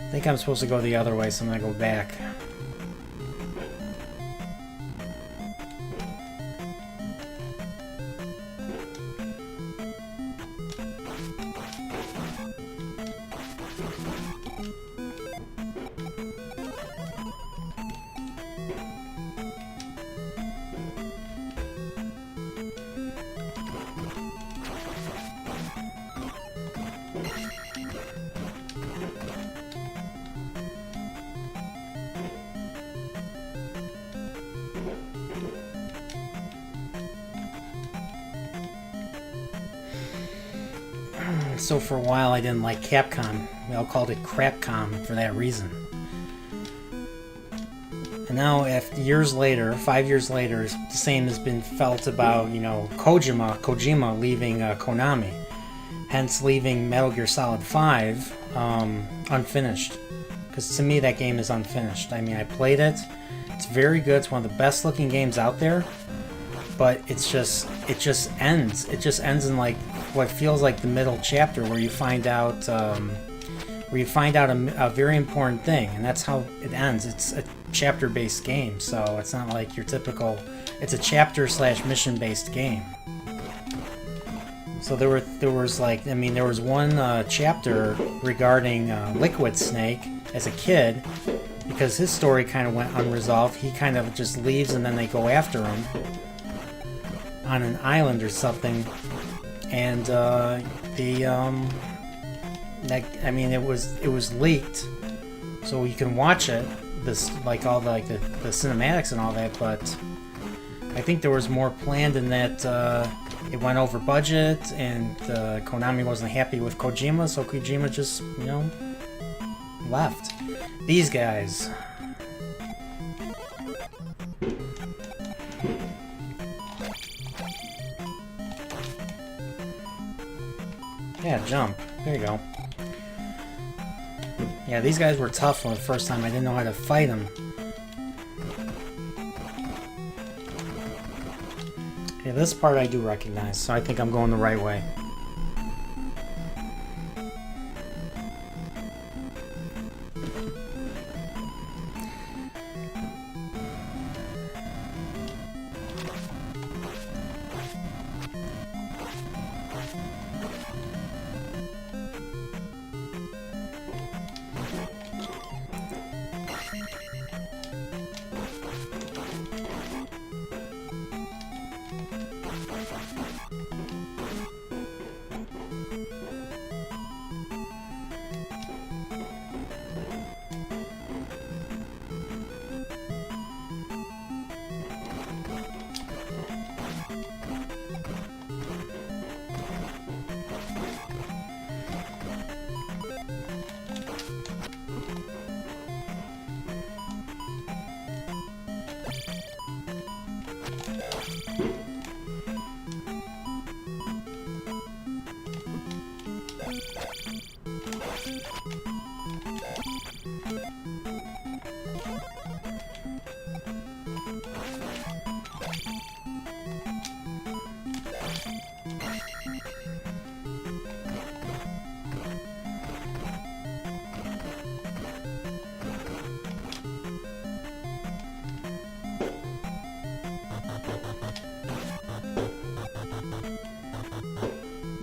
I think I'm supposed to go the other way, so I'm gonna go back. So for a while I didn't like Capcom. We all called it Crapcom for that reason. And now, after years later, 5 years later, the same has been felt about, you know, Kojima leaving Konami. Hence leaving Metal Gear Solid 5 unfinished. Because to me that game is unfinished. I mean, I played it. It's very good. It's one of the best looking games out there. But it just ends. It just ends in like what feels like the middle chapter where you find out a very important thing, and that's how it ends. It's a chapter-based game, so it's not like your typical. It's a chapter/mission-based game. So there was like, I mean, there was one chapter regarding Liquid Snake as a kid, because his story kind of went unresolved. He kind of just leaves, and then they go after him on an island or something, and I mean, it was leaked, so you can watch it. This like all the cinematics and all that, but I think there was more planned in that. It went over budget, and Konami wasn't happy with Kojima, so Kojima just, you know, left. These guys. Yeah, jump. There you go. Yeah, these guys were tough for the first time. I didn't know how to fight them. Yeah, this part I do recognize, so I think I'm going the right way.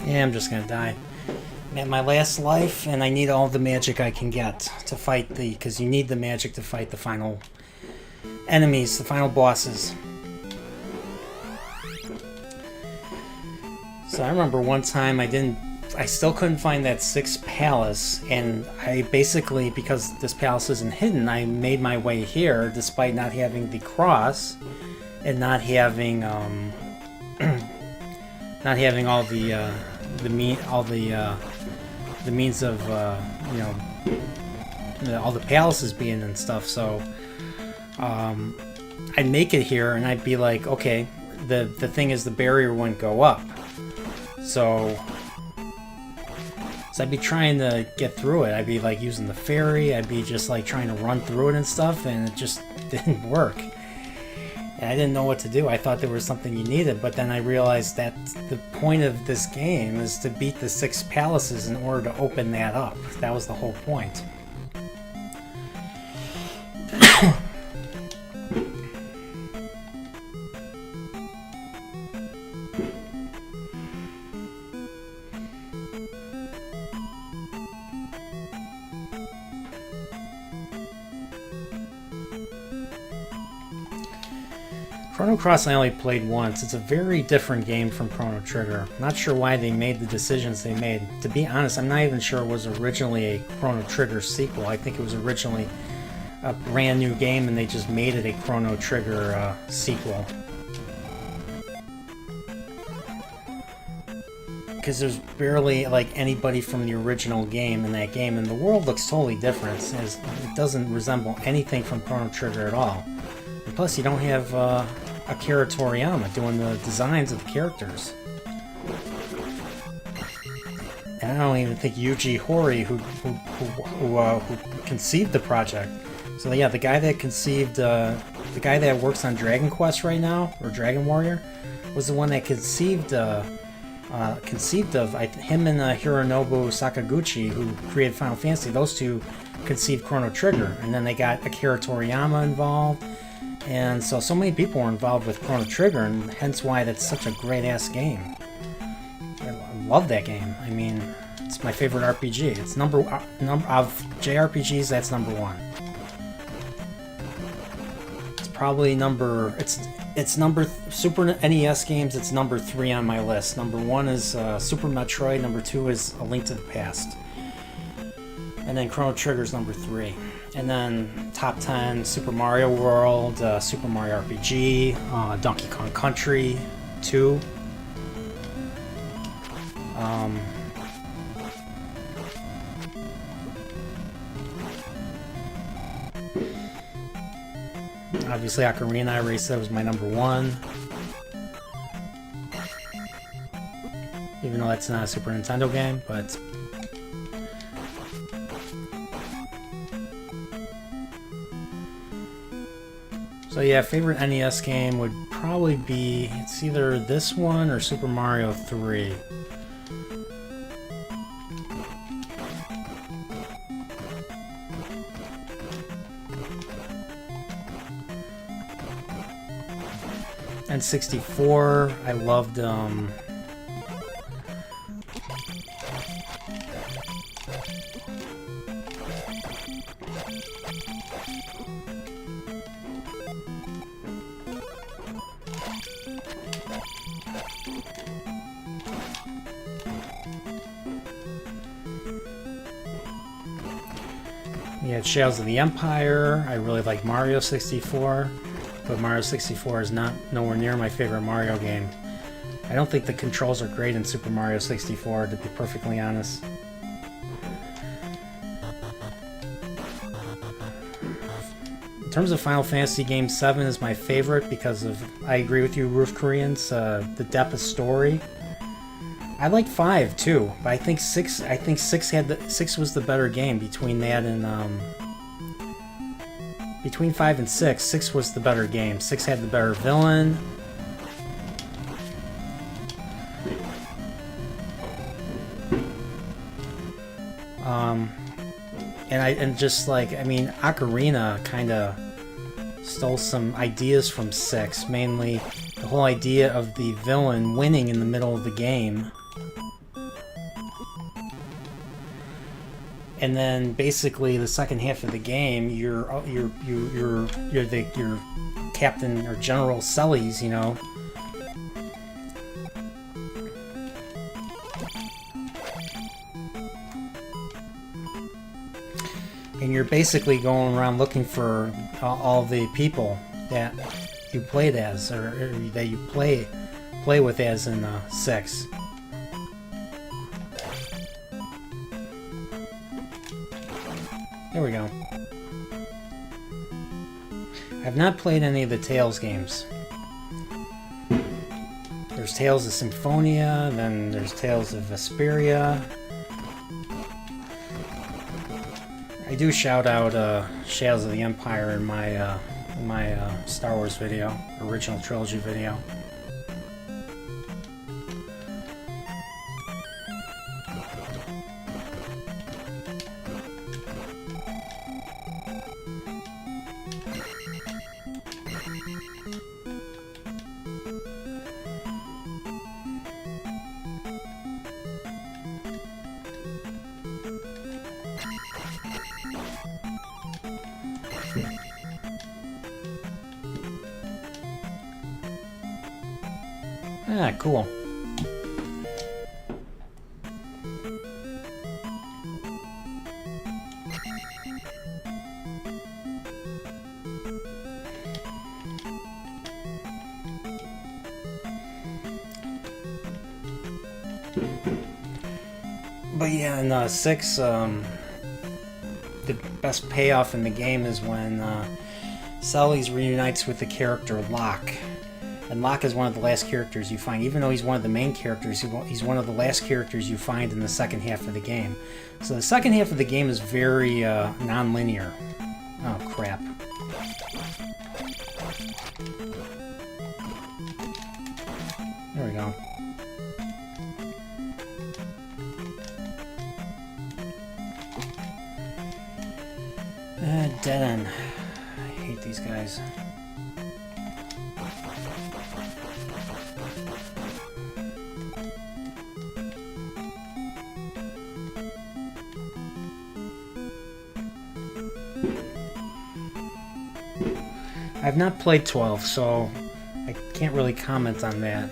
Yeah, I'm just gonna die. I'm at my last life, and I need all the magic I can get to fight because you need the magic to fight the final enemies, the final bosses. So I remember one time I didn't I still couldn't find that 6th palace, and I basically, because this palace isn't hidden, I made my way here despite not having the cross and not having not having all the means of you know, all the palaces being and stuff. So I'd make it here, and I'd be like, okay, the thing is the barrier wouldn't go up, so I'd be trying to get through it. I'd be like using the ferry. I'd be just like trying to run through it and stuff, and it just didn't work. And I didn't know what to do. I thought there was something you needed, but then I realized that the point of this game is to beat the 6 palaces in order to open that up. That was the whole point. Chrono Cross I only played once. It's a very different game from Chrono Trigger. Not sure why they made the decisions they made. To be honest, I'm not even sure it was originally a Chrono Trigger sequel. I think it was originally a brand new game and they just made it a Chrono Trigger sequel. Because there's barely like anybody from the original game in that game, and the world looks totally different. It doesn't resemble anything from Chrono Trigger at all. And plus, you don't have Akira Toriyama doing the designs of the characters. And I don't even think Yuji Horii, who conceived the project. So yeah, the guy that conceived, the guy that works on Dragon Quest right now, or Dragon Warrior, was the one that conceived of him and Hironobu Sakaguchi, who created Final Fantasy. Those two conceived Chrono Trigger, and then they got Akira Toriyama involved. And so many people were involved with Chrono Trigger, and hence why that's such a great-ass game. I love that game. I mean, it's my favorite RPG. It's number of JRPGs, that's number 1. It's probably it's number Super NES games, it's number 3 on my list. Number 1 is Super Metroid, number 2 is A Link to the Past. And then Chrono Trigger's number 3. And then top 10, Super Mario World, Super Mario RPG, Donkey Kong Country 2. Obviously Ocarina, I already said was my number 1. Even though that's not a Super Nintendo game, but... So yeah, favorite NES game would probably be, it's either this one or Super Mario 3. N64, I loved you had Shadows of the Empire. I really like Mario 64, but Mario 64 is nowhere near my favorite Mario game. I don't think the controls are great in Super Mario 64, to be perfectly honest. In terms of Final Fantasy game 7 is my favorite because of, I agree with you, Roof Koreans, the depth of story. I like 5 too, but I think 6 was the better game between that and between 5 and 6. 6 was the better game. 6 had the better villain. And just like, I mean, Ocarina kind of stole some ideas from 6, mainly the whole idea of the villain winning in the middle of the game. And then basically the second half of the game, you're Captain or General Celes, you know. And you're basically going around looking for all the people that you played as, or that you play with as in 6. There we go. I've not played any of the Tales games. There's Tales of Symphonia, then there's Tales of Vesperia. I do shout out Shadows of the Empire in my Star Wars video, original trilogy video. Ah, cool. But yeah, in 6, the best payoff in the game is when Sully's reunites with the character Locke. And Locke is one of the last characters you find. Even though he's one of the main characters, he's one of the last characters you find in the second half of the game. So the second half of the game is very non-linear. Oh, crap. There we go. Dead end. I hate these guys. I've not played 12, so I can't really comment on that.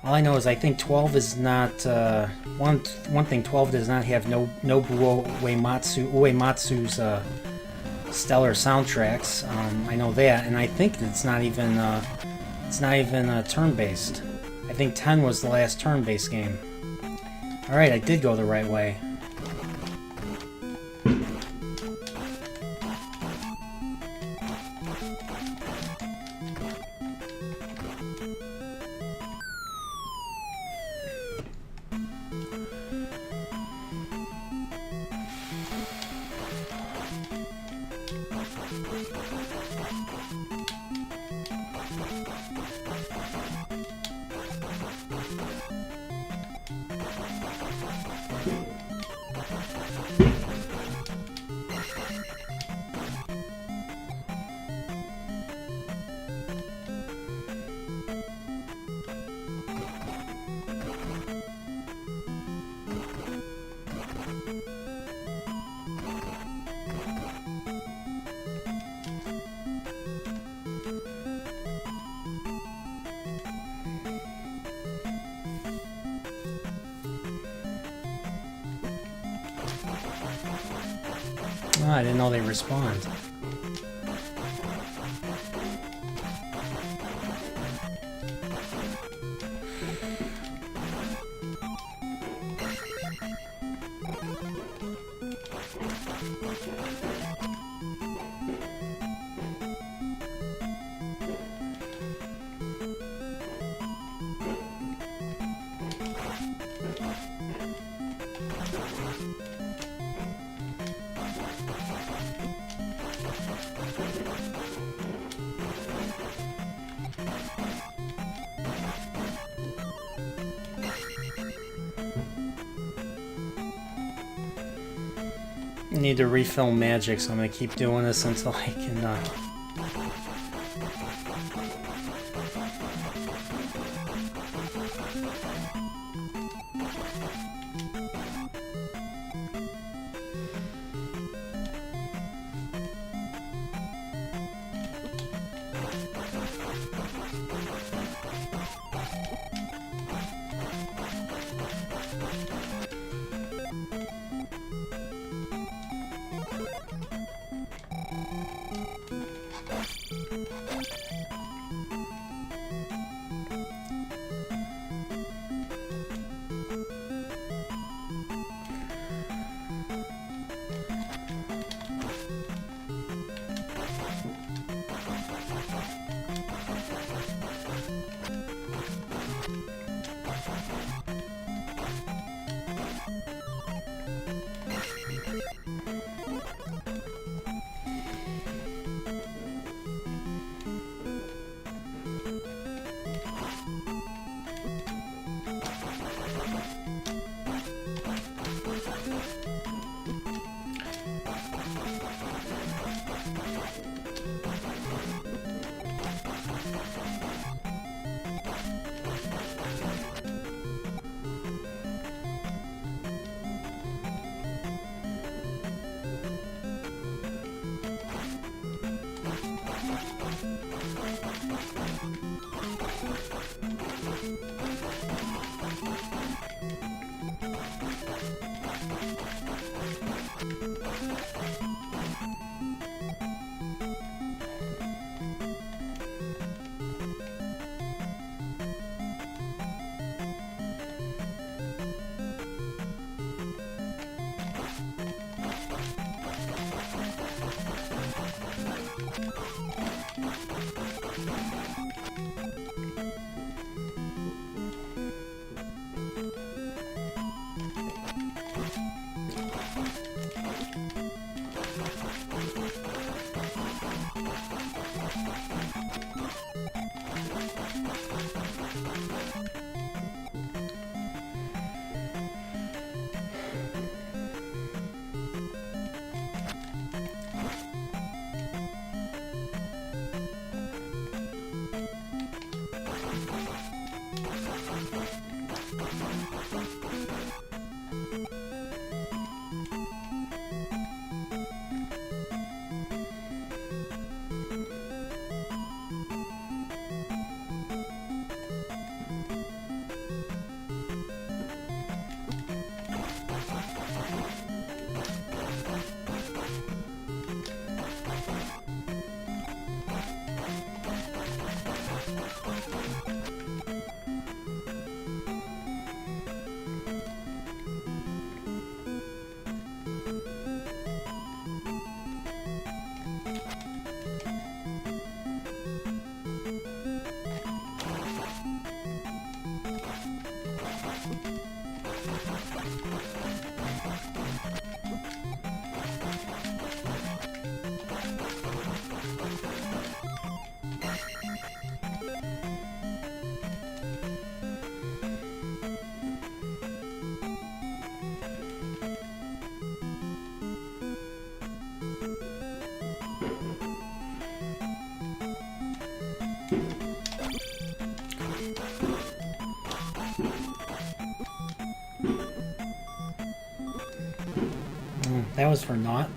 All I know is I think 12 is not one thing. 12 does not have Nobuo Uematsu's stellar soundtracks. I know that, and I think it's not even turn-based. I think 10 was the last turn-based game. All right, I did go the right way. Oh, I didn't know they respawned. I need to refill magic, so I'm going to keep doing this until I can... That was for naught.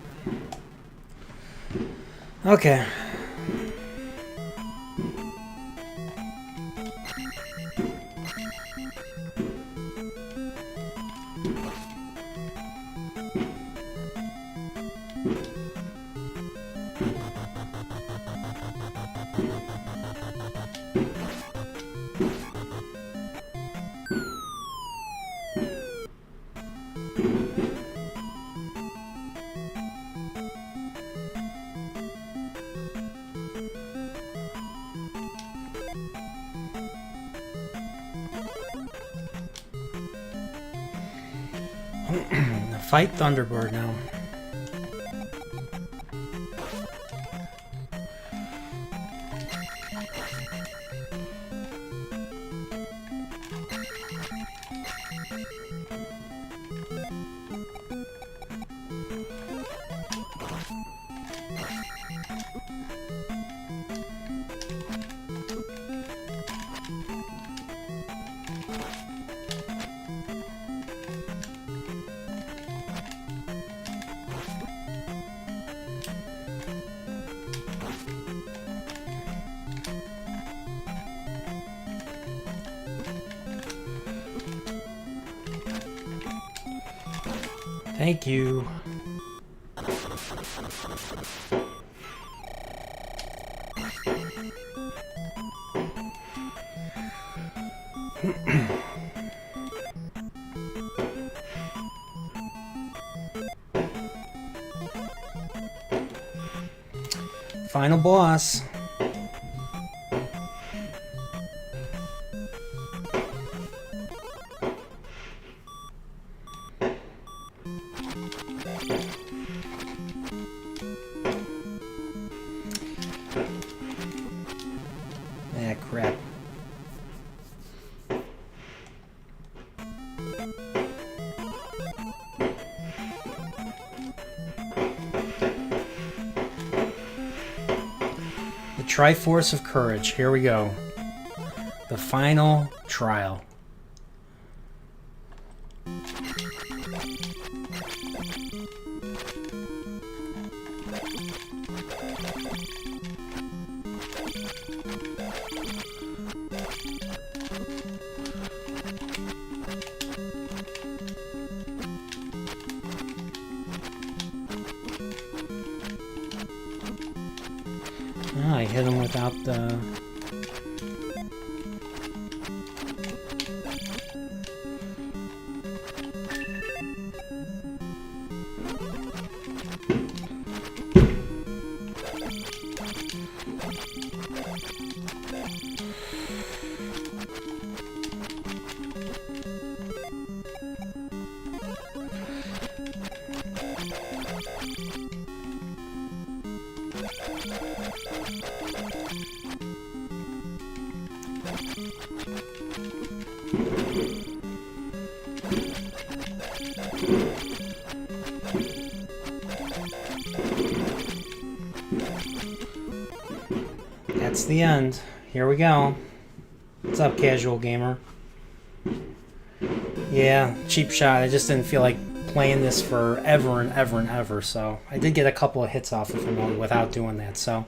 Okay. Fight Thunderbird now. Thank you. Final boss. Crap. The Triforce of Courage. Here we go. The final trial. I hit him without the... That's the end. Here we go. What's up, casual gamer? Yeah, cheap shot. I just didn't feel like playing this forever and ever and ever, so I did get a couple of hits off of him without doing that, so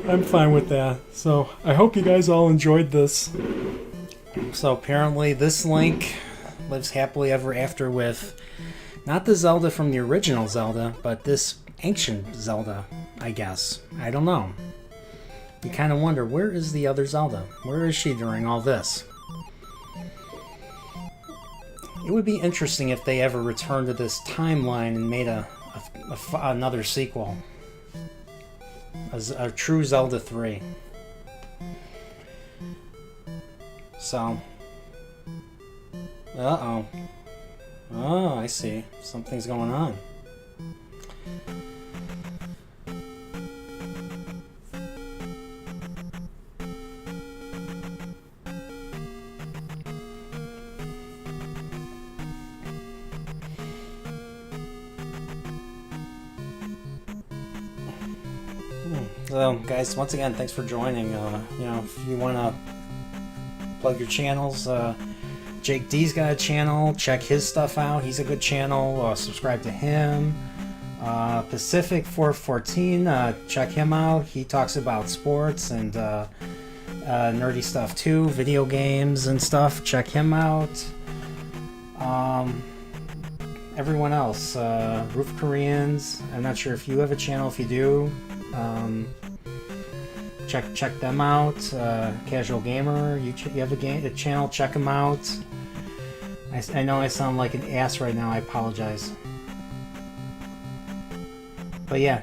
I'm fine with that. So I hope you guys all enjoyed this. So apparently this Link lives happily ever after with not the Zelda from the original Zelda, but this ancient Zelda, I guess. I don't know. You kind of wonder, where is the other Zelda? Where is she during all this? It would be interesting if they ever returned to this timeline and made another sequel. A true Zelda 3. So. Uh-oh. Oh, I see. Something's going on. So, guys, once again, thanks for joining. You know, if you want to plug your channels, Jake D's got a channel. Check his stuff out. He's a good channel. Subscribe to him. Pacific 414. Check him out. He talks about sports and nerdy stuff too. Video games and stuff. Check him out. Everyone else. Roof Koreans. I'm not sure if you have a channel. If you do, check them out. Casual Gamer. You have a channel. Check them out. I know I sound like an ass right now. I apologize. But yeah,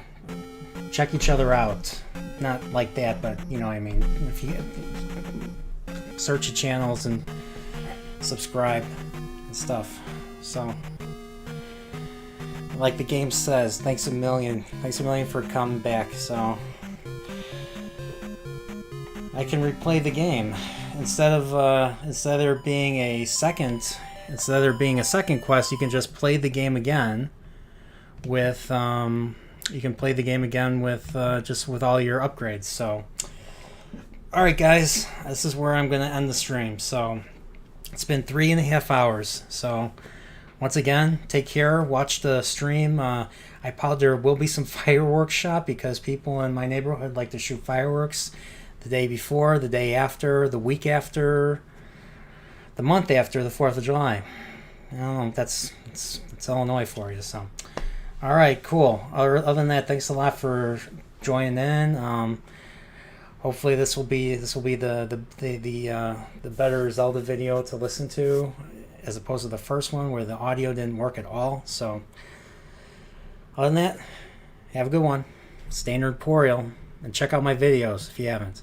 check each other out. Not like that, but you know what I mean. If you search your channels and subscribe and stuff. So, like the game says, thanks a million. Thanks a million for coming back. So I can replay the game instead of there being a second quest. You can just play the game again with just with all your upgrades. So, all right, guys, this is where I'm gonna end the stream. So it's been 3.5 hours. So once again, take care. Watch the stream. I apologize. There will be some fireworks shot because people in my neighborhood like to shoot fireworks the day before, the day after, the week after, the month after the 4th of July. I don't know. That's Illinois for you. So, all right, cool. Other than that, thanks a lot for joining in. Hopefully, this will be the better Zelda video to listen to, as opposed to the first one where the audio didn't work at all. So, other than that, have a good one. Stay nerdporial, and check out my videos if you haven't.